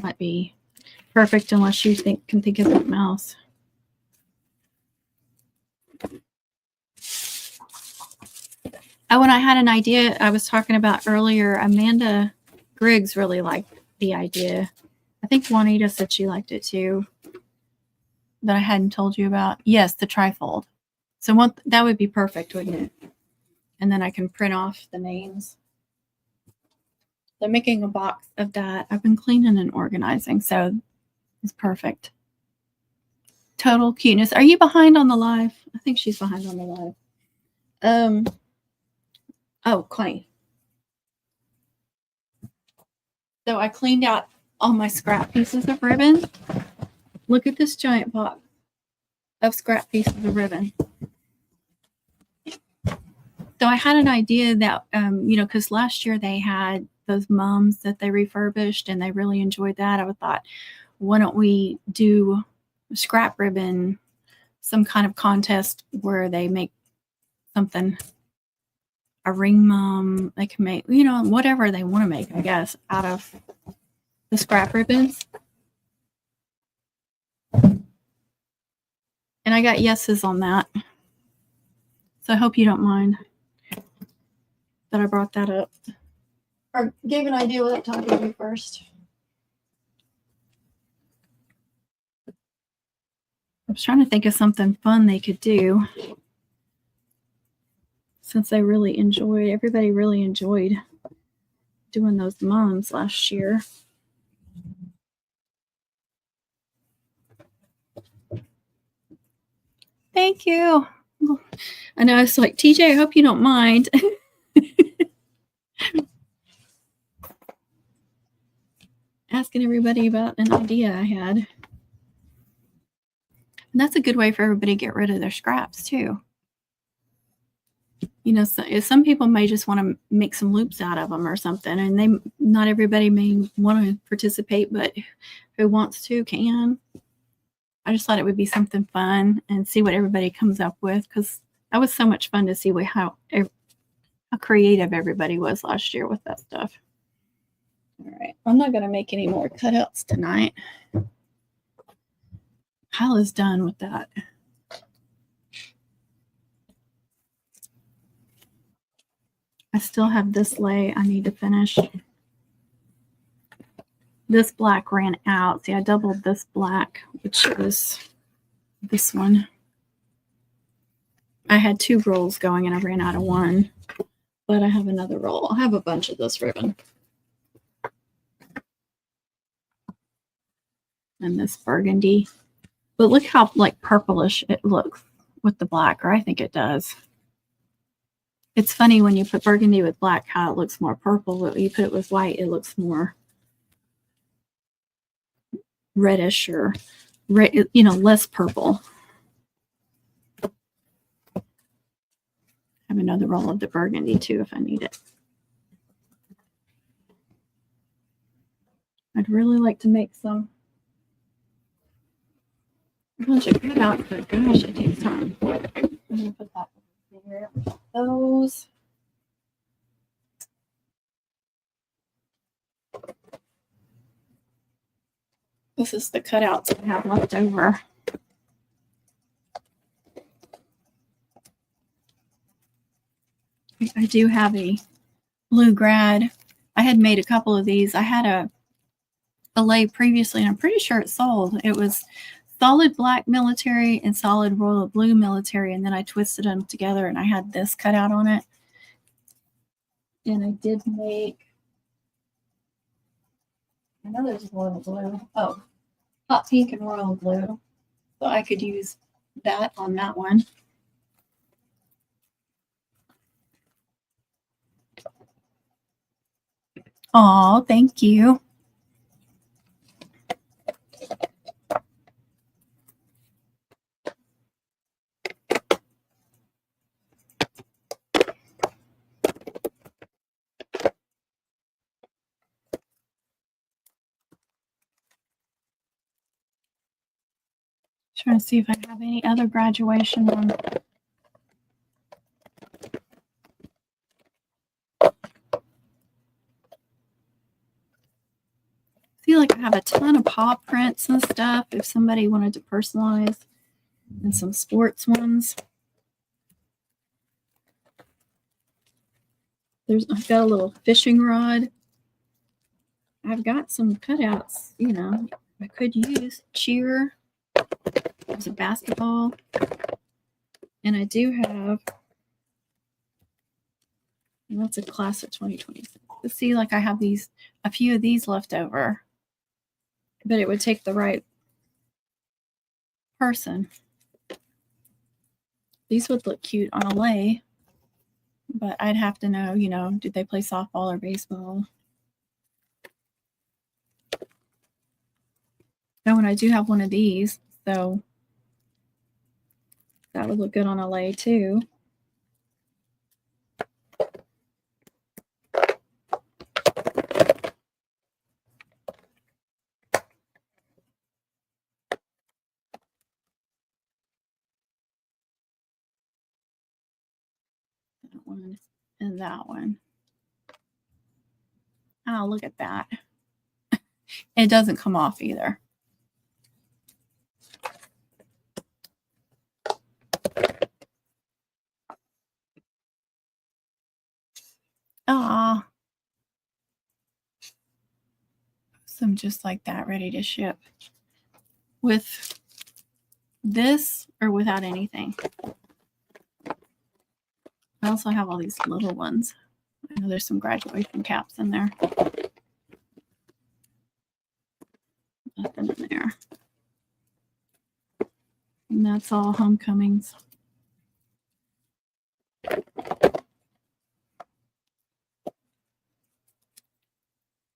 might be perfect, unless you can think of something else. Oh, and I had an idea I was talking about earlier. Amanda Griggs really liked the idea. I think Juanita said she liked it too, that I hadn't told you about. Yes, the trifold. So that would be perfect, wouldn't it? And then I can print off the names. So making a box of that. I've been cleaning and organizing, so it's perfect. Total cuteness. Are you behind on the live? I think she's behind on the live. Oh, Clay. So I cleaned out all my scrap pieces of ribbon. Look at this giant box of scrap pieces of ribbon. So I had an idea that, you know, because last year they had those mums that they refurbished and they really enjoyed that. I thought, why don't we do scrap ribbon, some kind of contest where they make something, a ring mum, they can make, you know, whatever they want to make, I guess, out of the scrap ribbons. And I got yeses on that. So I hope you don't mind that I brought that up. Or gave an idea without talking to you first. I was trying to think of something fun they could do, since everybody really enjoyed doing those mums last year. Thank you. I know, it's like, TJ, I hope you don't mind. Asking everybody about an idea I had. And that's a good way for everybody to get rid of their scraps too. You know, some people may just want to make some loops out of them or something, and not everybody may want to participate, but who wants to can. I just thought it would be something fun and see what everybody comes up with, because that was so much fun to see how creative everybody was last year with that stuff. All right, I'm not going to make any more cutouts tonight. Kyle is done with that. I still have this lay I need to finish. This black ran out. See, I doubled this black, which is this one. I had 2 rolls going and I ran out of one, but I have another roll. I'll have a bunch of this ribbon. And this burgundy. But look how like purplish it looks with the black, or I think it does. It's funny when you put burgundy with black how it looks more purple, but when you put it with white, it looks more reddish, or you know, less purple. I have another roll of the burgundy too if I need it. I'd really like to make a bunch of cutouts, but gosh, it takes time. I'm gonna put that there. Those. This is the cutouts I have left over. I do have a blue grad. I had made a couple of these. I had a lei previously, and I'm pretty sure it sold. It was solid black military and solid royal blue military, and then I twisted them together, and I had this cut out on it. And I did make, I know there's royal blue. Oh, hot pink and royal blue. So I could use that on that one. Oh, thank you. Trying to see if I have any other graduation ones. I feel like I have a ton of paw prints and stuff if somebody wanted to personalize, and some sports ones. I've got a little fishing rod. I've got some cutouts, you know, I could use. Cheer. There's a basketball. And I do have, and that's a class of 2026. Let's see, like I have a few of these left over. But it would take the right person. These would look cute on a lei, but I'd have to know, you know, did they play softball or baseball? Oh, and I do have one of these, so that would look good on a lei too. That one and that one. Oh, look at that. It doesn't come off either. Ah, some just like that, ready to ship. With this or without anything. I also have all these little ones. I know there's some graduation caps in there. Nothing in there. And that's all homecomings.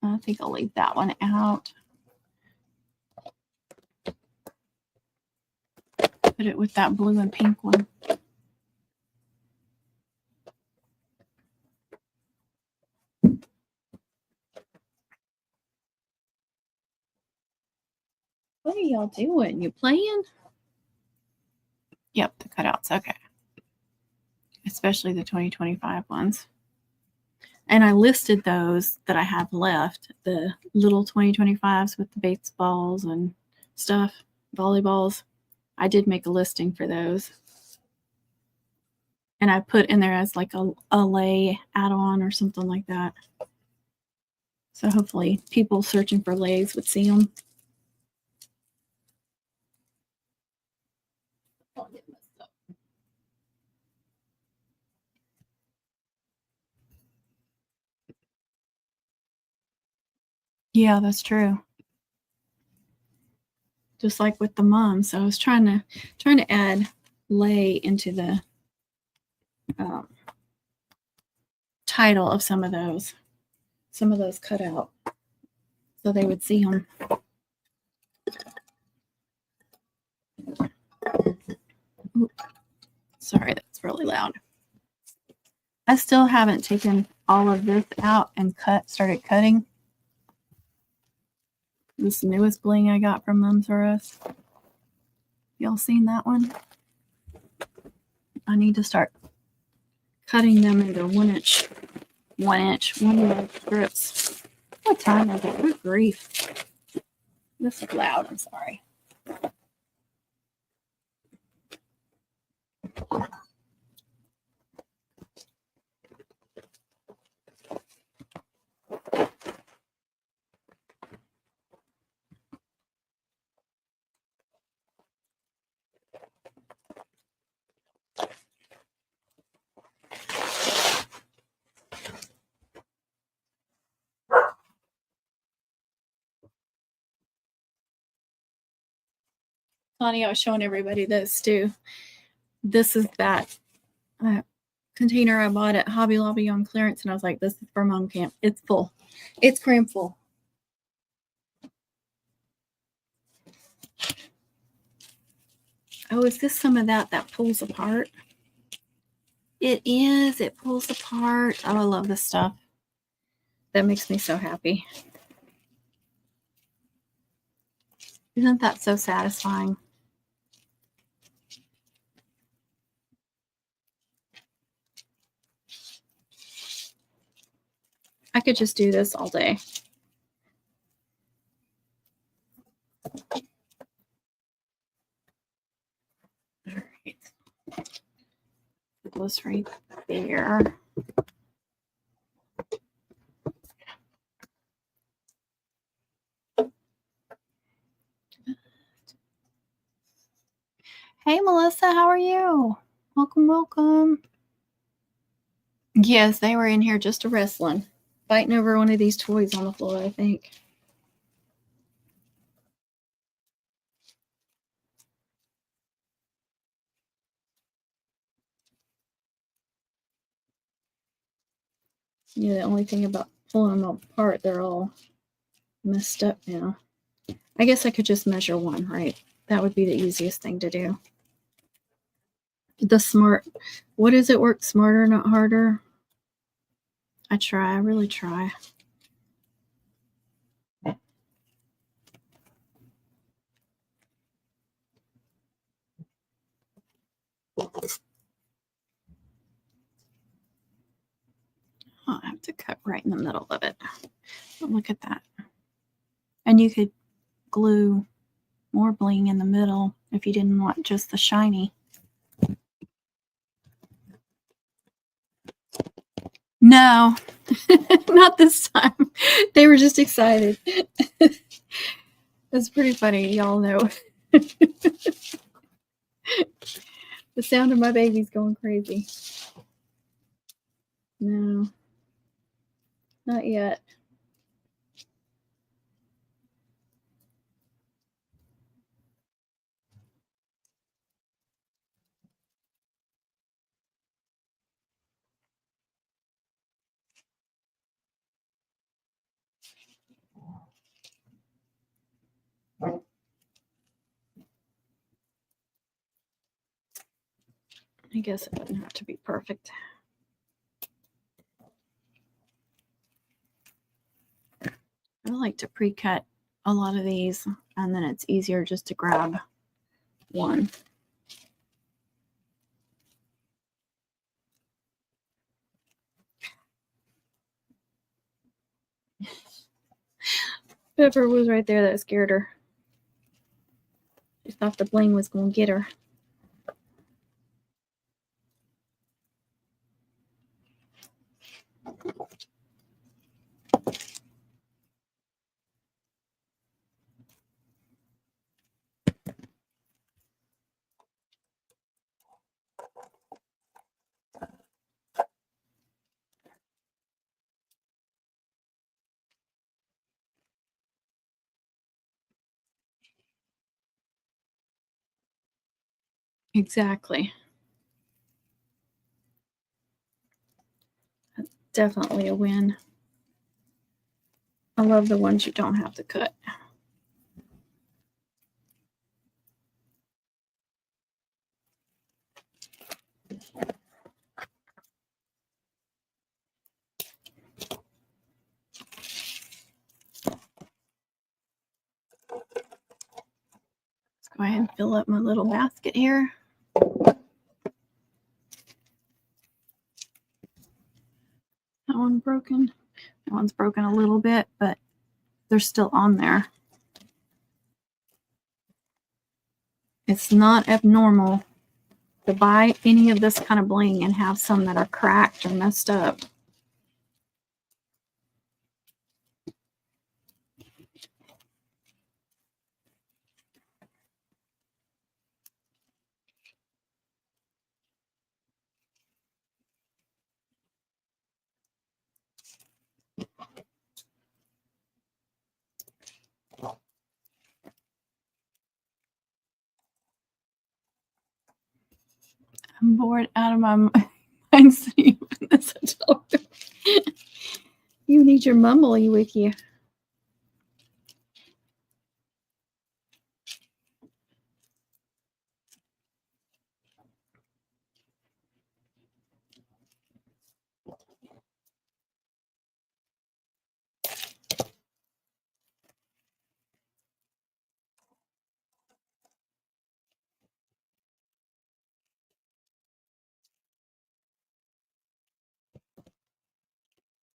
I think I'll leave that one out. Put it with that blue and pink one. What are y'all doing? You playing? Yep, the cutouts. Okay. Especially the 2025 ones. And I listed those that I have left, the little 2025s with the baseballs and stuff, volleyballs. I did make a listing for those. And I put in there as like a lei add-on or something like that. So hopefully people searching for leis would see them. Yeah, that's true. Just like with the moms, I was trying to add lei into the title of some of those cut out, so they would see them. Ooh, sorry, that's really loud. I still haven't taken all of this out and started cutting. This newest bling I got from Mums R Us. Y'all seen that one? I need to start cutting them into 1 inch strips. What time is it? Good grief. This is loud, I'm sorry. Funny, I was showing everybody this too. This is that container I bought at Hobby Lobby on clearance, and I was like, this is for mom camp. It's full. It's cram full. Oh, is this some of that pulls apart? It is. It pulls apart. Oh, I love this stuff. That makes me so happy. Isn't that so satisfying? I could just do this all day. All right. Put those right there. Hey, Melissa, how are you? Welcome, welcome. Yes, they were in here just a wrestling, fighting over one of these toys on the floor, I think. Yeah, the only thing about pulling them apart, they're all messed up now. I guess I could just measure one, right? That would be the easiest thing to do. The smart, what is it? Work smarter, not harder. I try. I really try. Oh, I have to cut right in the middle of it. Oh, look at that. And you could glue more bling in the middle if you didn't want just the shiny. No, not this time. They were just excited. It's pretty funny. Y'all know. The sound of my baby's going crazy. No, not yet. I guess it doesn't have to be perfect. I like to pre-cut a lot of these, and then it's easier just to grab one. Pepper was right there. That scared her. She thought the bling was going to get her. Exactly. That's definitely a win. I love the ones you don't have to cut. Let's go ahead and fill up my little basket here. That one broken. That one's broken a little bit, but they're still on there. It's not abnormal to buy any of this kind of bling and have some that are cracked or messed up. I'm bored out of my mind sitting in this hotel room. You need your mumbly with you.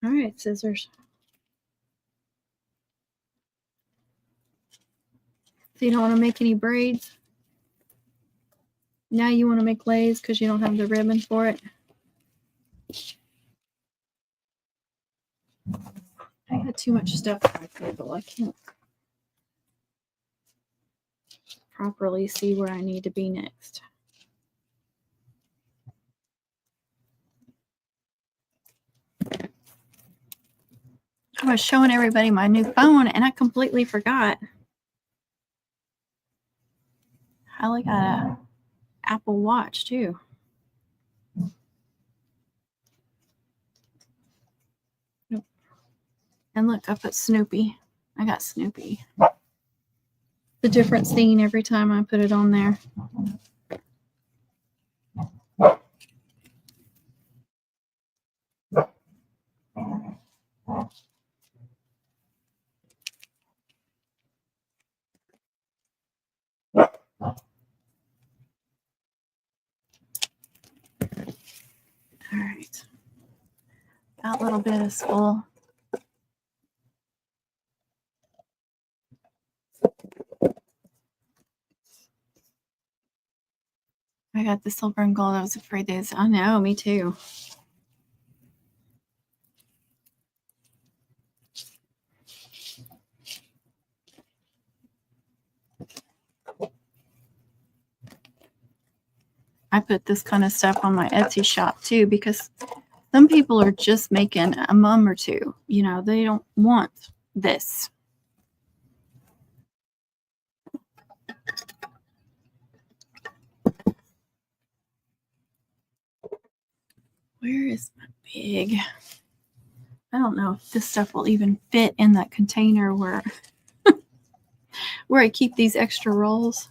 All right, scissors. So you don't want to make any braids? Now you want to make lace because you don't have the ribbon for it? I had too much stuff on my table. I can't properly see where I need to be next. I was showing everybody my new phone and I completely forgot. I got a Apple Watch too. Nope. And look, I put Snoopy. I got Snoopy. The different scene every time I put it on there. All right. That little bit is full. I got the silver and gold. I was afraid these. I know, me too. I put this kind of stuff on my Etsy shop too because some people are just making a mum or two. You know, they don't want this. Where is my big? I don't know if this stuff will even fit in that container where where I keep these extra rolls.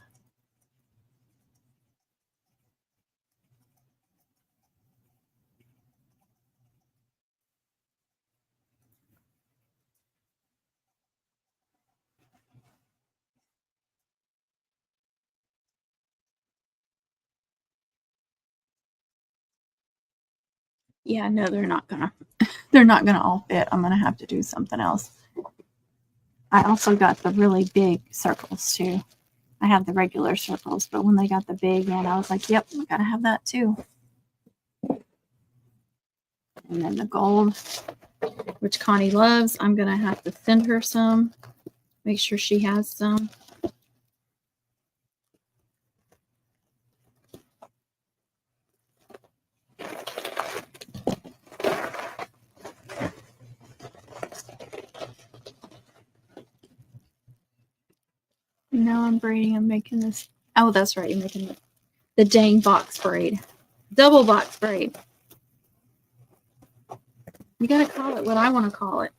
Yeah, no, they're not gonna all fit. I'm gonna have to do something else. I also got the really big circles too. I have the regular circles, but when they got the big one, I was like, yep, I gotta have that too. And then the gold, which Connie loves, I'm gonna have to send her some. Make sure she has some. Now I'm braiding. I'm making this. Oh, that's right. You're making the dang box braid. Double box braid. You got to call it what I want to call it.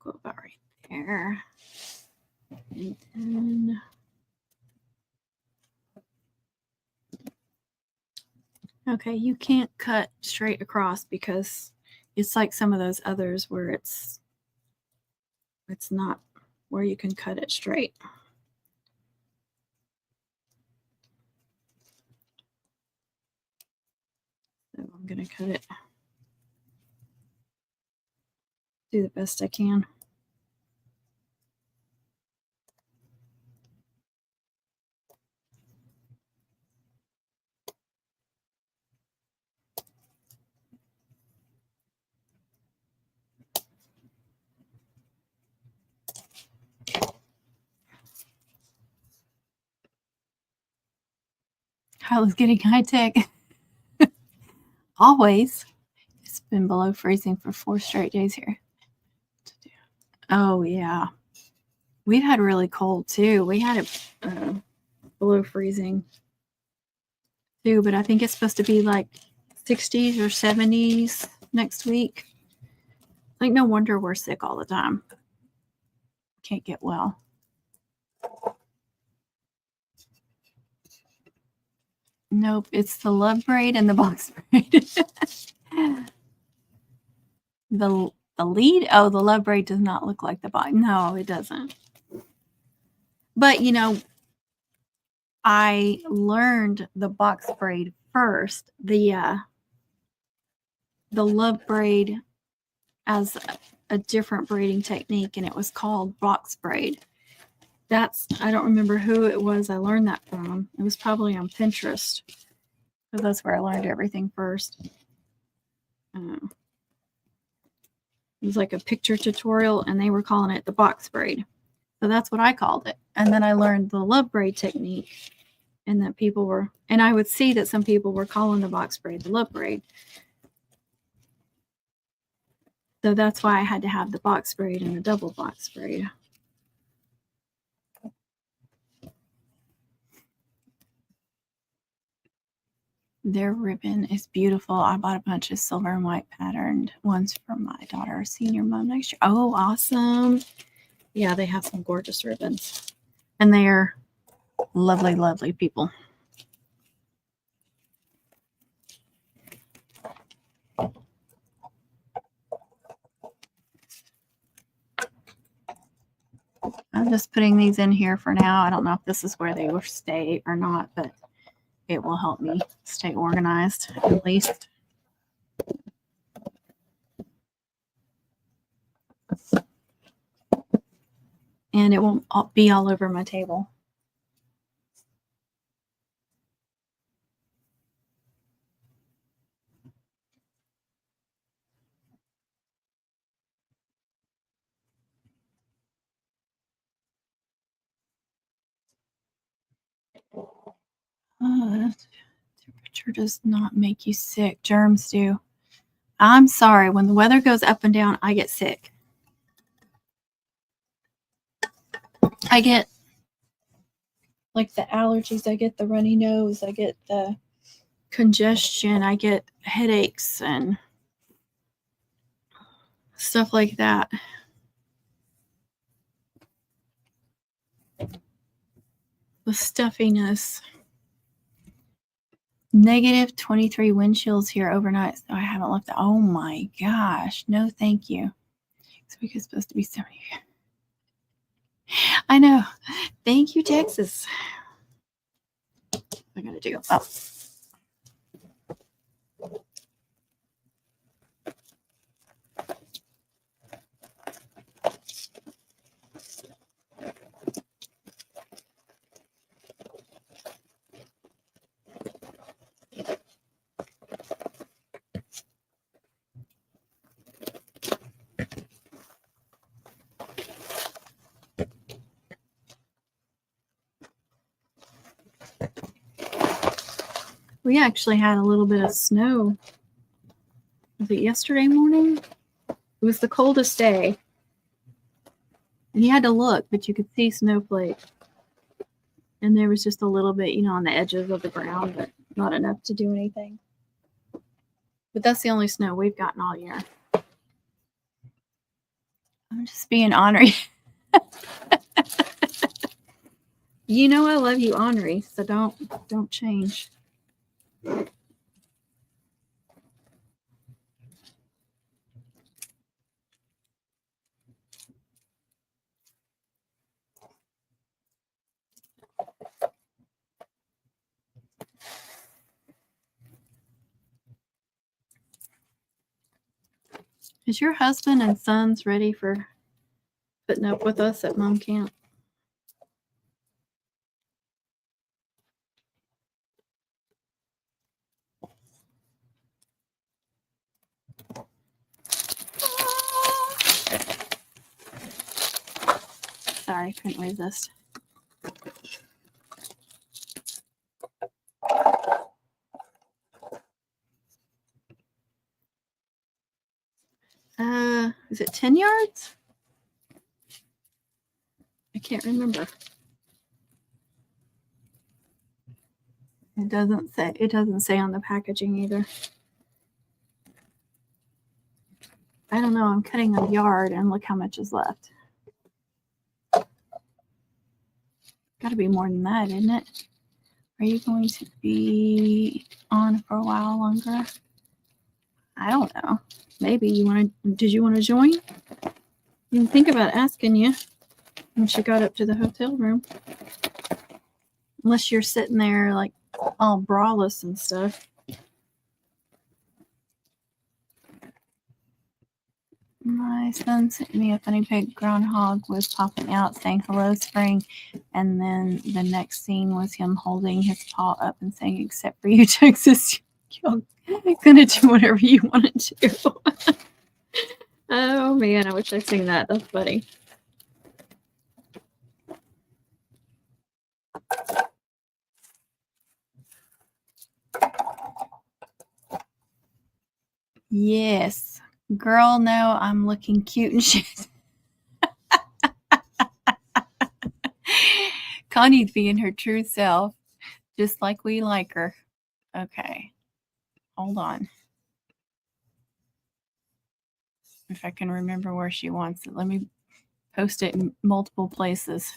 Go about right there. And then Okay, you can't cut straight across because it's like some of those others where it's not where you can cut it straight. So I'm going to cut it, do the best I can. I was getting high tech. Always. It's been below freezing for 4 straight days here. Oh, yeah. We've had really cold too. We had it below freezing too, but I think it's supposed to be like 60s or 70s next week. Like, no wonder we're sick all the time. Can't get well. Nope, it's the love braid and the box braid. The lead? Oh, the love braid does not look like the box. No, it doesn't. But, you know, I learned the box braid first. The love braid as a different braiding technique, and it was called box braid. I don't remember who it was I learned that from. It was probably on Pinterest, because that's where I learned everything first. It was like a picture tutorial, and they were calling it the box braid. So that's what I called it. And then I learned the love braid technique, and that people were, and I would see that some people were calling the box braid the love braid. So that's why I had to have the box braid and the double box braid. Their ribbon is beautiful. I bought a bunch of silver and white patterned ones for my daughter's senior mom next year. Oh, awesome. Yeah, they have some gorgeous ribbons. And they are lovely, lovely people. I'm just putting these in here for now. I don't know if this is where they will stay or not, but it will help me stay organized at least. And it won't be all over my table. Temperature does not make you sick. Germs do. I'm sorry. When the weather goes up and down, I get sick. I get like the allergies. I get the runny nose. I get the congestion. I get headaches and stuff like that. The stuffiness. Negative 23 wind chills here overnight. So I haven't left. Oh my gosh. No, thank you. This week is supposed to be 70. I know. Thank you, Texas. I gotta do. Oh. We actually had a little bit of snow. Was it yesterday morning? It was the coldest day. And you had to look, but you could see snowflakes. And there was just a little bit, you know, on the edges of the ground, but not enough to do anything. But that's the only snow we've gotten all year. I'm just being ornery. You know I love you, ornery, so don't change. Is your husband and sons ready for putting up with us at mom camp? Sorry, couldn't resist. Is it 10 yards? I can't remember. It doesn't say. It doesn't say on the packaging either. I don't know. I'm cutting a yard and look how much is left. Got to be more than that, isn't it? Are you going to be on for a while longer? I don't know. Maybe you want to. Did you want to join? You can think about asking you when she got up to the hotel room. Unless you're sitting there like all braless and stuff. My son sent me a funny pig groundhog was popping out saying hello spring, and then the next scene was him holding his paw up and saying, except for you Texas, you're gonna do whatever you want to do. Oh man, I wish I'd seen that. That's funny. Yes. Girl, no, I'm looking cute and shit. Connie'd be in her true self, just like we like her. Okay. Hold on. If I can remember where she wants it. Let me post it in multiple places.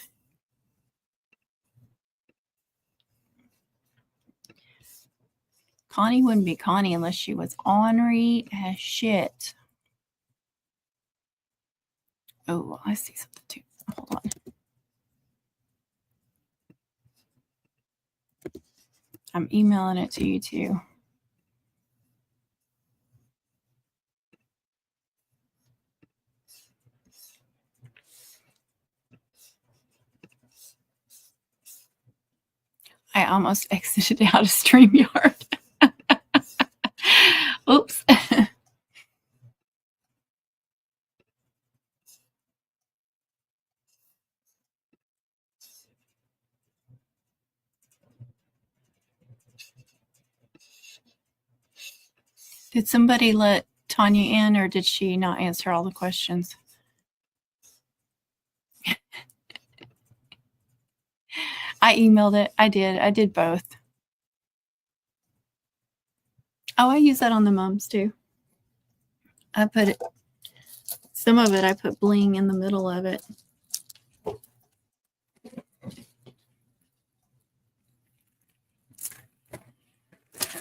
Connie wouldn't be Connie unless she was ornery as shit. Oh, I see something too. Hold on. I'm emailing it to you too. I almost exited out of StreamYard. Oops. Did somebody let Tanya in, or did she not answer all the questions? I emailed it. I did both. Oh, I use that on the mums too. I put it, some of it I put bling in the middle of it.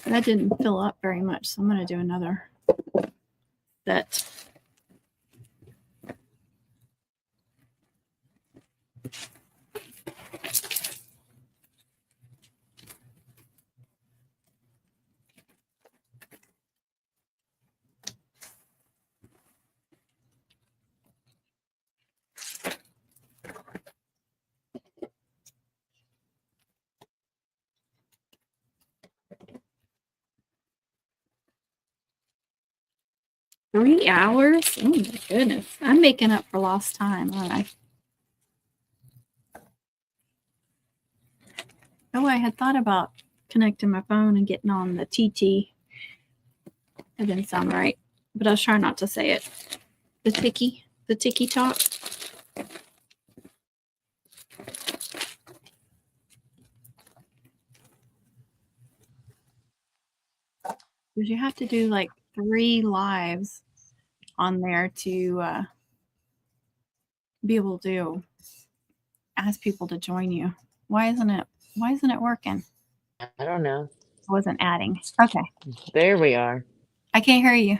That didn't fill up very much, so I'm going to do another set. Three hours? Oh my goodness. I'm making up for lost time, aren't I? Oh, I had thought about connecting my phone and getting on the TT. It didn't sound right, but I was trying not to say it. The Tiki Talk. Because you have to do like 3 lives on there to be able to ask people to join you. Why isn't it working? I don't know. I wasn't adding. Okay. There we are. I can't hear you.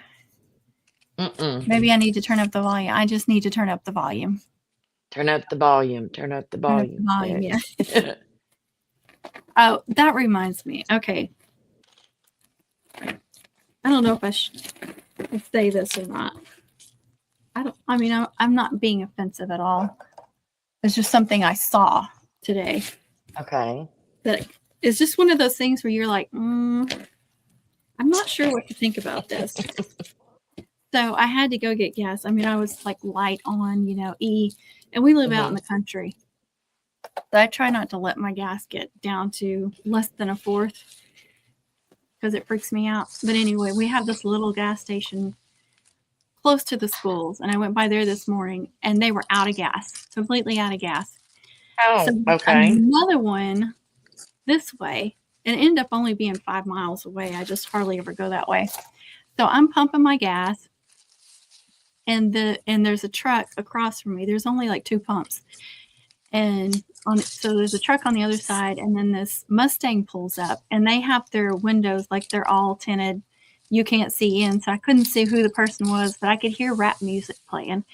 Mm-mm. Maybe I need to turn up the volume. I just need to turn up the volume. Turn up the volume. Turn up the volume. Yeah. Oh, that reminds me. Okay. I don't know if I should say this or not. I mean, I'm not being offensive at all. It's just something I saw today. Okay. That it's just one of those things where you're like, I'm not sure what to think about this. So I had to go get gas. I mean, I was like light on, E, and we live out in the country. So I try not to let my gas get down to less than a fourth because it freaks me out. But anyway, we have this little gas station close to the schools, and I went by there this morning, and they were out of gas, completely out of gas. Oh, So okay. another one this way, and it ended up only being 5 miles away. I just hardly ever go that way. So I'm pumping my gas, and there's a truck across from me. There's only like 2 pumps, and so there's a truck on the other side, and then this Mustang pulls up, and they have their windows like they're all tinted. You can't see in, so I couldn't see who the person was, but I could hear rap music playing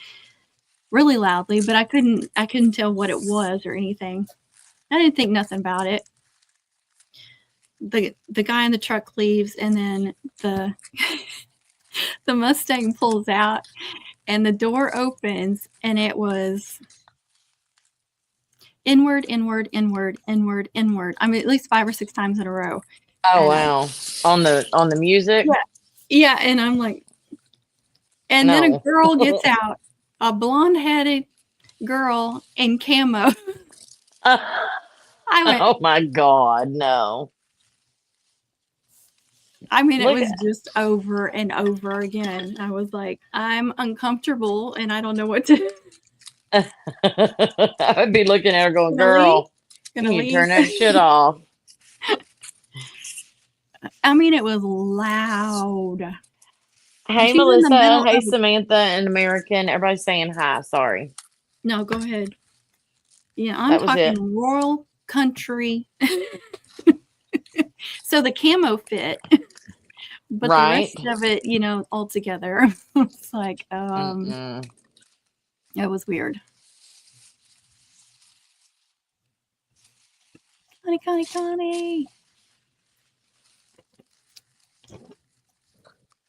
really loudly, but I couldn't tell what it was or anything. I didn't think nothing about it. The guy in the truck leaves, and then the the Mustang pulls out, and the door opens, and it was inward, inward, inward, inward, inward. I mean, at least 5 or 6 times in a row. Oh, wow. On the music? Yeah, and I'm like, and then a girl gets out, a blonde-headed girl in camo. I went, oh my God, no. I mean, it was just over and over again. I was like, I'm uncomfortable, and I don't know what to. I would be looking at her going, girl, you need to turn that shit off. I mean, it was loud. Hey, Melissa. Hey, Samantha and American. Everybody's saying hi. Sorry. No, go ahead. Yeah, I'm talking rural country. So the camo fit, but the rest of it, all together. It's like, it was weird. Connie.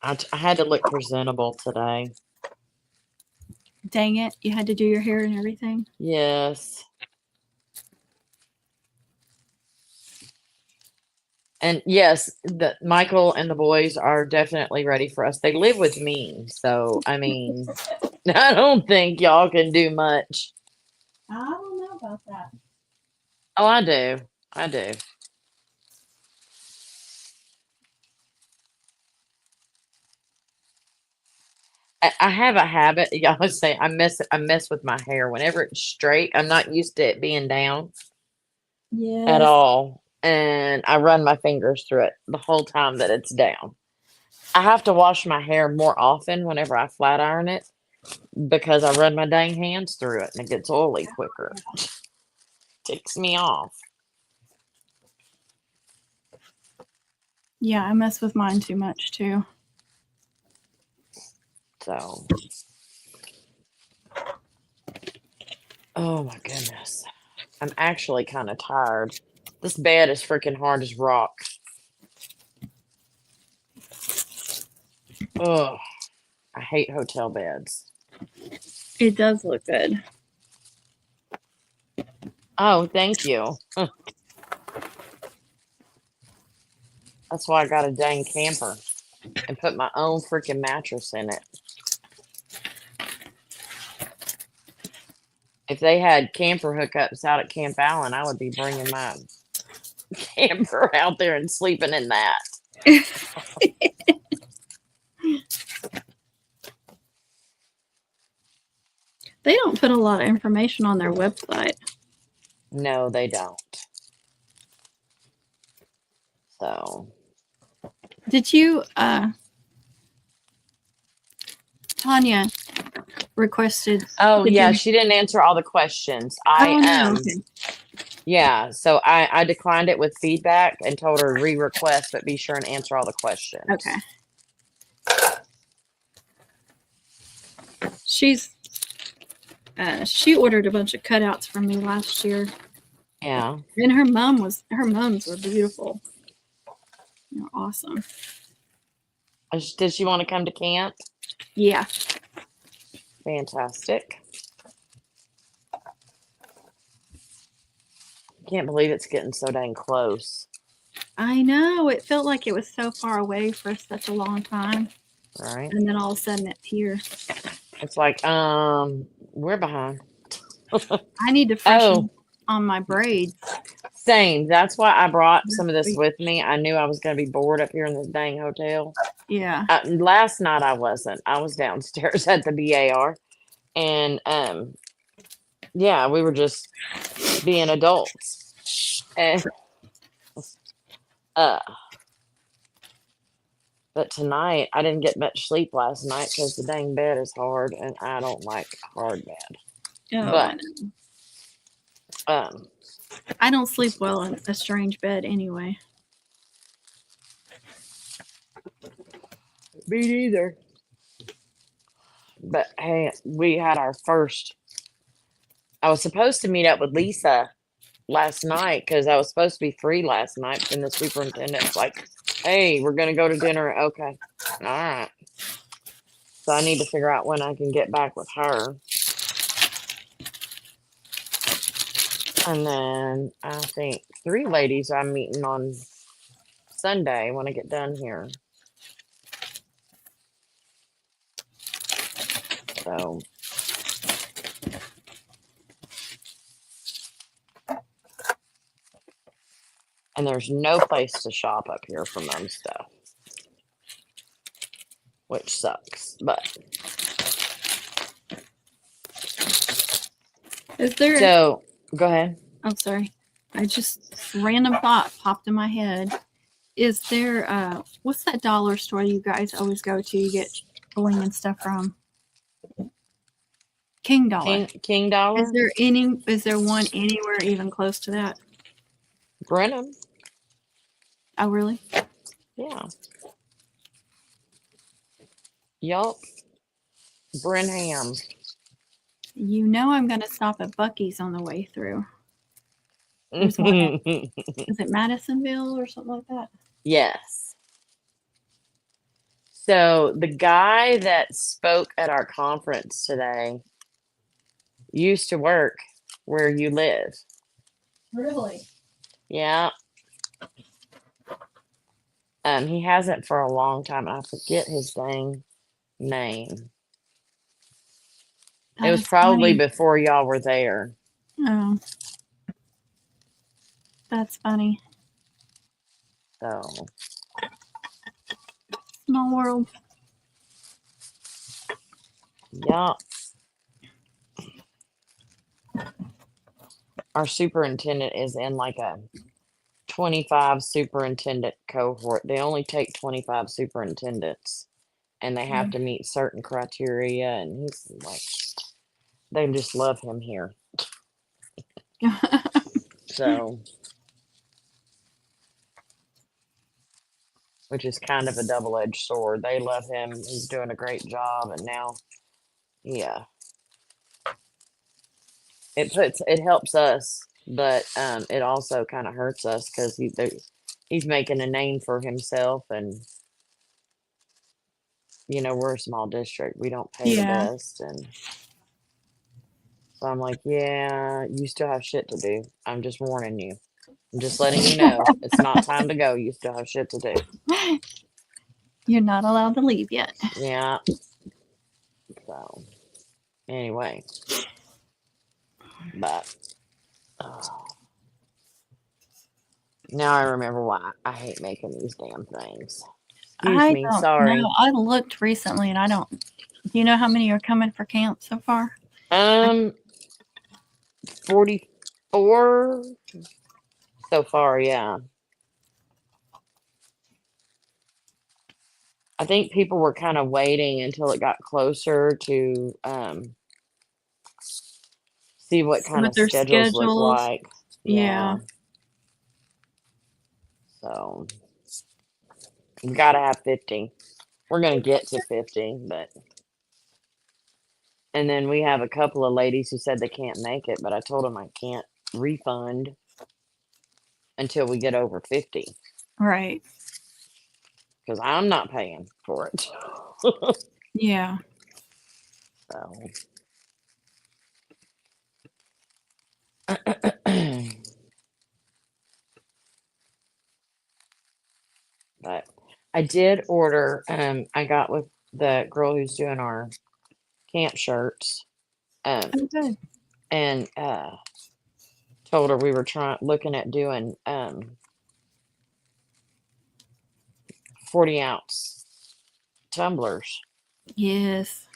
I had to look presentable today. Dang it. You had to do your hair and everything? Yes. And yes, Michael and the boys are definitely ready for us. They live with me. So, I mean, I don't think y'all can do much. I don't know about that. Oh, I do. I do. I have a habit. Y'all say I mess with my hair whenever it's straight. I'm not used to it being down at all. And I run my fingers through it the whole time that it's down. I have to wash my hair more often whenever I flat iron it because I run my dang hands through it and it gets oily quicker. Ticks me off. Yeah, I mess with mine too much too. So, oh my goodness. I'm actually kind of tired. This bed is freaking hard as rock. Oh, I hate hotel beds. It does look good. Oh, thank you. That's why I got a dang camper and put my own freaking mattress in it. If they had camper hookups out at Camp Allen, I would be bringing my camper out there and sleeping in that. They don't put a lot of information on their website. No, they don't. So. Did you, Tanya requested. Oh, yeah, she didn't answer all the questions. Yeah, so I declined it with feedback and told her re-request, but be sure and answer all the questions. Okay. She ordered a bunch of cutouts from me last year. Yeah. And her mums were beautiful. They're awesome. Did she want to come to camp? Yeah. fantastic. Can't believe it's getting so dang close. I know. It felt like it was so far away for such a long time. Right. And then all of a sudden it's here. It's like, we're behind. I need to freshen on my braids. Same. That's why I brought some of this with me. I knew I was going to be bored up here in this dang hotel. Yeah. Last night I wasn't. I was downstairs at the BAR. And, yeah, we were just being adults. And, but tonight I didn't get much sleep last night because the dang bed is hard and I don't like hard bed. Oh, But, I don't sleep well in a strange bed anyway. Me neither. But hey, we had our first. I was supposed to meet up with Lisa last night because I was supposed to be free last night. And the superintendent's like, hey, we're going to go to dinner. Okay. All right. So I need to figure out when I can get back with her. And then I think 3 ladies I'm meeting on Sunday when I get done here. So. And there's no place to shop up here for mom stuff, which sucks. But is there? So go ahead. I'm sorry. I just random thought popped in my head. Is there? What's that dollar store you guys always go to? You get bling and stuff from. King Dollar. King Dollar. Is there one anywhere even close to that? Brenham. Oh, really? Yeah. Yup. Brenham. You know I'm going to stop at Buc-ee's on the way through. Is it Madisonville or something like that? Yes. So the guy that spoke at our conference today used to work where you live. Really? Yeah. He hasn't for a long time. I forget his dang name. It was probably before y'all were there. Oh. That's funny. So. Small world. Yeah. Our superintendent is in like a 25 superintendent cohort. They only take 25 superintendents and they have to meet certain criteria. And he's like, they just love him here. So, which is kind of a double-edged sword. They love him. He's doing a great job. And now, yeah, it helps us, but it also kind of hurts us because he's making a name for himself. And, you know, we're a small district. We don't pay the best. And so I'm like, yeah, you still have shit to do. I'm just warning you. I'm just letting you know it's not time to go. You still have shit to do. You're not allowed to leave yet. Yeah. So, anyway. But, now I remember why I hate making these damn things. Excuse me. Sorry. No, I looked recently and I don't. Do you know how many are coming for camp so far? 44 so far, yeah. I think people were kind of waiting until it got closer to see what kind of schedules look like. Yeah. So we gotta have 50. We're gonna get to 50, but and then we have a couple of ladies who said they can't make it, but I told them I can't refund until we get over 50. Right. Because I'm not paying for it. Yeah. So. But I did order, I got with the girl who's doing our camp shirts, Oh, good. and told her we were looking at doing 40-ounce tumblers, Yes.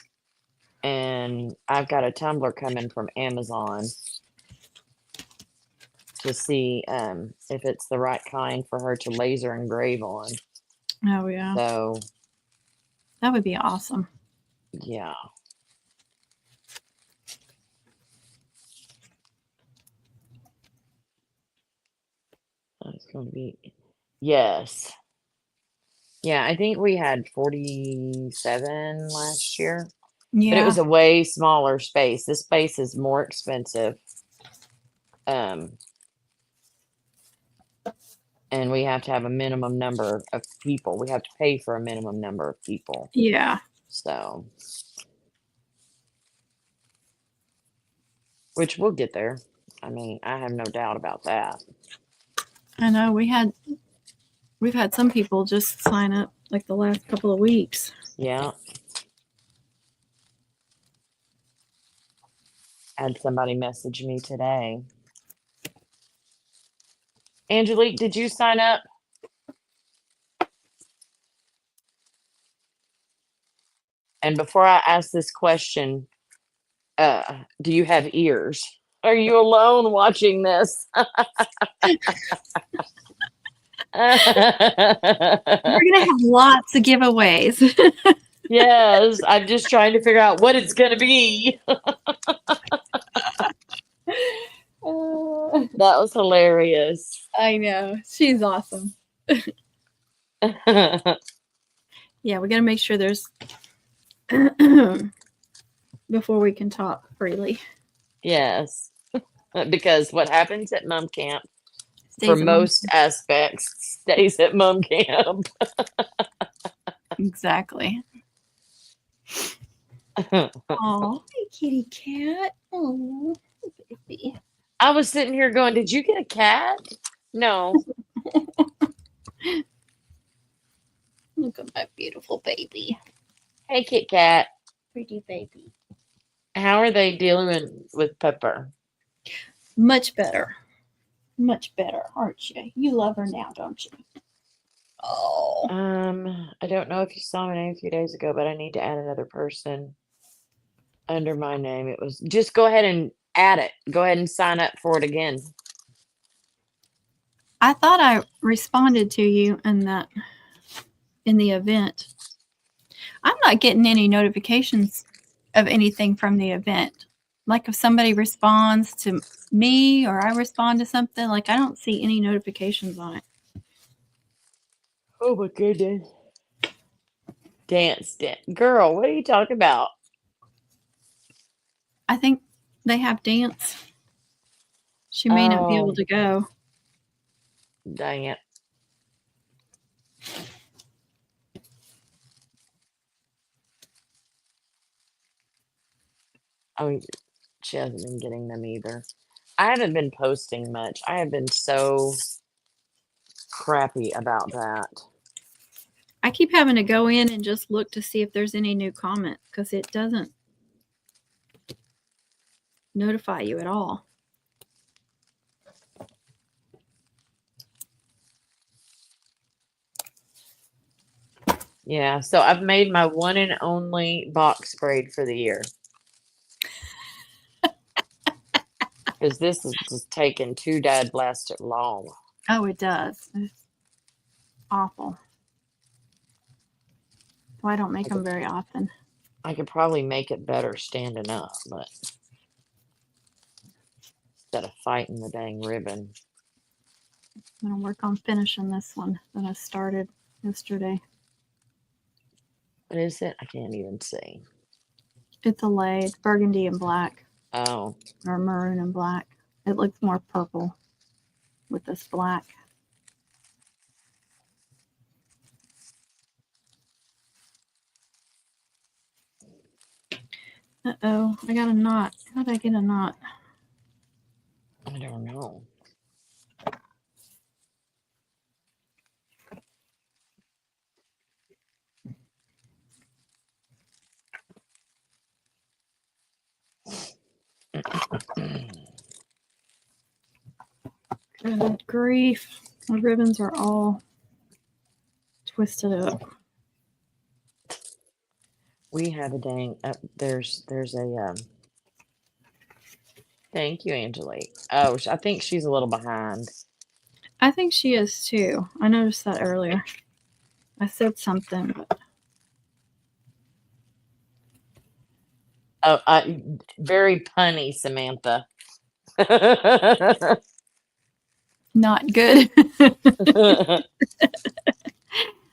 and I've got a tumbler coming from Amazon to see if it's the right kind for her to laser engrave on. Oh, yeah. So That would be awesome. yeah. That's going to be, yes. Yeah, I think we had 47 last year, but it Yeah. was a way smaller space. This space is more expensive. And we have to have a minimum number of people. We have to pay for a minimum number of people. Yeah. So, which we'll get there. I mean, I have no doubt about that. I know we've had some people just sign up like the last couple of weeks. Yeah. Had somebody message me today. Angelique, did you sign up? And before I ask this question, do you have ears? Are you alone watching this? We're gonna have lots of giveaways. Yes, I'm just trying to figure out what it's gonna be. That was hilarious. I know. She's awesome. Yeah, we gotta make sure there's before we can talk freely. Yes, because what happens at mom camp, Stays for at mom most aspects, stays at mom camp. Exactly. Oh, hey, kitty cat. Oh, baby. I was sitting here going, "Did you get a cat?" No. Look at my beautiful baby. Hey, Kit Kat. Pretty baby. How are they dealing with Pepper? Much better. Much better, aren't you? You love her now, don't you? Oh. I don't know if you saw my name a few days ago, but I need to add another person under my name. It was just go ahead and add it. Go ahead and sign up for it again. I thought I responded to you in the event. I'm not getting any notifications of anything from the event. Like if somebody responds to me or I respond to something, like I don't see any notifications on it. Oh my goodness. Dance. Girl, what are you talking about? I think they have dance. She may not be able to go. Dang it. Oh, she hasn't been getting them either. I haven't been posting much. I have been so crappy about that. I keep having to go in and just look to see if there's any new comment because it doesn't notify you at all. Yeah, so I've made my one and only box braid for the year. Because this is just taking too dad blasted long. Oh, it does. It's awful. Well, I don't make them very often. I could probably make it better standing up, but instead of fighting the dang ribbon. I'm going to work on finishing this one that I started yesterday. What is it? I can't even see. It's a lay. It's burgundy and black. Oh. Or maroon and black. It looks more purple with this black. Uh-oh, I got a knot. How did I get a knot? I don't know. Good grief. My ribbons are all twisted up. We have a dang. There's a. Thank you, Angelique. Oh, I think she's a little behind. I think she is too. I noticed that earlier. I said something, but Oh, very punny, Samantha. not good.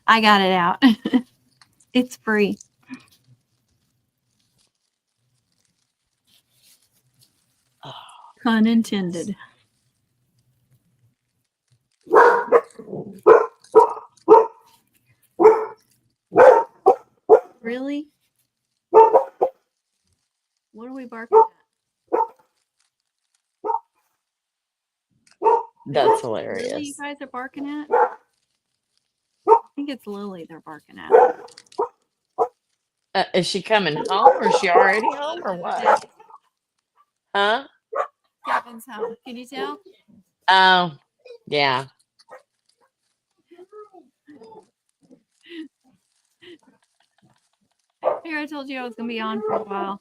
I got it out. It's free. Pun intended. Really? What are we barking at? That's Lily, you hilarious. guys are barking at? I think it's Lily they're barking at. Is she coming home or is she already home or what? Huh? Kevin's home. Can you tell? Oh, yeah. Here, I told you I was going to be on for a while.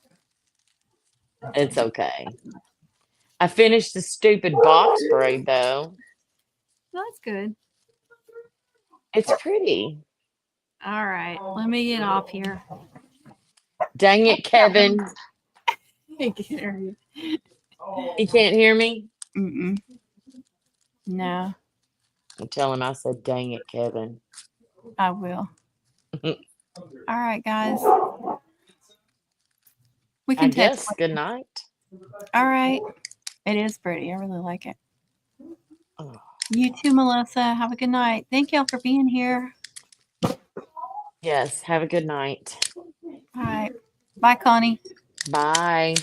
It's okay. I finished the stupid box braid though. That's good. It's pretty. All right. Let me get off here. Dang it, Kevin. I can't hear you. He can't hear me? Mm-mm. No, I'll tell him I said, dang it, Kevin. I will. All right, guys. We I can text. guess. Good night. All right. It is pretty. I really like it. Oh. You too, Melissa. Have a good night. Thank y'all for being here. Yes. Have a good night. All right. Bye, Connie. Bye.